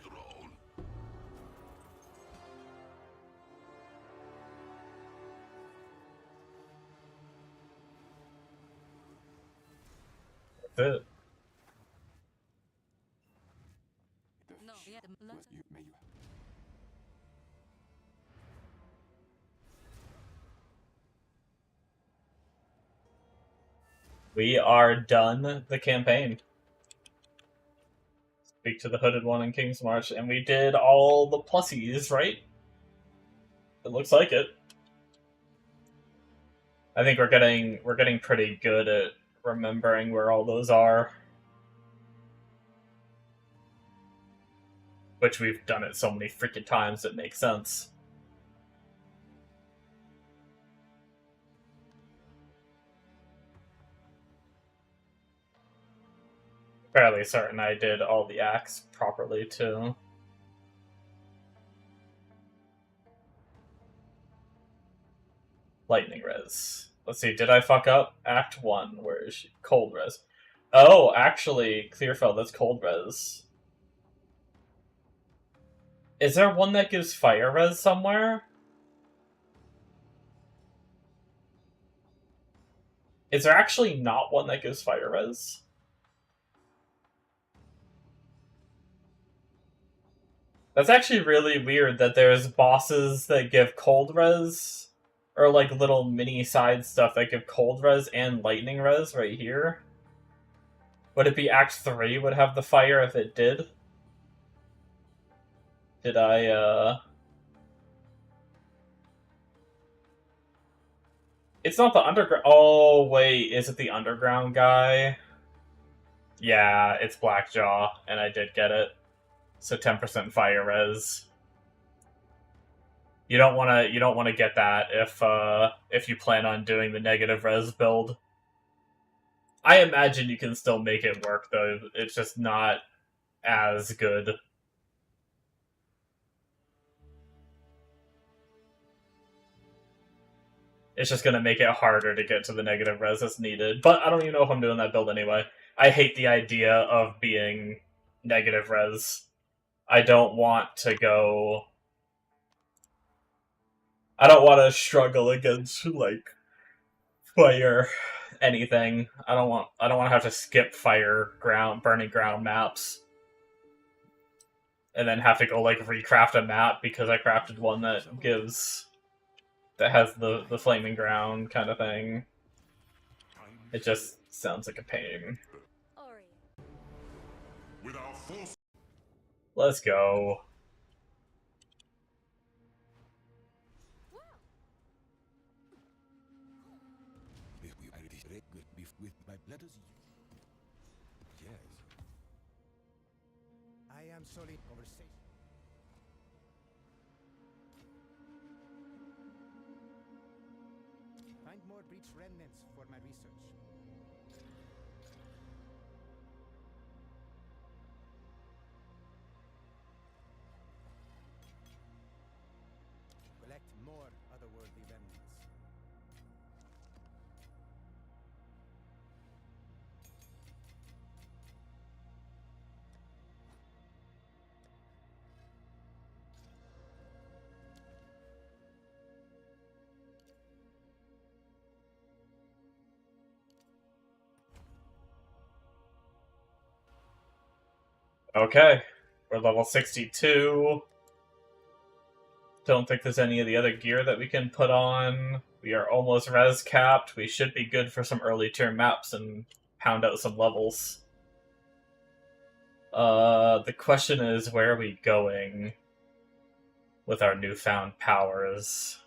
That's it. We are done the campaign. Speak to the Hooded One in King's March, and we did all the plussies, right? It looks like it. I think we're getting pretty good at remembering where all those are. Which we've done it so many freaking times it makes sense. Fairly certain I did all the acts properly, too. Lightning res. Let's see, did I fuck up? Act 1, where is she? Cold res. Oh, actually, Clearfell, that's cold res. Is there one that gives fire res somewhere? Is there actually not one that gives fire res? That's actually really weird that there's bosses that give cold res, or like little mini side stuff that give cold res and lightning res right here. Would it be Act 3 would have the fire if it did? Did I, It's not the underground. Oh, wait, is it the underground guy? Yeah, it's Blackjaw, and I did get it. So 10% fire res. You don't want to get that if you plan on doing the negative res build. I imagine you can still make it work though. It's just not as good. It's just gonna make it harder to get to the negative res that's needed. But I don't even know if I'm doing that build anyway. I hate the idea of being negative res. I don't want to go... I don't want to struggle against, like, fire anything. I don't want to have to skip burning ground maps. And then have to go, like, recraft a map because I crafted one that has the flaming ground kind of thing. It just sounds like a pain. Let's go. With my letters. Yes. I am solid conversation. Find more breach remnants for my research. Collect more otherworldly remnants. Okay, we're level 62. Don't think there's any of the other gear that we can put on. We are almost res capped. We should be good for some early tier maps and pound out some levels. The question is, where are we going with our newfound powers?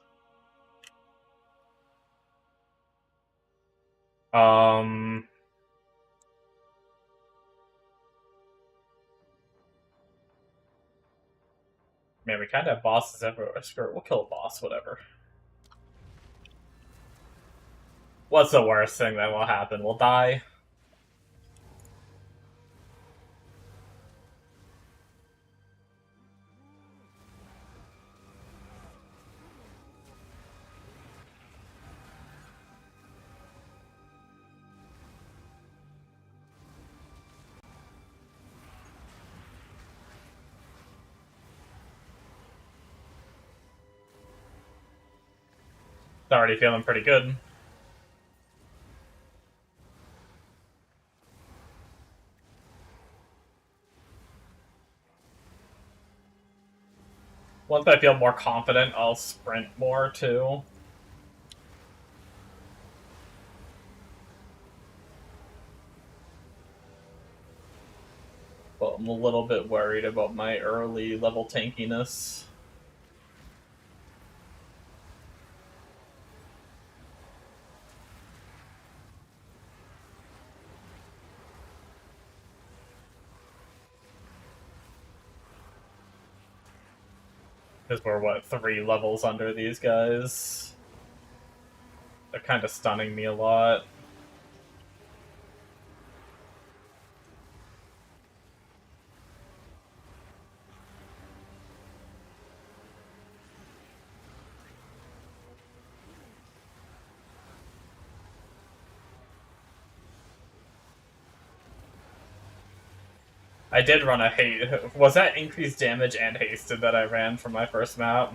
Man, we kind of have bosses everywhere. Screw it, we'll kill a boss, whatever. What's the worst thing that will happen? We'll die. It's already feeling pretty good. Once I feel more confident, I'll sprint more, too. But I'm a little bit worried about my early level tankiness. Because we're, what, 3 levels under these guys? They're kind of stunning me a lot. I did run a haste. Was that increased damage and hasted that I ran for my first map?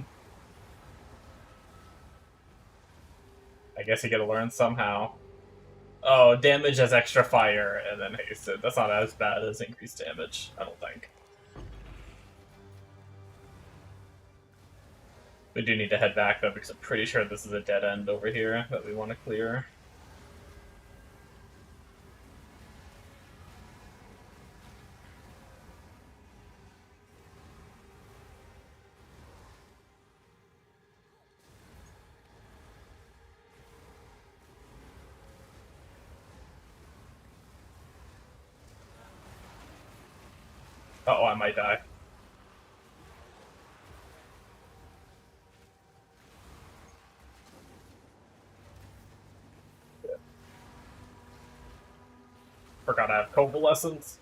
I guess you gotta learn somehow. Oh, damage as extra fire and then hasted. That's not as bad as increased damage, I don't think. We do need to head back though, because I'm pretty sure this is a dead end over here that we want to clear. Uh-oh, I might die. Forgot I have convalescence.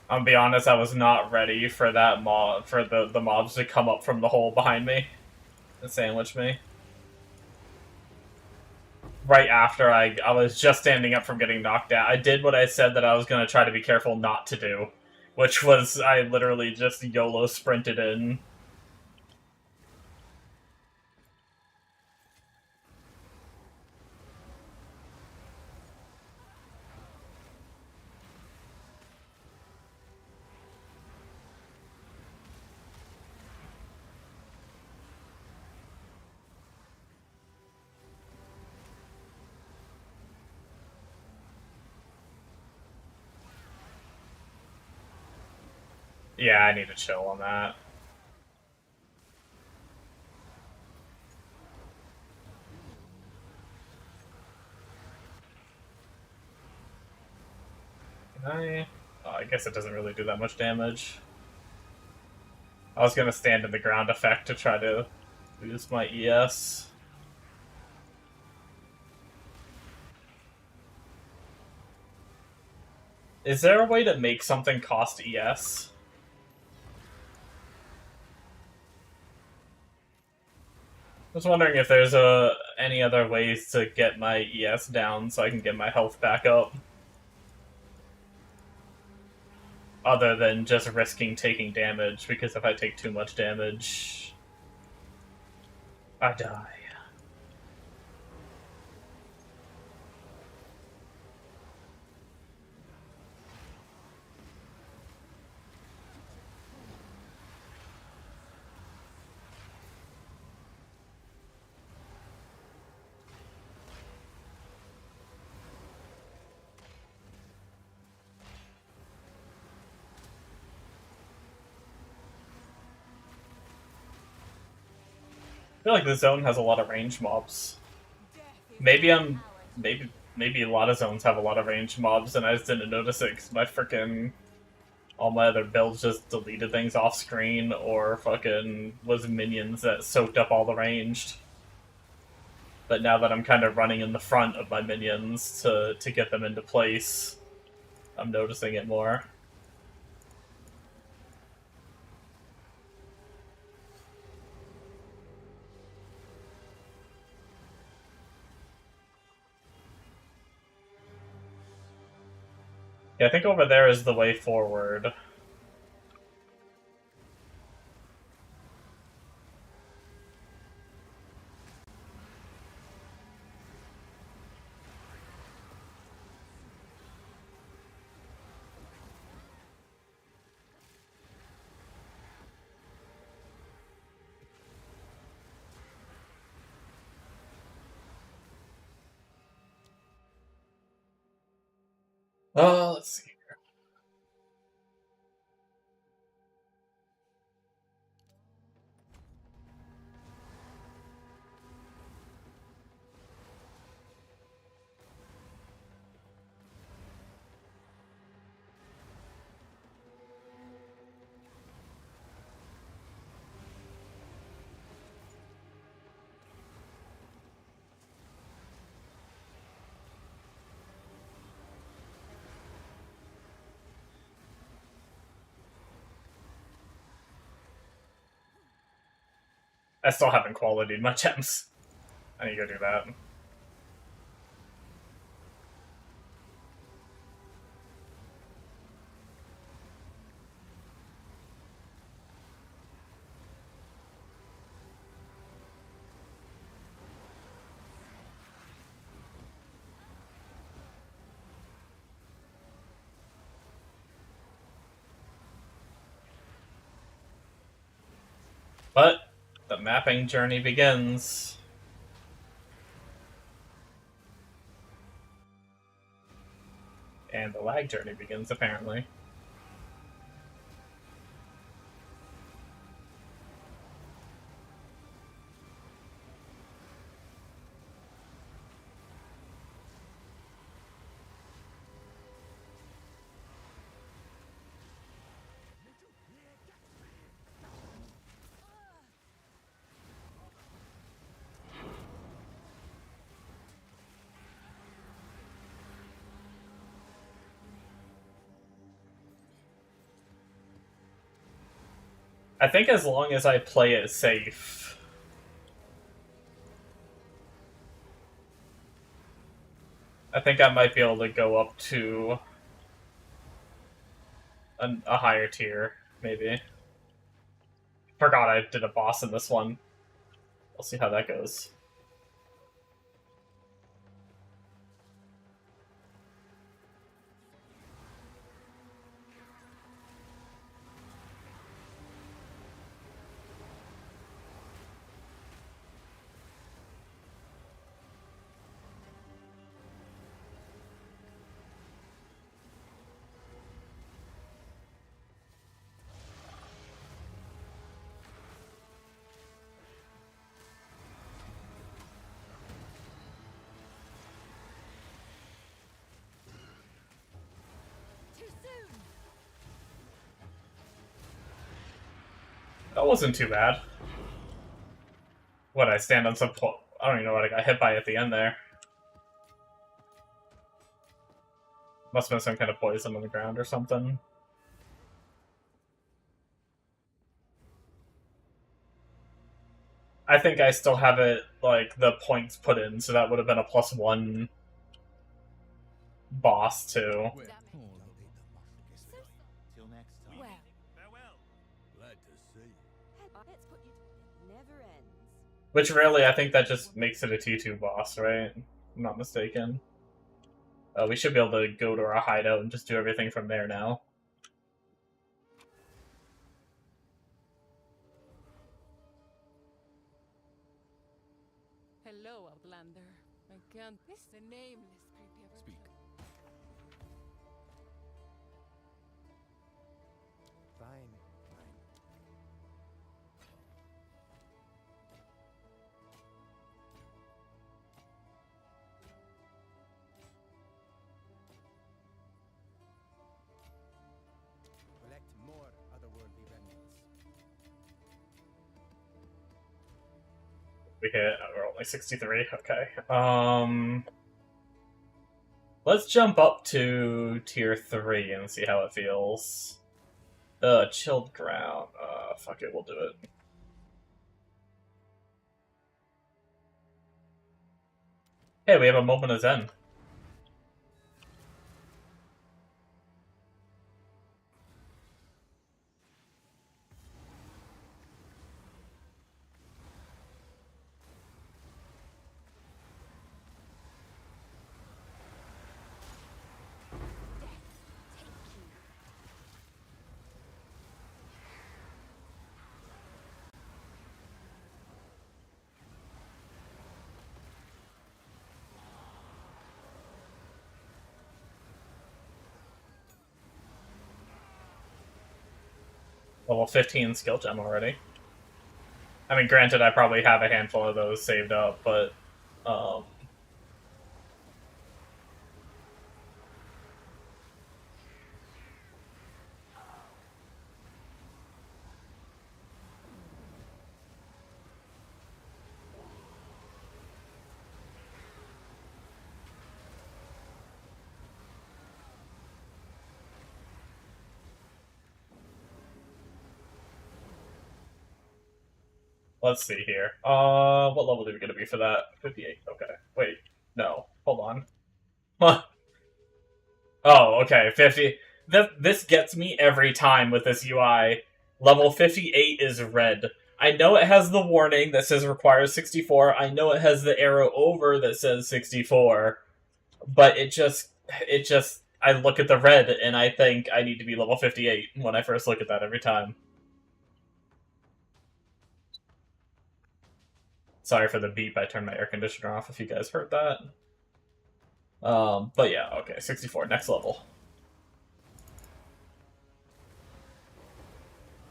I'll be honest, I was not ready for that mob, for the mobs to come up from the hole behind me and sandwich me. Right after I was just standing up from getting knocked out. I did what I said that I was going to try to be careful not to do, which was I literally just YOLO sprinted in. Yeah, I need to chill on that. Can I? Oh, I guess it doesn't really do that much damage. I was gonna stand in the ground effect to try to use my ES. Is there a way to make something cost ES? I was wondering if there's any other ways to get my ES down so I can get my health back up. Other than just risking taking damage, because if I take too much damage, I die. I feel like the zone has a lot of range mobs. Maybe maybe a lot of zones have a lot of range mobs and I just didn't notice it because all my other builds just deleted things off screen or fucking was minions that soaked up all the ranged. But now that I'm kind of running in the front of my minions to get them into place, I'm noticing it more. Yeah, I think over there is the way forward. Let's see. I still haven't qualityed my gems. I need to go do that. But the mapping journey begins. And the lag journey begins, apparently. I think as long as I play it safe. I think I might be able to go up to a higher tier, maybe. Forgot I did a boss in this one. We'll see how that goes. That wasn't too bad. What, I stand on some I don't even know what I got hit by at the end there. Must have been some kind of poison on the ground or something. I think I still have it, like, the points put in, so that would have been a +1 boss, too. Till next time. Well, Farewell. Glad to see you. let's put you. Never ends. Which really, I think that just makes it a T2 boss, right? I'm not mistaken. We should be able to go to our hideout and just do everything from there now. Hello, Outlander. I can't. This is a nameless creepy. Speak. Fine. Collect more otherworldly remnants. We hit, we're only 63, okay. Let's jump up to tier 3 and see how it feels. Chilled ground. Fuck it, we'll do it. Hey, we have a moment of Zen. Level 15 skill gem already. I mean, granted, I probably have a handful of those saved up, but, let's see here. What level do we get to be for that? 58. Okay. Wait. No. Hold on. Huh. Oh, okay. 50. This gets me every time with this UI. Level 58 is red. I know it has the warning that says requires 64. I know it has the arrow over that says 64. But it just, I look at the red and I think I need to be level 58 when I first look at that every time. Sorry for the beep, I turned my air conditioner off if you guys heard that. But yeah, okay, 64, next level.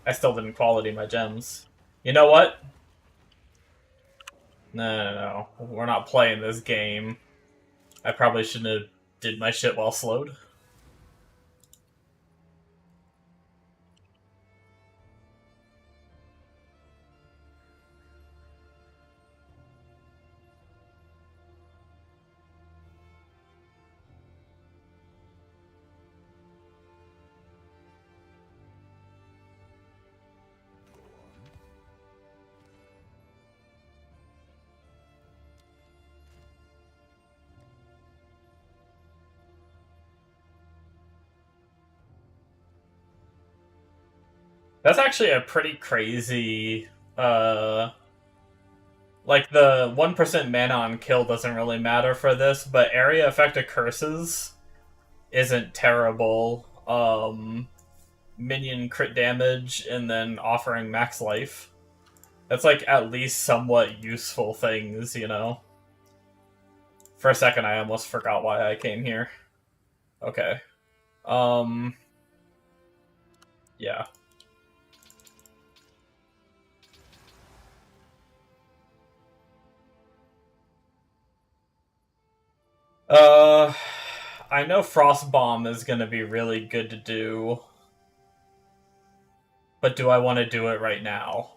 I still didn't quality my gems. You know what? No. We're not playing this game. I probably shouldn't have did my shit while slowed. That's actually a pretty crazy, like, the 1% mana on kill doesn't really matter for this, but area effective curses isn't terrible. Minion crit damage, and then offering max life. That's, like, at least somewhat useful things, you know? For a second, I almost forgot why I came here. Okay. Yeah. I know Frost Bomb is gonna be really good to do. But do I want to do it right now?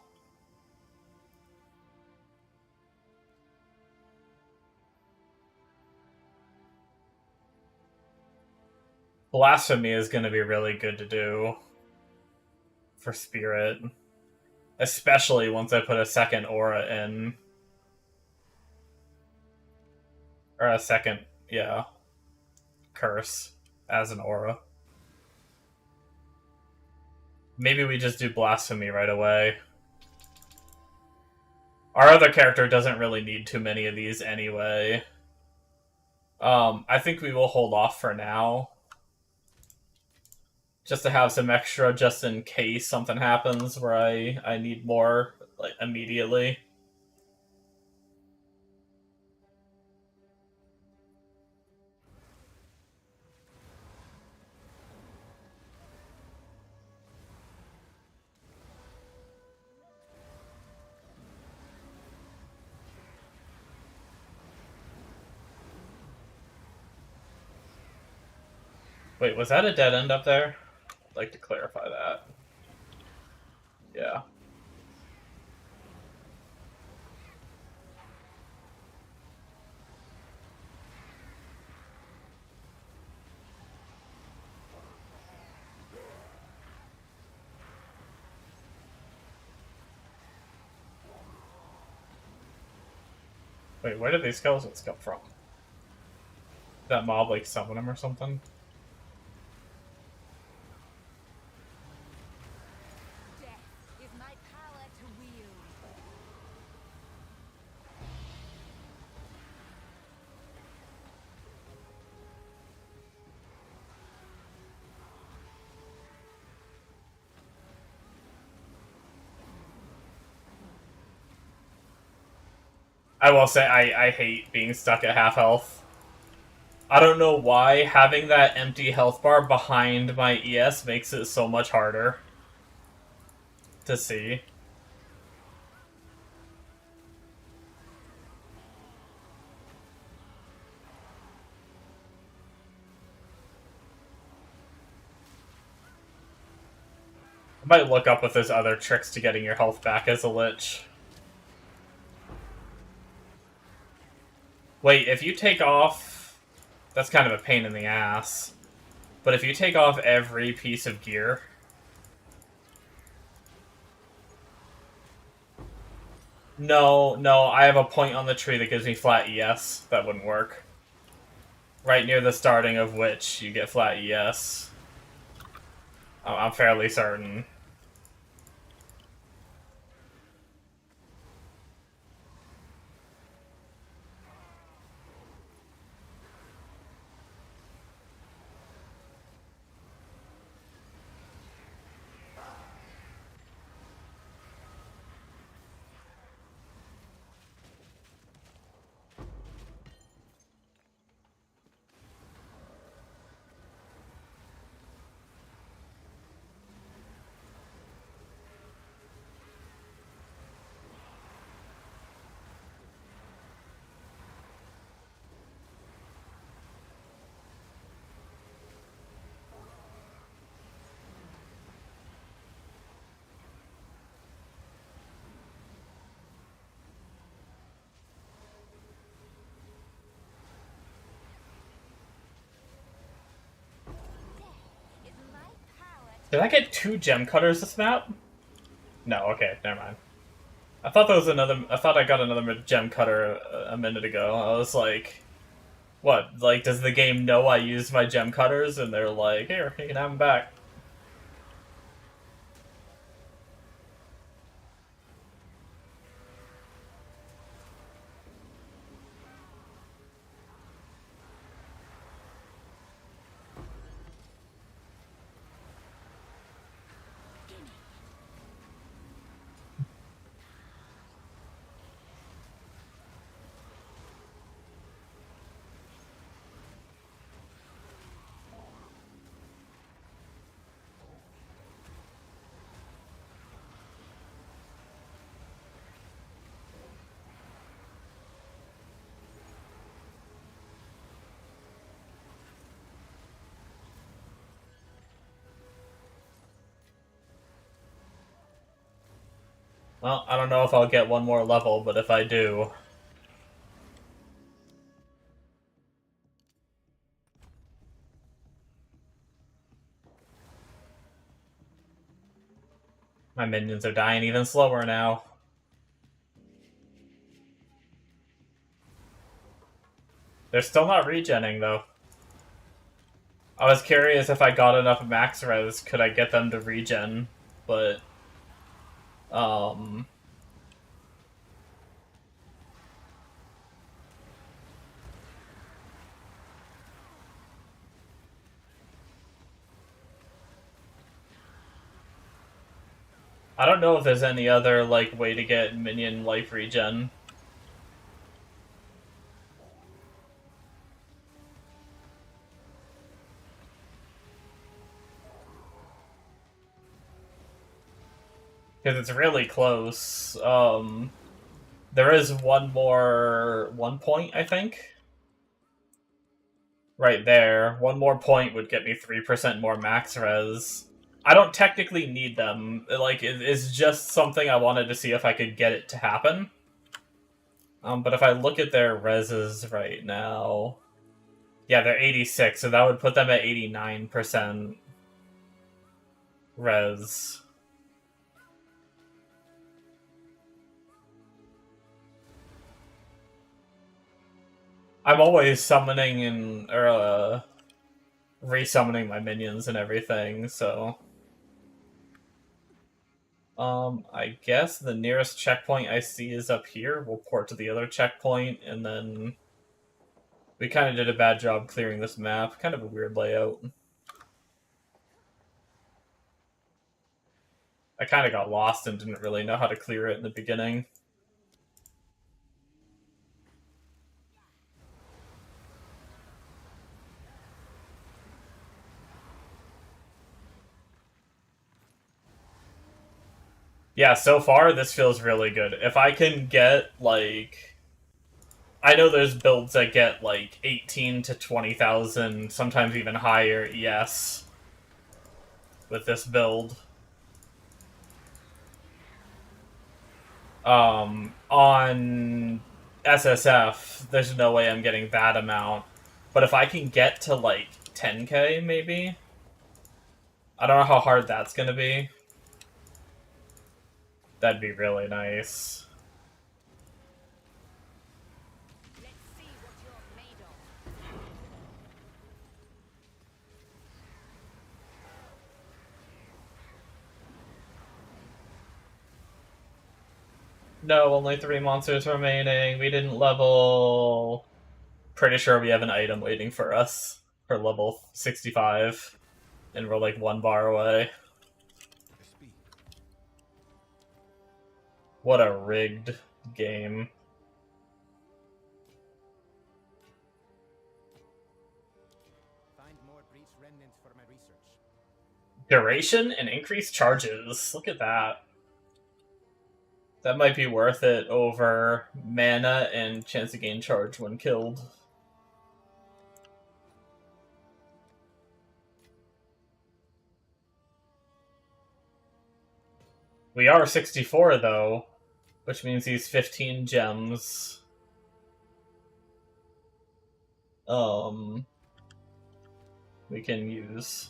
Blasphemy is going to be really good to do for Spirit. Especially once I put a second aura in. Or a second, yeah, curse as an aura. Maybe we just do Blasphemy right away. Our other character doesn't really need too many of these anyway. I think we will hold off for now. Just to have some extra just in case something happens where I need more, like, immediately. Wait, was that a dead end up there? I'd like to clarify that. Yeah. Wait, where did these skeletons come from? That mob, like, summon them or something? Death is my power to wield. I will say, I hate being stuck at half health. I don't know why having that empty health bar behind my ES makes it so much harder to see. I might look up if there's other tricks to getting your health back as a Lich. Wait, if you take off... That's kind of a pain in the ass. But if you take off every piece of gear... No, I have a point on the tree that gives me flat ES. That wouldn't work. Right near the starting of which you get flat ES. I'm fairly certain. Did I get 2 gem cutters this map? No, okay, never mind. I thought there was another. I thought I got another gem cutter a minute ago. I was like, what? Like, does the game know I used my gem cutters? And they're like, here, you can have them back. Well, I don't know if I'll get one more level, but if I do... My minions are dying even slower now. They're still not regenning, though. I was curious if I got enough max res, could I get them to regen, but... I don't know if there's any other, like, way to get minion life regen. Because it's really close. There is one more... 1 point, I think? Right there. 1 more point would get me 3% more max res. I don't technically need them. Like, it's just something I wanted to see if I could get it to happen. But if I look at their reses right now... Yeah, they're 86, so that would put them at 89% res. I'm always summoning and... resummoning my minions and everything, so... I guess the nearest checkpoint I see is up here. We'll port to the other checkpoint, and then... We kind of did a bad job clearing this map. Kind of a weird layout. I kind of got lost and didn't really know how to clear it in the beginning. Yeah, so far, this feels really good. If I can get, like... I know there's builds that get, like, 18 to 20,000, sometimes even higher ES with this build. On SSF, there's no way I'm getting that amount. But if I can get to, like, 10k, maybe? I don't know how hard that's gonna be. That'd be really nice. Let's see what you're made of. No, only 3 monsters remaining. We didn't level. Pretty sure we have an item waiting for us for level 65. And we're like 1 bar away. What a rigged game. Find more breach remnants for my research. Duration and increased charges. Look at that. That might be worth it over mana and chance to gain charge when killed. We are 64 though, which means these 15 gems. We can use.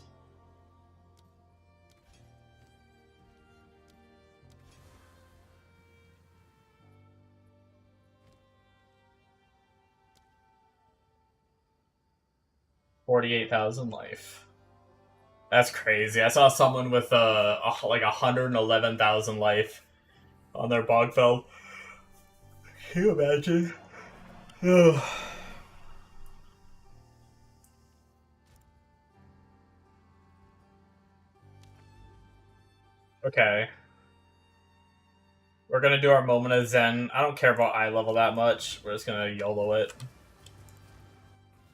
$48,000 life. That's crazy. I saw someone with like 111,000 life on their Bogfell. Can you imagine? Ugh. Okay. We're gonna do our moment of Zen. I don't care about eye level that much. We're just gonna YOLO it.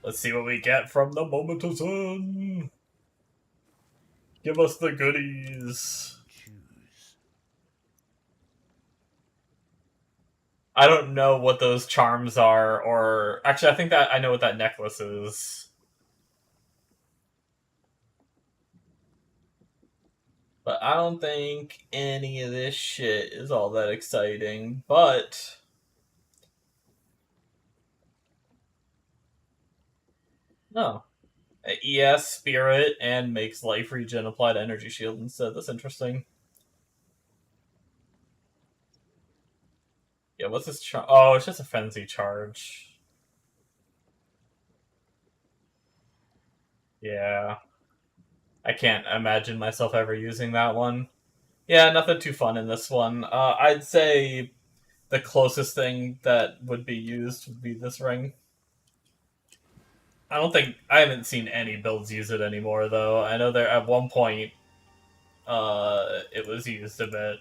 Let's see what we get from the moment of Zen. Give us the goodies. Choose. I don't know what those charms are, or... Actually, I think that I know what that necklace is. But I don't think any of this shit is all that exciting. But no. ES, Spirit, and makes life regen apply to energy shield instead. That's interesting. Yeah, what's this charge? Oh, it's just a Frenzy charge. Yeah. I can't imagine myself ever using that one. Yeah, nothing too fun in this one. I'd say the closest thing that would be used would be this ring. I haven't seen any builds use it anymore, though. I know there at one point, it was used a bit.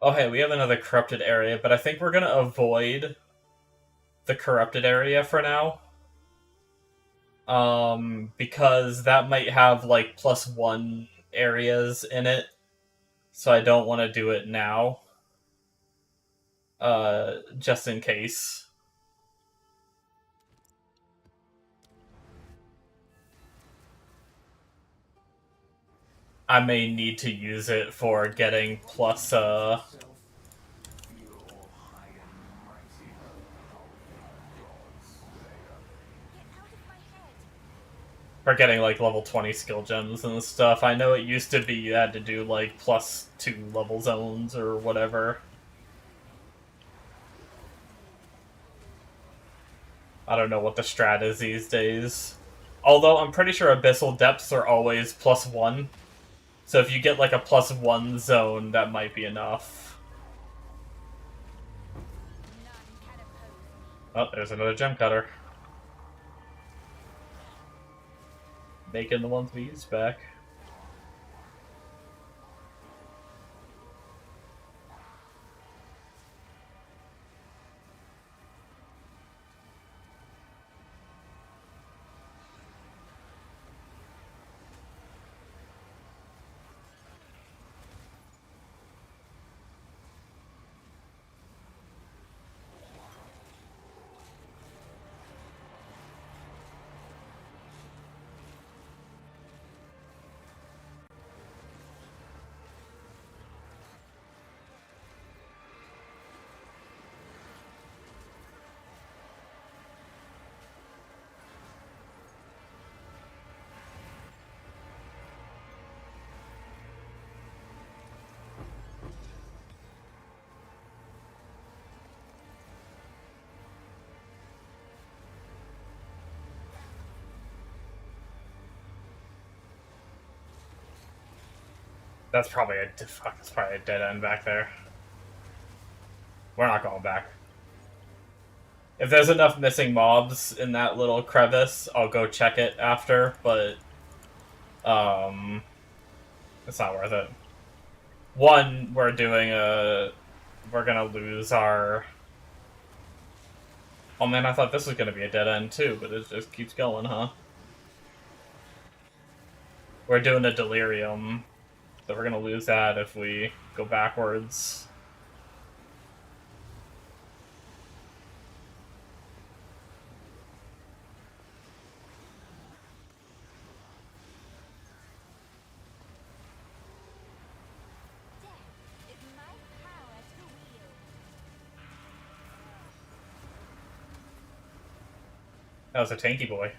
Oh, hey, we have another corrupted area, but I think we're gonna avoid the corrupted area for now. Because that might have, like, +1 areas in it, so I don't want to do it now. Just in case. I may need to use it for getting plus, for getting, like, level 20 skill gems and stuff. I know it used to be you had to do, like, +2 level zones or whatever. I don't know what the strat is these days. Although, I'm pretty sure Abyssal Depths are always +1. So if you get, like, a +1 zone, that might be enough. Oh, there's another gem cutter. Making the ones we used back. That's probably that's probably a dead end back there. We're not going back. If there's enough missing mobs in that little crevice, I'll go check it after, but it's not worth it. One, we're gonna lose our... Oh man, I thought this was gonna be a dead end too, but it just keeps going, huh? We're doing a delirium, so we're gonna lose that if we go backwards. That was a tanky boy.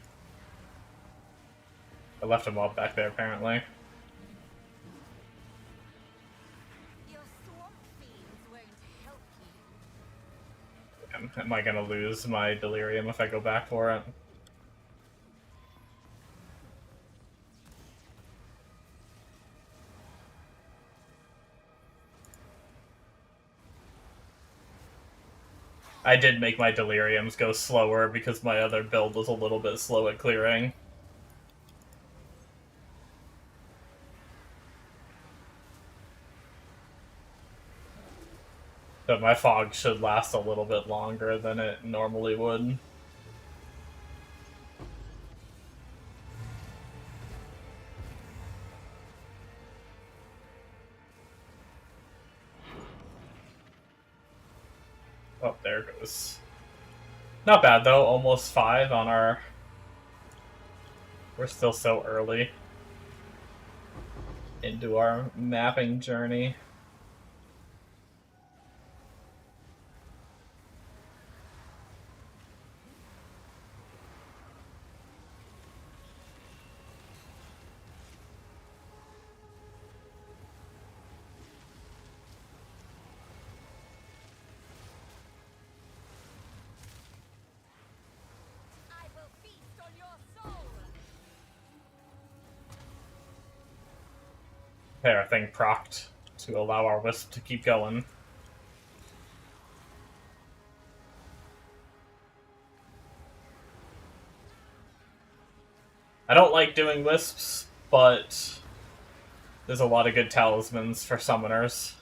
I left a mob back there, apparently. Am I gonna lose my delirium if I go back for it? I did make my deliriums go slower because my other build was a little bit slow at clearing. But my fog should last a little bit longer than it normally would. Oh, there it goes. Not bad, though. Almost 5 on our We're still so early into our mapping journey. I will feast on your soul. Okay, our thing procced to allow our wisp to keep going. I don't like doing wisps, but there's a lot of good talismans for summoners.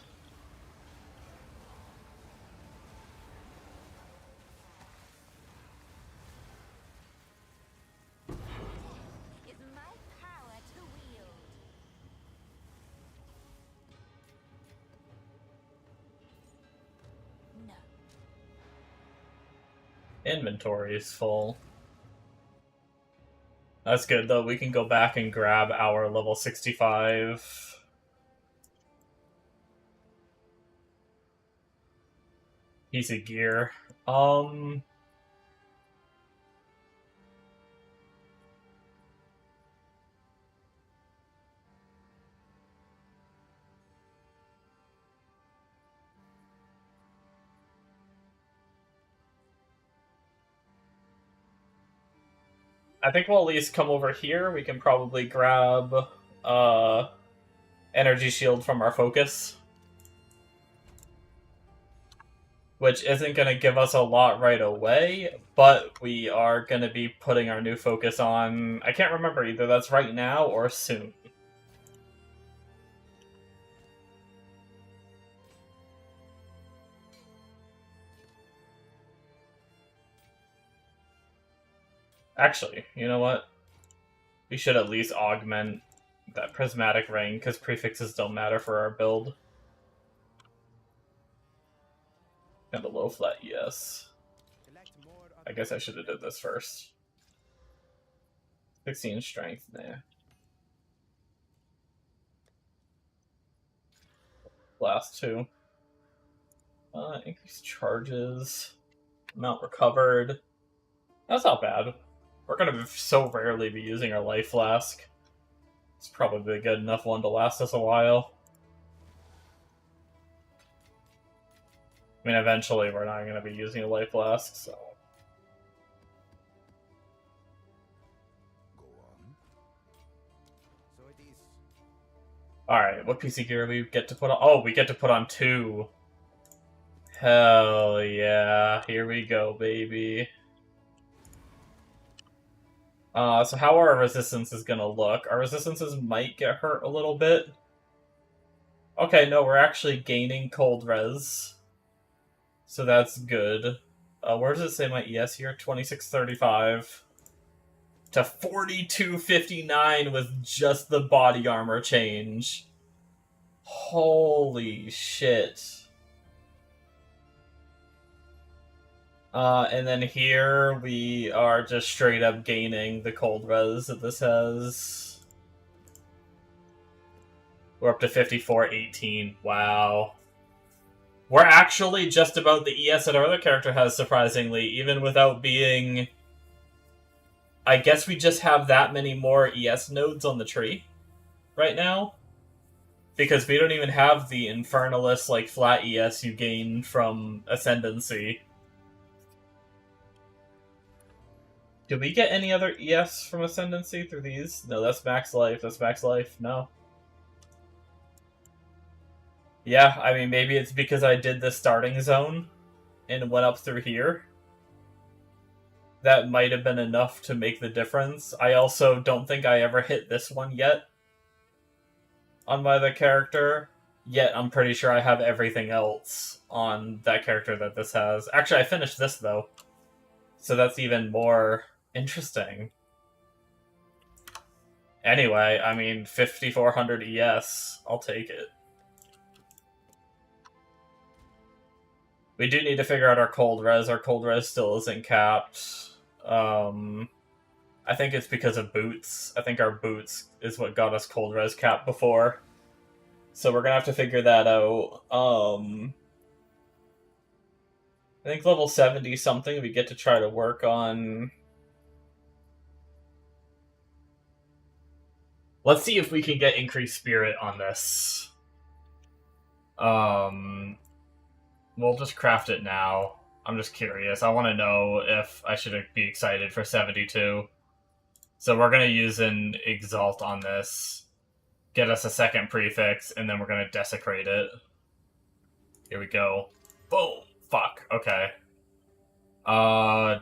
Is my power to wield. No. Inventory is full. That's good, though. We can go back and grab our level 65 piece of gear. I think we'll at least come over here. We can probably grab energy shield from our focus, which isn't going to give us a lot right away, but we are going to be putting our new focus on... I can't remember, either that's right now or soon. Actually, you know what? We should at least augment that prismatic ring, because prefixes don't matter for our build. And a low flat, yes. I guess I should have did this first. 16 strength, nah. Last two. Increased charges. Amount recovered. That's not bad. We're gonna so rarely be using our life flask. It's probably a good enough one to last us a while. I mean, eventually we're not gonna be using a life flask, so... Alright, what piece of gear we get to put on? Oh, we get to put on 2. Hell yeah. Here we go, baby. So how our resistance is gonna look. Our resistances might get hurt a little bit. Okay, no, we're actually gaining cold res. So that's good. Where does it say my ES here? 2635. To 4259 with just the body armor change. Holy shit. And then here we are just straight up gaining the cold res that this has. We're up to 5418. Wow. We're actually just about the ES that our other character has, surprisingly, even without being... I guess we just have that many more ES nodes on the tree right now. Because we don't even have the Infernalist, like, flat ES you gain from Ascendancy. Do we get any other ES from Ascendancy through these? No, that's max life. That's max life. No. Yeah, I mean, maybe it's because I did the starting zone and went up through here. That might have been enough to make the difference. I also don't think I ever hit this one yet on my other character. Yet I'm pretty sure I have everything else on that character that this has. Actually, I finished this, though. So that's even more interesting. Anyway, I mean, 5400 ES. I'll take it. We do need to figure out our cold res. Our cold res still isn't capped. I I think it's because of boots. I think our boots is what got us cold res cap before. So we're gonna have to figure that out. I think level 70 something we get to try to work on. Let's see if we can get increased spirit on this. We'll just craft it now. I'm just curious. I want to know if I should be excited for 72. So we're going to use an Exalt on this. Get us a second prefix, and then we're going to desecrate it. Here we go. Boom! Fuck. Okay.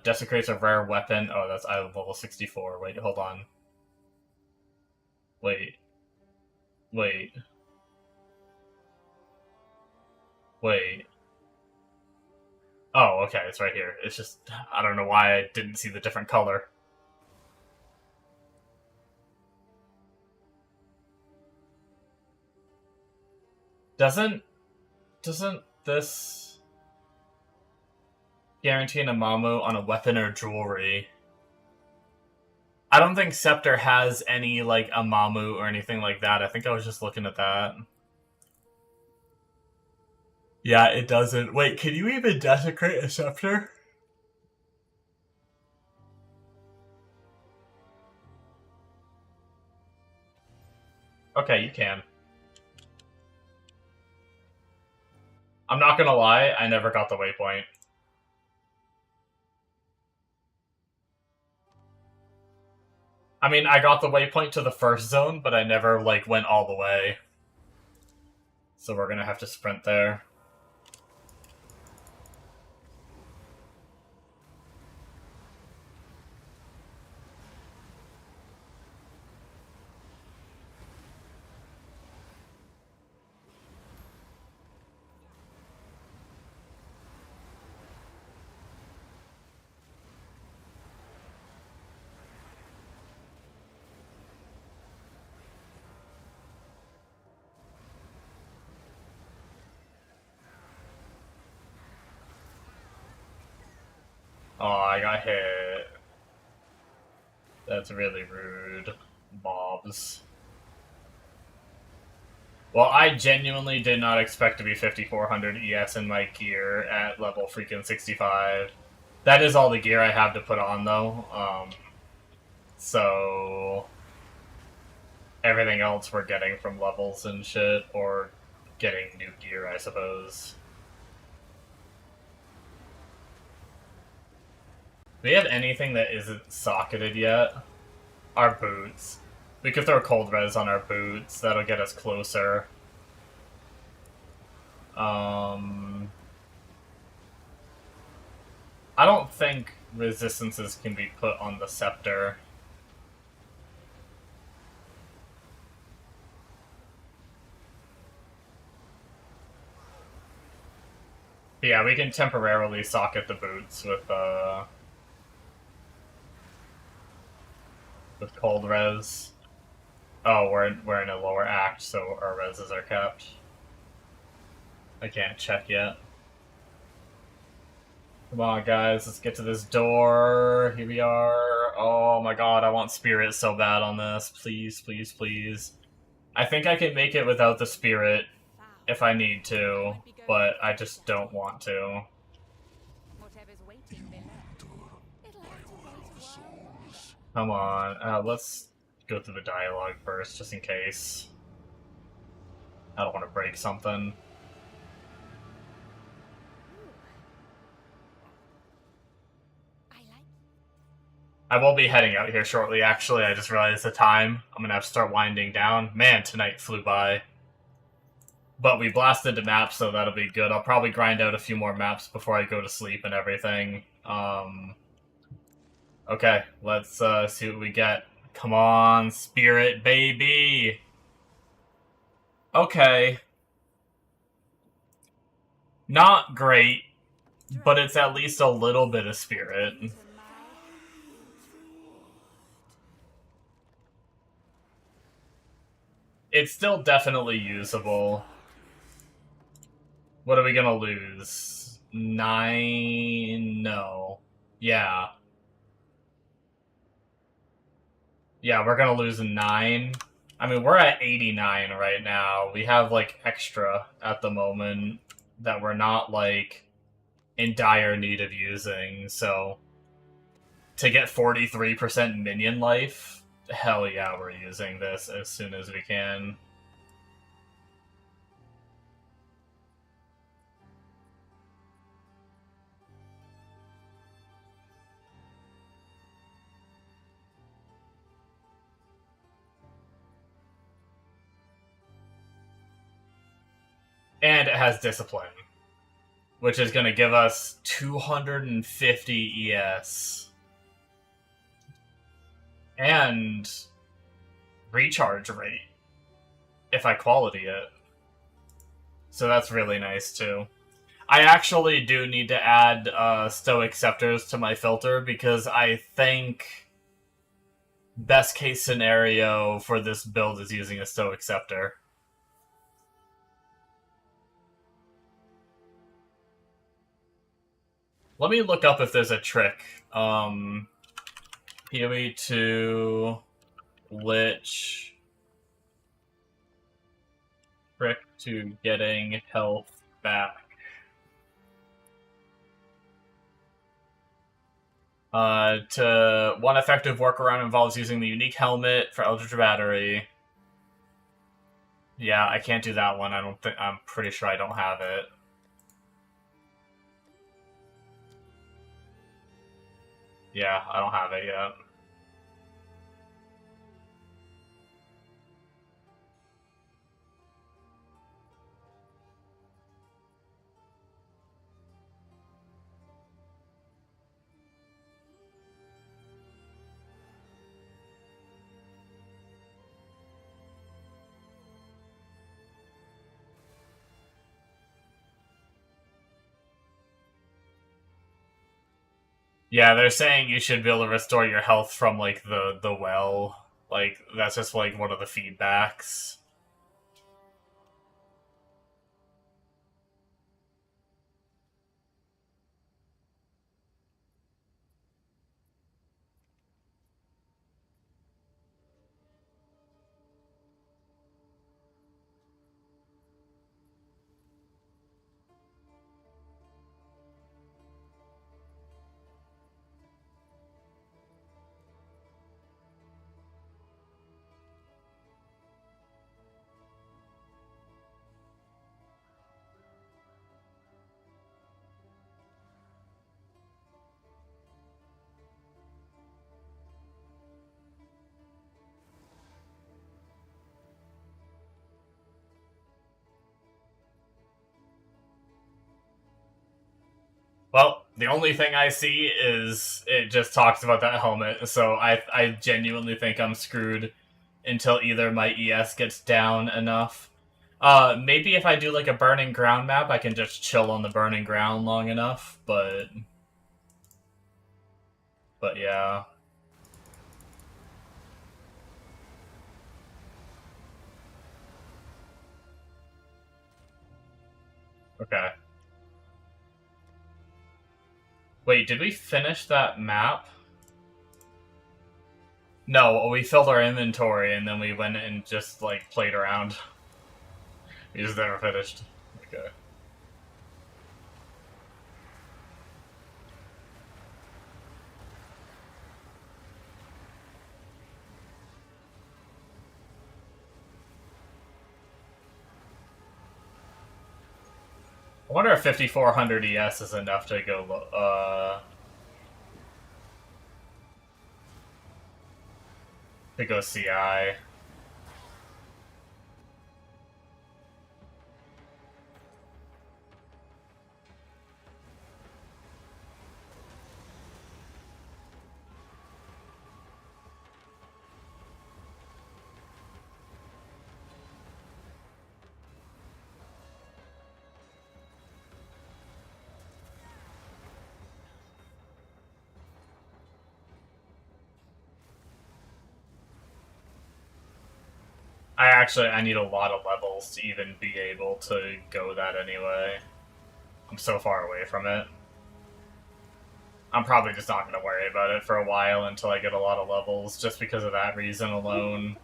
Desecrates a rare weapon. Oh, that's I level 64. Wait, hold on. Wait. Wait. Wait. Oh, okay, it's right here. It's just, I don't know why I didn't see the different color. Doesn't this guarantee an Amamu on a weapon or jewelry? I don't think Scepter has any, like, Amamu or anything like that. I think I was just looking at that. Yeah, it doesn't. Wait, can you even desecrate a Scepter? Okay, you can. I'm not gonna lie, I never got the waypoint. I mean, I got the waypoint to the first zone, but I never, like, went all the way. So we're gonna have to sprint there. Oh, I got hit. That's really rude. Bobs. Well, I genuinely did not expect to be 5400 ES in my gear at level freaking 65. That is all the gear I have to put on, though. So everything else we're getting from levels and shit, or getting new gear, I suppose. Do we have anything that isn't socketed yet? Our boots. We could throw cold res on our boots. That'll get us closer. I don't think resistances can be put on the scepter. But yeah, we can temporarily socket the boots with cold res. Oh, we're in a lower act, so our reses are kept. I can't check yet. Come on, guys, let's get to this door. Here we are. Oh my god, I want spirit so bad on this. Please, please, please. I think I can make it without the spirit if I need to, but I just don't want to. Come on, let's go through the dialogue first, just in case. I don't want to break something. I will be heading out here shortly, actually. I just realized the time. I'm gonna have to start winding down. Man, tonight flew by. But we blasted the map, so that'll be good. I'll probably grind out a few more maps before I go to sleep and everything. Okay, let's see what we get. Come on, spirit, baby! Okay. Not great, but it's at least a little bit of spirit. It's still definitely usable. What are we gonna lose? 9? No. Yeah. Yeah, we're gonna lose 9. I mean, we're at 89 right now. We have, like, extra at the moment that we're not, like, in dire need of using, so... To get 43% minion life, hell yeah, we're using this as soon as we can. And it has discipline, which is going to give us 250 ES. And recharge rate, if I quality it. So that's really nice, too. I actually do need to add Stoic Scepters to my filter, because I think best case scenario for this build is using a Stoic Scepter. Let me look up if there's a trick. PoE to Lich. Trick to getting health back. One effective workaround involves using the unique helmet for Eldritch Battery. Yeah, I can't do that one. I'm pretty sure I don't have it. Yeah, I don't have it yet. Yeah, they're saying you should be able to restore your health from, like, the well. Like, that's just, like, one of the feedbacks. Well, the only thing I see is it just talks about that helmet, so I genuinely think I'm screwed until either my ES gets down enough. Maybe if I do, like, a Burning Ground map, I can just chill on the Burning Ground long enough, but yeah. Okay. Wait, did we finish that map? No, we filled our inventory and then we went and just, like, played around. We just never finished. Okay. I wonder if 5400 ES is enough to go, CI. I need a lot of levels to even be able to go that anyway. I'm so far away from it. I'm probably just not going to worry about it for a while until I get a lot of levels, just because of that reason alone.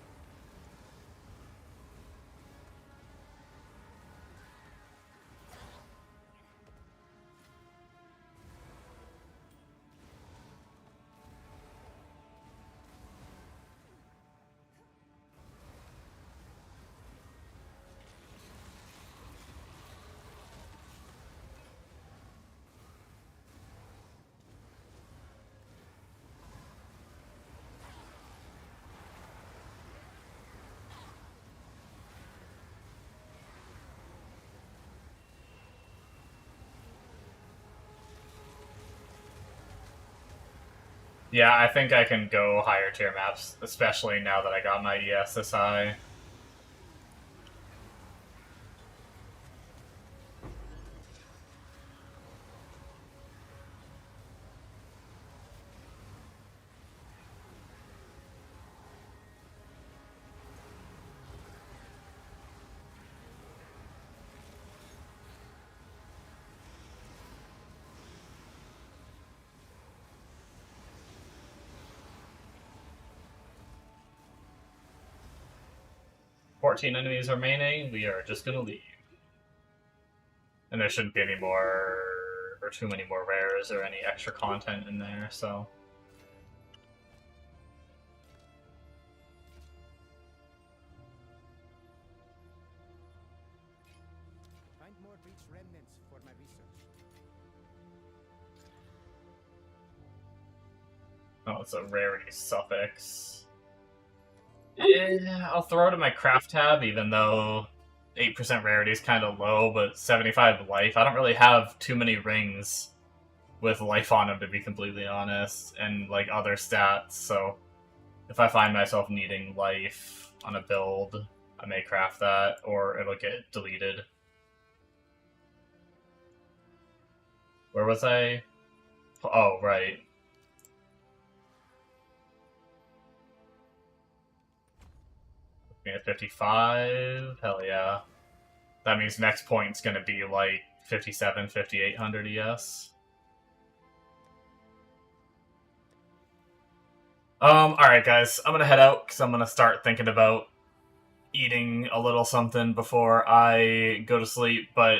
Yeah, I think I can go higher tier maps, especially now that I got my ESSI. "14 enemies remaining, we are just gonna leave." And there shouldn't be any more, or too many more rares or any extra content in there, so... Find more breach remnants for my research. Oh, it's a rarity suffix. Yeah, I'll throw it in my craft tab, even though 8% rarity is kind of low, but 75 life. I don't really have too many rings with life on them, to be completely honest, and like other stats, so if I find myself needing life on a build, I may craft that, or it'll get deleted. Where was I? Oh, right. At 55? Hell yeah. That means next point's gonna be like 57, 5800 ES. Alright guys, I'm gonna head out, because I'm gonna start thinking about eating a little something before I go to sleep, but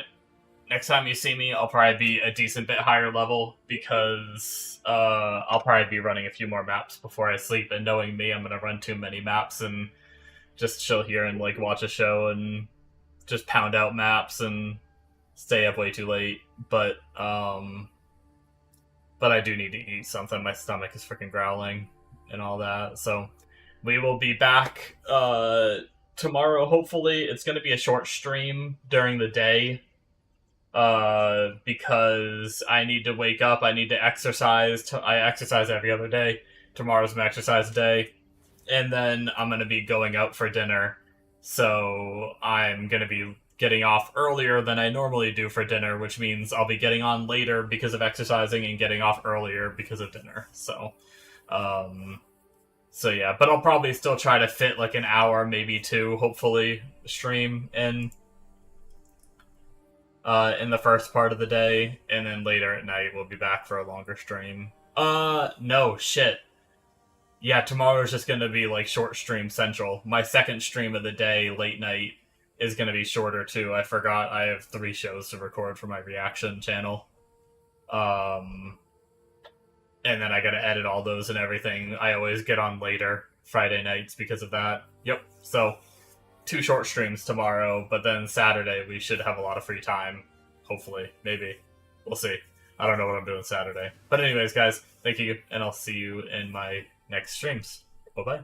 next time you see me, I'll probably be a decent bit higher level, because I'll probably be running a few more maps before I sleep, and knowing me, I'm gonna run too many maps and just chill here and like watch a show and just pound out maps and stay up way too late. But I do need to eat something. My stomach is freaking growling and all that. So we will be back tomorrow. Hopefully, it's going to be a short stream during the day because I need to wake up. I need to exercise. I exercise every other day. Tomorrow's my exercise day. And then I'm going to be going out for dinner, so I'm going to be getting off earlier than I normally do for dinner, which means I'll be getting on later because of exercising and getting off earlier because of dinner. So yeah, but I'll probably still try to fit like an hour, maybe two, hopefully, stream in the first part of the day, and then later at night we'll be back for a longer stream. No, shit. Yeah, tomorrow's just going to be, like, short stream central. My second stream of the day, late night, is going to be shorter, too. I forgot I have 3 shows to record for my reaction channel. And then I gotta edit all those and everything. I always get on later Friday nights because of that. Yep, so 2 short streams tomorrow, but then Saturday we should have a lot of free time. Hopefully. Maybe. We'll see. I don't know what I'm doing Saturday. But anyways, guys, thank you, and I'll see you in my next streams. Bye-bye.